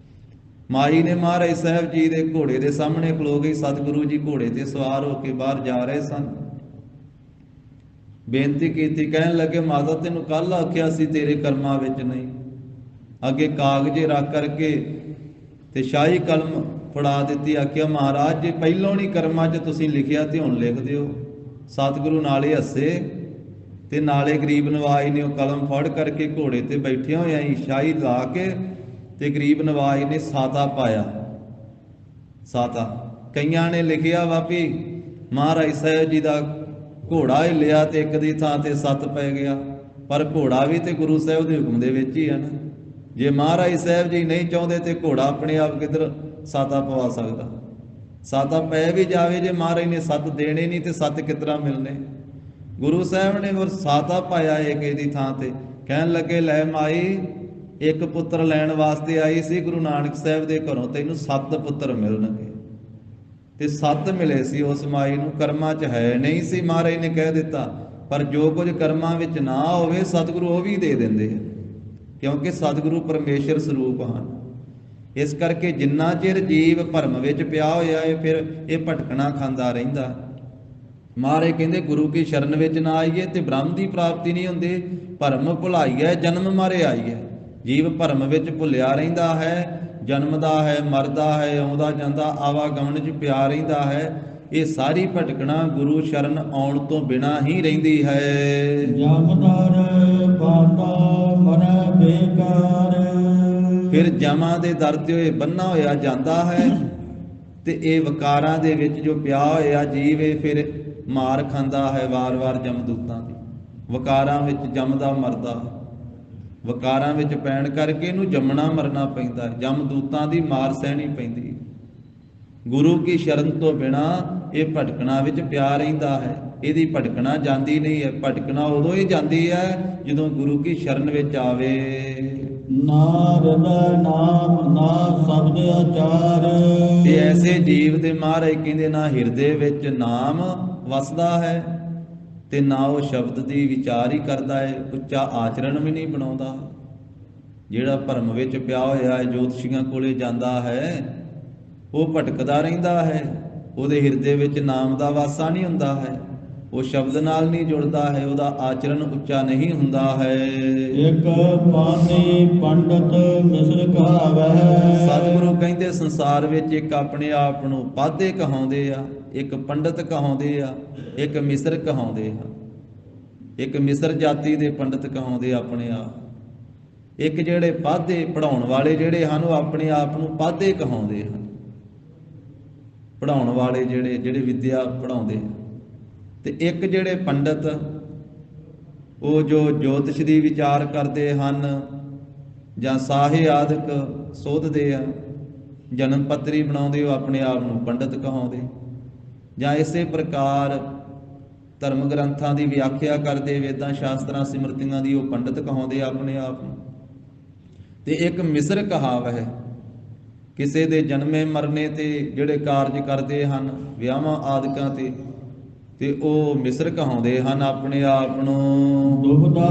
ਮਾਈ ਨੇ ਮਹਾਰਾਜ ਸਾਹਿਬ ਜੀ ਦੇ ਘੋੜੇ ਦੇ ਸਾਹਮਣੇ ਖਲੋ ਗਈ। ਸਤਿਗੁਰੂ ਜੀ ਘੋੜੇ ਤੇ ਸਵਾਰ ਹੋ ਕੇ ਬਾਹਰ ਜਾ ਰਹੇ ਸਨ। ਬੇਨਤੀ ਕੀਤੀ, ਕਹਿਣ ਲੱਗੇ ਮਾਤਾ ਤੈਨੂੰ ਕੱਲ ਆਖਿਆ ਸੀ ਤੇਰੇ ਕਰਮਾਂ ਵਿੱਚ ਨਹੀਂ। ਅੱਗੇ ਕਾਗਜ਼ੇ ਰੱਖ ਕਰਕੇ ਤੇ ਸ਼ਾਹੀ ਕਲਮ ਫੜਾ ਦਿੱਤੀ। ਆਖਿਆ ਮਹਾਰਾਜ ਜੇ ਪਹਿਲੋਂ ਨਹੀਂ ਕਰਮਾਂ 'ਚ ਤੁਸੀਂ ਲਿਖਿਆ ਤੇ ਹੁਣ ਲਿਖ ਦਿਓ। ਸਤਿਗੁਰੂ ਨਾਲੇ ਹੱਸੇ ਤੇ ਨਾਲੇ ਗਰੀਬ ਨਵਾਜ ਨੇ ਉਹ ਕਲਮ ਫੜ ਕਰਕੇ ਘੋੜੇ ਤੇ ਬੈਠਿਆ ਹੋਇਆ ਹੀ ਸ਼ਾਹੀ ਲਾ ਕੇ ਤੇ ਗਰੀਬ ਨਵਾਜ ਨੇ ਸਾਤਾ ਪਾਇਆ। ਸਾਤਾ ਕਈਆਂ ਨੇ ਲਿਖਿਆ ਵਾ ਵੀ ਮਹਾਰਾਜ ਸਾਹਿਬ ਜੀ ਦਾ ਘੋੜਾ ਹੀ ਲਿਆ ਤੇ ਇੱਕ ਦੀ ਥਾਂ ਤੇ 7 ਪੈ ਗਿਆ, ਪਰ ਘੋੜਾ ਵੀ ਤੇ ਗੁਰੂ ਸਾਹਿਬ ਦੇ ਹੁਕਮ ਦੇ ਵਿੱਚ ਹੀ ਆ ਨਾ। ਜੇ ਮਹਾਰਾਜ ਸਾਹਿਬ ਜੀ ਨਹੀਂ ਚਾਹੁੰਦੇ ਤੇ ਘੋੜਾ ਆਪਣੇ ਆਪ ਕਿੱਧਰ ਸਾਤਾ ਪਵਾ ਸਕਦਾ। ਸਾਤਾ ਪੈ ਵੀ ਜਾਵੇ, ਜੇ ਮਹਾਰਾਜ ਨੇ 7 ਦੇਣੇ ਨਹੀਂ ਤੇ 7 ਕਿਸ ਤਰ੍ਹਾਂ ਮਿਲਨੇ। ਗੁਰੂ ਸਾਹਿਬ ਨੇ ਹੋਰ ਸਾਤਾ ਪਾਇਆ ਇੱਕ ਇਹਦੀ ਥਾਂ ਤੇ। ਕਹਿਣ ਲੱਗੇ ਲੈ ਮਾਈ ਇੱਕ ਪੁੱਤਰ ਲੈਣ ਵਾਸਤੇ ਆਈ ਸੀ ਗੁਰੂ ਨਾਨਕ ਸਾਹਿਬ ਦੇ ਘਰੋਂ, ਤੈਨੂੰ 7 ਪੁੱਤਰ ਮਿਲਣਗੇ। ਤੇ 7 ਮਿਲੇ ਸੀ ਉਸ ਮਾਈ ਨੂੰ, ਕਰਮਾਂ 'ਚ ਹੈ ਨਹੀਂ ਸੀ ਮਹਾਰਾਜ ਨੇ ਕਹਿ ਦਿੱਤਾ। ਪਰ ਜੋ ਕੁਝ ਕਰਮਾਂ ਵਿੱਚ ਨਾ ਹੋਵੇ ਸਤਿਗੁਰੂ ਉਹ ਵੀ ਦੇ ਦਿੰਦੇ ਆ, ਕਿਉਂਕਿ ਸਤਿਗੁਰੂ ਪਰਮੇਸ਼ਰ ਸਰੂਪ ਹਨ। ਇਸ ਕਰਕੇ ਜਿੰਨਾ ਚਿਰ ਜੀਵ ਭਰਮ ਵਿੱਚ ਪਿਆ ਹੋਇਆ ਹੈ ਫਿਰ ਇਹ ਭਟਕਣਾ ਖਾਂਦਾ ਰਹਿੰਦਾ। ਮਹਾਰਾਜ ਕਹਿੰਦੇ ਗੁਰੂ ਕੀ ਸ਼ਰਨ ਵਿੱਚ ਨਾ ਆਈਏ ਤੇ ਬ੍ਰਹਮ ਦੀ ਪ੍ਰਾਪਤੀ ਨਹੀਂ ਹੁੰਦੀ। ਭਰਮ ਭੁਲਾਈਐ ਜਨਮ ਮਾਰੇ ਆਈਐ। ਜੀਵ ਭਰਮ ਵਿੱਚ ਭੁੱਲਿਆ ਰਹਿੰਦਾ ਹੈ, ਜਨਮਦਾ ਹੈ, ਮਰਦਾ ਹੈ, ਆਉਂਦਾ ਜਾਂਦਾ, ਆਵਾਗਮਨ 'ਚ ਪਿਆ ਰਹਿੰਦਾ ਹੈ। ਇਹ ਸਾਰੀ ਭਟਕਣਾ ਗੁਰੂ ਸ਼ਰਨ ਆਉਣ ਤੋਂ ਬਿਨਾਂ ਹੀ ਰਹਿੰਦੀ ਹੈ। ਜਮਦਰ ਬਾਤਾ ਮਨ ਬੇਕਾਰ। ਫਿਰ ਜਮਾਂ ਦੇ ਦਰ ਤੇ ਹੋਏ ਬੰਨਾ ਹੋਇਆ ਜਾਂਦਾ ਹੈ ਤੇ ਇਹ ਵਿਕਾਰਾਂ ਦੇ ਵਿੱਚ ਜੋ ਪਿਆ ਹੋਇਆ ਜੀਵ ਇਹ ਫਿਰ ਮਾਰ ਖਾਂਦਾ ਹੈ ਵਾਰ-ਵਾਰ ਜਮਦੂਤਾਂ ਦੀ। ਵਿਕਾਰਾਂ ਵਿੱਚ ਜੰਮਦਾ ਮਰਦਾ, ਵਿਕਾਰਾਂ ਵਿੱਚ ਪੈਣ ਕਰਕੇ ਇਹਨੂੰ ਜੰਮਣਾ ਮਰਨਾ ਪੈਂਦਾ ਹੈ। ਜਮਦੂਤਾਂ ਦੀ ਮਾਰ ਸਹਿਣੀ ਪੈਂਦੀ। ਗੁਰੂ ਕੀ ਸ਼ਰਨ ਤੋਂ ਬਿਨਾ ਇਹ ਭਟਕਣਾ ਵਿੱਚ ਪਿਆ ਰਹਿੰਦਾ ਹੈ। ਇਹਦੀ ਭਟਕਣਾ ਜਾਂਦੀ ਨਹੀਂ ਹੈ। ਭਟਕਣਾ ਉਦੋਂ ਹੀ ਜਾਂਦੀ ਹੈ ਜਦੋਂ ਗੁਰੂ ਕੀ ਸ਼ਰਨ ਵਿੱਚ ਆਵੇ। ਨਾ ਹਿਰਦੈ ਨਾਮ ਨਾ ਸ਼ਬਦ ਆਚਾਰ। ਤੇ ਐਸੇ ਜੀਵ ਦੇ ਮਹਾਰਾਜ ਕਹਿੰਦੇ ਨਾ ਹਿਰਦੇ ਵਿੱਚ ਨਾਮ ਵਸਦਾ ਹੈ ਤੇ ਨਾ ਉਹ ਸ਼ਬਦ ਦੀ ਵਿਚਾਰ ਹੀ ਕਰਦਾ ਹੈ, ਉੱਚਾ ਆਚਰਣ ਵੀ ਨਹੀਂ ਬਣਾਉਂਦਾ। ਜਿਹੜਾ ਭਰਮ ਵਿੱਚ ਪਿਆ ਹੋਇਆ ਹੈ ਜੋਤਸ਼ੀਆਂ ਕੋਲੇ ਜਾਂਦਾ ਹੈ ਉਹ ਭਟਕਦਾ ਰਹਿੰਦਾ ਹੈ। ਉਹਦੇ ਹਿਰਦੇ ਵਿੱਚ ਨਾਮ ਦਾ ਵਾਸਾ ਨਹੀਂ ਹੁੰਦਾ ਹੈ, ਉਹ ਸ਼ਬਦ ਨਾਲ ਨਹੀਂ ਜੁੜਦਾ ਹੈ, ਉਹਦਾ ਆਚਰਣ ਉੱਚਾ ਨਹੀਂ ਹੁੰਦਾ ਹੈ। ਇੱਕ ਪਾਨੀ ਪੰਡਤ ਮਿਸਰ ਕਹਾਵੈ। ਸਤਿਗੁਰੂ ਕਹਿੰਦੇ ਸੰਸਾਰ ਵਿੱਚ ਇੱਕ ਆਪਣੇ ਆਪ ਨੂੰ ਪਾਧੇ ਕਹਾਉਂਦੇ ਆ, ਇੱਕ ਪੰਡਤ ਕਹਾਉਂਦੇ ਆ, ਇੱਕ ਮਿਸਰ ਕਹਾਉਂਦੇ ਆ। ਇੱਕ ਮਿਸਰ ਜਾਤੀ ਦੇ ਪੰਡਤ ਕਹਾਉਂਦੇ ਆਪਣੇ ਆਪ। ਇੱਕ ਜਿਹੜੇ ਪਾਧੇ ਪੜਾਉਣ ਵਾਲੇ ਜਿਹੜੇ ਹਨ ਉਹ ਆਪਣੇ ਆਪ ਨੂੰ ਪਾਧੇ ਕਹਾਉਂਦੇ ਹਨ। ਪੜਾਉਣ ਵਾਲੇ ਜਿਹੜੇ ਵਿਦਿਆ ਪੜਾਉਂਦੇ ਤੇ ਇੱਕ ਜਿਹੜੇ ਪੰਡਤ ਉਹ ਜੋ ਜੋਤਿਸ਼ ਦੀ ਵਿਚਾਰ ਕਰਦੇ ਹਨ ਜਾਂ ਸਾਹੇ ਆਦਿਕ ਸੋਧਦੇ ਆ, ਜਨਮ ਪੱਤਰੀ ਬਣਾਉਂਦੇ, ਉਹ ਆਪਣੇ ਆਪ ਨੂੰ ਪੰਡਤ ਕਹਾਉਂਦੇ। ਜਾਂ ਇਸੇ ਪ੍ਰਕਾਰ ਧਰਮ ਗ੍ਰੰਥਾਂ ਦੀ ਵਿਆਖਿਆ ਕਰਦੇ, ਵੇਦਾਂ ਸ਼ਾਸਤਰਾਂ ਸਿਮਰਤੀਆਂ ਦੀ, ਉਹ ਪੰਡਤ ਕਹਾਉਂਦੇ ਆਪਣੇ ਆਪ ਨੂੰ। ਤੇ ਇੱਕ ਮਿਸਰ ਕਹਾਵ ਹੈ ਕਿਸੇ ਦੇ ਜਨਮੇ ਮਰਨੇ ਤੇ ਜਿਹੜੇ ਕਾਰਜ ਕਰਦੇ ਹਨ ਵਿਆਹਾਂ ਆਦਿਕਾਂ ਤੇ ਉਹ ਮਿਸਰ ਕਹਾਉਂਦੇ ਹਨ ਆਪਣੇ ਆਪ ਨੂੰ। ਦੁਬਦਾ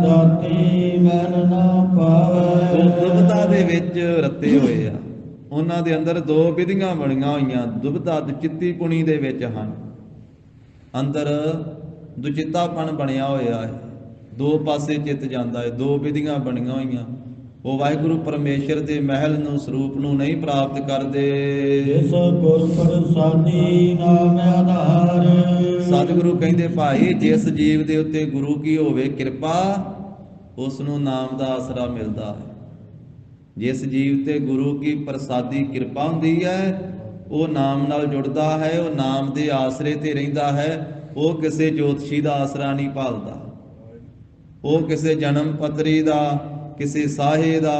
ਰਾਤੀ ਮੈਲ ਨਾ ਪਾਵੈ। ਉਹ ਦੁਬਦਾ ਦੇ ਵਿੱਚ ਰੱਤੇ ਹੋਏ ਆ, ਉਹਨਾਂ ਦੇ ਅੰਦਰ 2 ਵਿਧੀਆਂ ਬਣੀਆਂ ਹੋਈਆਂ। ਦੁਬਦਾ ਦੁਚਿੱਤੀ ਪੁਣੀ ਦੇ ਵਿੱਚ ਹਨ, ਅੰਦਰ ਦੁਚਿੱਤਾਪਣ ਬਣਿਆ ਹੋਇਆ ਹੈ, 2 ਪਾਸੇ ਚਿੱਤ ਜਾਂਦਾ ਹੈ। 2 ਵਿਧੀਆਂ ਬਣੀਆਂ ਹੋਈਆਂ। ਉਹ ਵਾਹਿਗੁਰੂ ਪਰਮੇਸ਼ਰ ਦੇ ਮਹਿਲ ਨੂੰ ਸਰੂਪ ਨੂੰ ਨਹੀਂ ਪ੍ਰਾਪਤ ਕਰਦੇ। ਜਿਸ ਗੁਰ ਪ੍ਰਸਾਦੀ ਨਾਮ ਆਧਾਰ। ਸਤਿਗੁਰੂ ਕਹਿੰਦੇ ਭਾਈ ਜਿਸ ਜੀਵ ਦੇ ਉੱਤੇ ਗੁਰੂ ਕੀ ਹੋਵੇ ਕਿਰਪਾ ਉਸ ਨੂੰ ਨਾਮ ਦਾ ਆਸਰਾ ਮਿਲਦਾ ਹੈ। ਜਿਸ ਜੀਵ ਤੇ ਗੁਰੂ ਕੀ ਪ੍ਰਸਾਦੀ ਕਿਰਪਾ ਹੁੰਦੀ ਹੈ ਉਹ ਨਾਮ ਨਾਲ ਜੁੜਦਾ ਹੈ, ਉਹ ਨਾਮ ਦੇ ਆਸਰੇ ਤੇ ਰਹਿੰਦਾ ਹੈ। ਉਹ ਕਿਸੇ ਜੋਤਸ਼ੀ ਦਾ ਆਸਰਾ ਨਹੀਂ ਭਾਲਦਾ, ਉਹ ਕਿਸੇ ਜਨਮ ਪੱਤਰੀ ਦਾ, ਕਿਸੇ ਸਾਹੇ ਦਾ,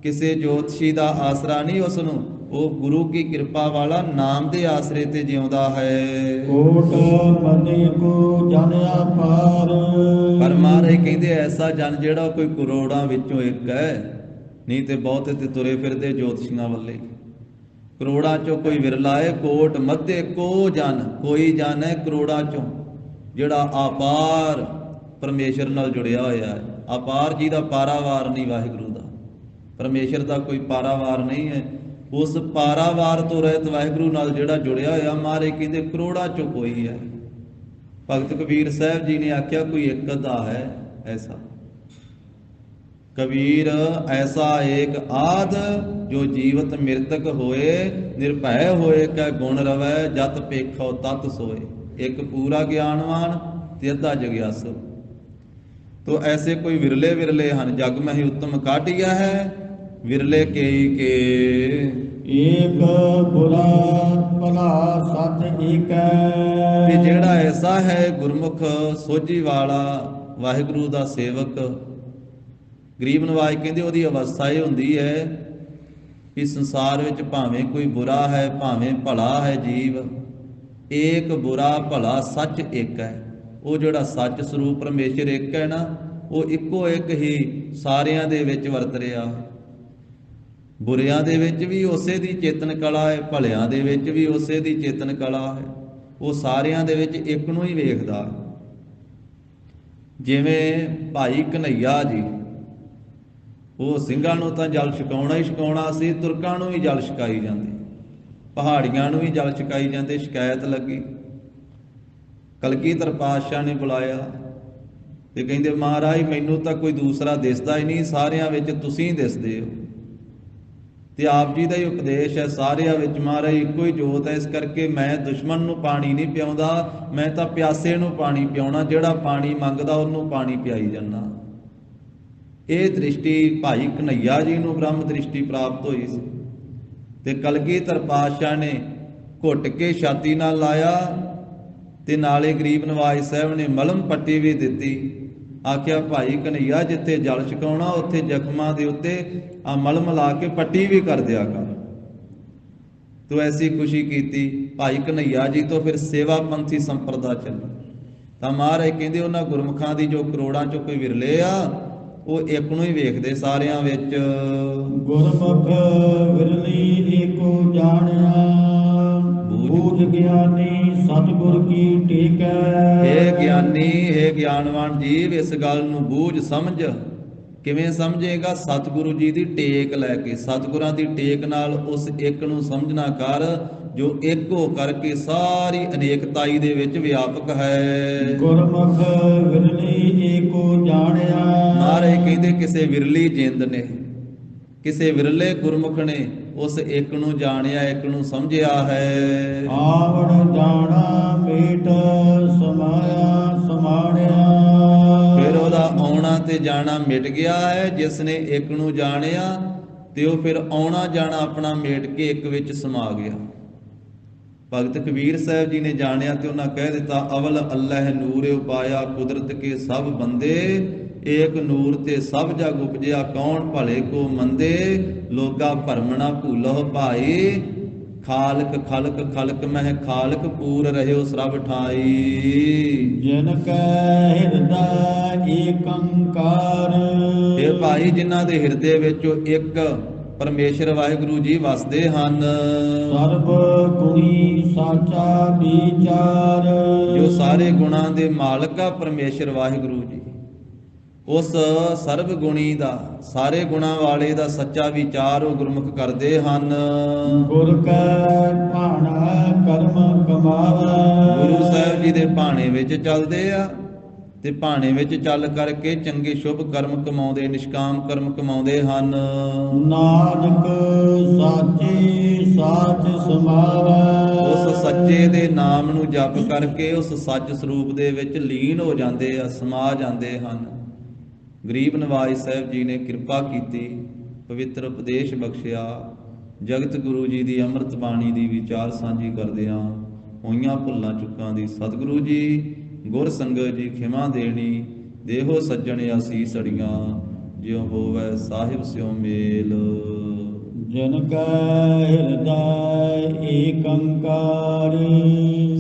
ਕਿਸੇ ਜੋਤਸ਼ੀ ਦਾ ਆਸਰਾ ਨਹੀਂ ਉਸ ਨੂੰ। ਉਹ ਗੁਰੂ ਕੀ ਕਿਰਪਾ ਵਾਲਾ ਨਾਮ ਦੇ ਆਸਰੇ ਤੇ ਜਿਉਂਦਾ ਹੈ। ਕੋਟ ਬੰਦੇ ਕੋ ਜਨ ਆਪਾਰ। ਪਰ ਮਹਾਰਾਜ ਕਹਿੰਦੇ ਐਸਾ ਜਨ ਜਿਹੜਾ ਕੋਈ ਕਰੋੜਾਂ ਵਿੱਚੋਂ ਇੱਕ ਹੈ, ਨਹੀਂ ਤੇ ਬਹੁਤੇ ਤੇ ਤੁਰੇ ਫਿਰਦੇ ਜੋਤਸ਼ੀਆਂ ਵੱਲੇ। ਕਰੋੜਾਂ ਚੋਂ ਕੋਈ ਵਿਰਲਾ ਹੈ। ਕੋਟ ਮੱਧੇ ਕੋ ਜਨ, ਕੋਈ ਜਨ ਹੈ ਕਰੋੜਾਂ ਚੋਂ ਜਿਹੜਾ ਆਪਾਰ ਪਰਮੇਸ਼ਰ ਨਾਲ ਜੁੜਿਆ ਹੋਇਆ ਹੈ। ਅਪਾਰ ਜੀ ਦਾ ਪਾਰਾਵਾਰ ਨਹੀਂ ਵਾਹਿਗੁਰੂ ਦਾ, ਪਰਮੇਸ਼ਰ ਦਾ ਕੋਈ ਪਾਰਾਵਾਰ ਨਹੀਂ ਹੈ। ਉਸ ਪਾਰਾਵਾਰ ਤੋਂ ਰਹਿਤ ਵਾਹਿਗੁਰੂ ਨਾਲ ਜਿਹੜਾ ਜੁੜਿਆ ਹੋਇਆ, ਮਹਾਰਾਜ ਕਹਿੰਦੇ ਕਰੋੜਾਂ ਚੋਂ ਕੋਈ ਹੈ। ਭਗਤ ਕਬੀਰ ਸਾਹਿਬ ਜੀ ਨੇ ਆਖਿਆ ਕੋਈ ਇੱਕ ਅੱਧਾ ਹੈ ਐਸਾ। ਕਬੀਰ ਐਸਾ ਏਕ ਆਦ ਜੋ ਜੀਵਤ ਮਿਰਤਕ ਹੋਏ, ਨਿਰਭੈ ਹੋਏ ਕੈ ਗੁਣ ਰਵੈ, ਜਤ ਪੇਖੋ ਤਤ ਸੋਏ। ਇੱਕ ਪੂਰਾ ਗਿਆਨਵਾਨ ਤੇ ਅੱਧਾ ਜਗਿਆਸੂ। तो ऐसे कोई विरले विरले हन, जग में ही उत्तम काटिया है, विरले के एक बुरा भला सत एक ते जेड़ा ऐसा है गुरमुख सोझी वाला वाहिगुरु दा सेवक। गरीब नवाज कहते ओदी अवस्था ये हुंदी है कि संसार विच भावें कोई बुरा है भावें भला है जीव, एक बुरा भला सच एक है। ਉਹ ਜਿਹੜਾ ਸੱਚ ਸਰੂਪ ਪਰਮੇਸ਼ਰ ਇੱਕ ਹੈ ਨਾ, ਉਹ ਇੱਕੋ ਇੱਕ ਹੀ ਸਾਰਿਆਂ ਦੇ ਵਿੱਚ ਵਰਤ ਰਿਹਾ। ਬੁਰਿਆਂ ਦੇ ਵਿੱਚ ਵੀ ਉਸੇ ਦੀ ਚੇਤਨ ਕਲਾ ਹੈ, ਭਲਿਆਂ ਦੇ ਵਿੱਚ ਵੀ ਉਸੇ ਦੀ ਚੇਤਨ ਕਲਾ ਹੈ। ਉਹ ਸਾਰਿਆਂ ਦੇ ਵਿੱਚ ਇੱਕ ਨੂੰ ਹੀ ਵੇਖਦਾ। ਜਿਵੇਂ ਭਾਈ ਕਨ੍ਹਈਆ ਜੀ, ਉਹ ਸਿੰਘਾਂ ਨੂੰ ਤਾਂ ਜਲ ਛਕਾਉਣਾ ਹੀ ਛਕਾਉਣਾ ਸੀ, ਤੁਰਕਾਂ ਨੂੰ ਵੀ ਜਲ ਛਕਾਈ ਜਾਂਦੇ, ਪਹਾੜੀਆਂ ਨੂੰ ਵੀ ਜਲ ਛਕਾਈ ਜਾਂਦੇ। ਸ਼ਿਕਾਇਤ ਲੱਗੀ, ਕਲਗੀਧਰ ਪਾਤਸ਼ਾਹ ਨੇ ਬੁਲਾਇਆ ਤੇ ਕਹਿੰਦੇ ਮਹਾਰਾਜ ਮੈਨੂੰ ਤਾਂ ਕੋਈ ਦੂਸਰਾ ਦਿਸਦਾ ਹੀ ਨਹੀਂ, ਸਾਰਿਆਂ ਵਿੱਚ ਤੁਸੀਂ ਦਿਸਦੇ ਹੋ। ਤੇ ਆਪ ਜੀ ਦਾ ਹੀ ਉਪਦੇਸ਼ ਹੈ, ਸਾਰਿਆਂ ਵਿੱਚ ਮਹਾਰਾਜ ਇੱਕੋ ਹੀ ਜੋਤ ਹੈ। ਇਸ ਕਰਕੇ ਮੈਂ ਦੁਸ਼ਮਣ ਨੂੰ ਪਾਣੀ ਨਹੀਂ ਪਿਆਉਂਦਾ, ਮੈਂ ਤਾਂ ਪਿਆਸੇ ਨੂੰ ਪਾਣੀ ਪਿਆਉਣਾ, ਜਿਹੜਾ ਪਾਣੀ ਮੰਗਦਾ ਉਹਨੂੰ ਪਾਣੀ ਪਿਆਈ ਜਾਂਦਾ। ਇਹ ਦ੍ਰਿਸ਼ਟੀ ਭਾਈ ਕਨ੍ਹਈਆ ਜੀ ਨੂੰ ਬ੍ਰਹਮ ਦ੍ਰਿਸ਼ਟੀ ਪ੍ਰਾਪਤ ਹੋਈ ਸੀ। ਤੇ ਕਲਗੀਧਰ ਪਾਤਸ਼ਾਹ ਨੇ ਘੁੱਟ ਕੇ ਛਾਤੀ ਨਾਲ ਲਾਇਆ ਤੇ ਨਾਲੇ ਗਰੀਬ ਨਵਾਜ ਸਾਹਿਬ ਨੇ ਮਲਮ ਪੱਟੀ ਵੀ ਦਿੱਤੀ। ਆਖਿਆ ਭਾਈ ਕਨ੍ਹਈਆ ਜਿੱਥੇ ਜਲ ਛਕਾਉਣਾ ਉੱਥੇ ਜ਼ਖਮਾਂ ਦੇ ਉੱਤੇ ਆ ਮਲਮ ਲਾ ਕੇ ਪੱਟੀ ਵੀ ਕਰ ਦਿਆ ਕਰ। ਤੋ ਐਸੀ ਖੁਸ਼ੀ ਕੀਤੀ ਭਾਈ ਕਨ੍ਹਈਆ ਜੀ ਤੋਂ। ਫਿਰ ਸੇਵਾ ਪੰਥੀ ਸੰਪਰਦਾ ਚੱਲੀ। ਤਾਂ ਮਹਾਰਾਜ ਕਹਿੰਦੇ ਉਹਨਾਂ ਗੁਰਮੁਖਾਂ ਦੀ ਜੋ ਕਰੋੜਾਂ ਚੋਂ ਕੋਈ ਵਿਰਲੇ ਆ, ਉਹ ਇੱਕ ਨੂੰ ਹੀ ਵੇਖਦੇ ਸਾਰਿਆਂ ਵਿੱਚ। ਗੁਰਮੁਖ ਵਿਰਲੀ ਏਕੋ ਜਾਣਿਆ, ਬੂਝ ਗਿਆਨੀ ਸਤਿਗੁਰ ਕੀ ਟੇਕੈ। हे ਗਿਆਨੀ, हे ਗਿਆਨਵਾਨ ਜੀਵ, ਇਸ ਗੱਲ ਨੂੰ ਬੂਝ ਸਮਝ। ਕਿਵੇਂ ਸਮਝੇਗਾ? ਸਤਿਗੁਰੂ ਜੀ ਦੀ ਟੇਕ ਲੈ ਕੇ, ਸਤਿਗੁਰਾਂ ਦੀ ਟੇਕ ਨਾਲ ਉਸ ਇੱਕ ਨੂੰ ਸਮਝਣਾ ਕਰ ਜੋ ਇੱਕ ਹੋ ਕਰਕੇ ਸਾਰੀ ਅਨੇਕਤਾਈ ਦੇ ਵਿੱਚ ਵਿਆਪਕ ਹੈ। ਗੁਰਮੁਖ ਵਿਰਲੀ ਏਕੋ ਜਾਣਿਆ। ਮਹਾਰਾਜ ਕਹਿੰਦੇ ਕਿਸੇ ਵਿਰਲੀ ਜਿੰਦ ਨੇ, ਕਿਸੇ ਵਿਰਲੇ ਗੁਰਮੁਖ ਨੇ ਉਸ ਇੱਕ ਨੂੰ ਜਾਣਿਆ, ਇੱਕ ਨੂੰ ਸਮਝਿਆ ਹੈ। ਆਵਣ ਜਾਣਾ ਮੇਟ ਸਮਾਇਆ ਸਮਾਣਿਆ। ਫਿਰ ਉਹਦਾ ਆਉਣਾ ਤੇ ਜਾਣਾ ਮਿਟ ਗਿਆ ਹੈ। ਜਿਸ ਨੇ ਇੱਕ ਨੂੰ ਜਾਣਿਆ ਤੇ ਉਹ ਫਿਰ ਆਉਣਾ ਜਾਣਾ ਆਪਣਾ ਮੇਟ ਕੇ ਇੱਕ ਵਿੱਚ ਸਮਾ ਗਿਆ। ਭਗਤ ਕਬੀਰ ਸਾਹਿਬ ਜੀ ਨੇ ਜਾਣਿਆ ਤੇ ਉਹਨਾਂ ਕਹਿ ਦਿੱਤਾ, ਅਵਲ ਅੱਲਾਹ ਨੂਰ ਉਪਾਇਆ ਕੁਦਰਤ ਕੇ ਸਭ ਬੰਦੇ, ਏਕ ਨੂਰ ਤੇ ਸਭ ਜਗ ਉਪਜਿਆ ਕੌਣ ਭਲੇ ਕੋ ਮੰਦੇ। ਲੋਗਾ ਭਰਮਣਾ ਭੂਲਹੁ ਭਾਈ, ਖਾਲਕ ਖਲਕ ਖਲਕ ਮਹਿ ਖਾਲਕ ਪੂਰ ਰਹਿਓ ਸਰਬ ਠਾਈ। ਜਿਨ ਕੈ ਹਿਰਦੈ ਏਕੰਕਾਰ। ਇਹ ਭਾਈ ਜਿਨ੍ਹਾਂ ਦੇ ਹਿਰਦੇ ਵਿੱਚ ਇੱਕ ਪਰਮੇਸ਼ਰ ਵਾਹਿਗੁਰੂ ਜੀ ਵਸਦੇ ਹਨ। ਸਰਬ ਗੁਣੀ ਸਾਚਾ ਵਿਚਾਰ। ਜੋ ਸਾਰੇ ਗੁਣਾਂ ਦੇ ਮਾਲਕ ਆ ਪਰਮੇਸ਼ਰ ਵਾਹਿਗੁਰੂ ਜੀ, ਉਸ ਸਰਬ ਗੁਣੀ ਦਾ, ਸਾਰੇ ਗੁਣਾਂ ਵਾਲੇ ਦਾ ਸੱਚਾ ਵਿਚਾਰ ਉਹ ਗੁਰਮੁਖ ਕਰਦੇ ਹਨ। ਗੁਰ ਕੈ ਭਾਣਾ ਕਰਮ ਕਮਾਵੈ। ਗੁਰੂ ਸਾਹਿਬ ਜੀ ਦੇ ਭਾਣੇ ਵਿੱਚ ਚੱਲਦੇ ਆ ਤੇ ਭਾਣੇ ਵਿੱਚ ਚੱਲ ਕਰਕੇ ਚੰਗੇ ਸ਼ੁਭ ਕਰਮ ਕਮਾਉਂਦੇ, ਨਿਸ਼ਕਾਮ ਕਰਮ ਕਮਾਉਂਦੇ ਹਨ। ਨਾਨਕ ਸਾਚੇ ਸਾਚ ਸਮਾਵੈ। ਉਸ ਸੱਚੇ ਦੇ ਨਾਮ ਨੂੰ ਜਪ ਕਰਕੇ ਉਸ ਸੱਚ ਸਰੂਪ ਦੇ ਵਿੱਚ ਲੀਨ ਹੋ ਜਾਂਦੇ ਆ, ਸਮਾ ਜਾਂਦੇ ਹਨ। ਗਰੀਬ ਨਵਾਜ ਸਾਹਿਬ ਜੀ ਨੇ ਕਿਰਪਾ ਕੀਤੀ, ਪਵਿੱਤਰ ਉਪਦੇਸ਼ ਬਖਸ਼ਿਆ। ਜਗਤ ਗੁਰੂ ਜੀ ਦੀ ਅੰਮ੍ਰਿਤ ਬਾਣੀ ਦੀ ਵਿਚਾਰ ਸਾਂਝੀ ਕਰਦਿਆਂ ਹੋਈਆਂ ਭੁੱਲਾਂ ਚੁੱਕਾਂ ਦੀ ਸਤਿਗੁਰੂ ਜੀ ਗੁਰ ਸੰਗਤ ਜੀ ਖਿਮਾ ਦੇਣੀ। ਦੇਹੋ ਸੱਜਣ ਅਸੀਸ ਅੜੀਆਂ, ਜਿਉ ਹੋਵੈ ਸਾਹਿਬ ਸਿਉ ਮੇਲ। ਜਿਨ ਕੈ ਹਿਰਦੈ ਏਕੰਕਾਰ।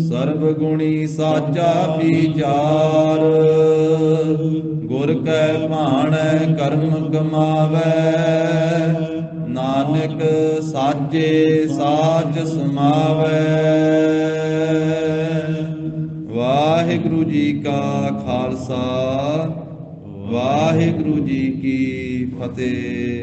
ਸਰਬ ਗੁਣੀ ਸਾਚਾ ਵਿਚਾਰ, ਗੁਰ ਕੈ ਭਾਣੈ ਕਰਮ ਕਮਾਵੈ। ਨਾਨਕ ਸਾਚੇ ਸਾਚ ਸਮਾਵੈ। ਵਾਹਿਗੁਰੂ ਜੀ ਕਾ ਖਾਲਸਾ, ਵਾਹਿਗੁਰੂ ਜੀ ਕੀ ਫਤਿਹ।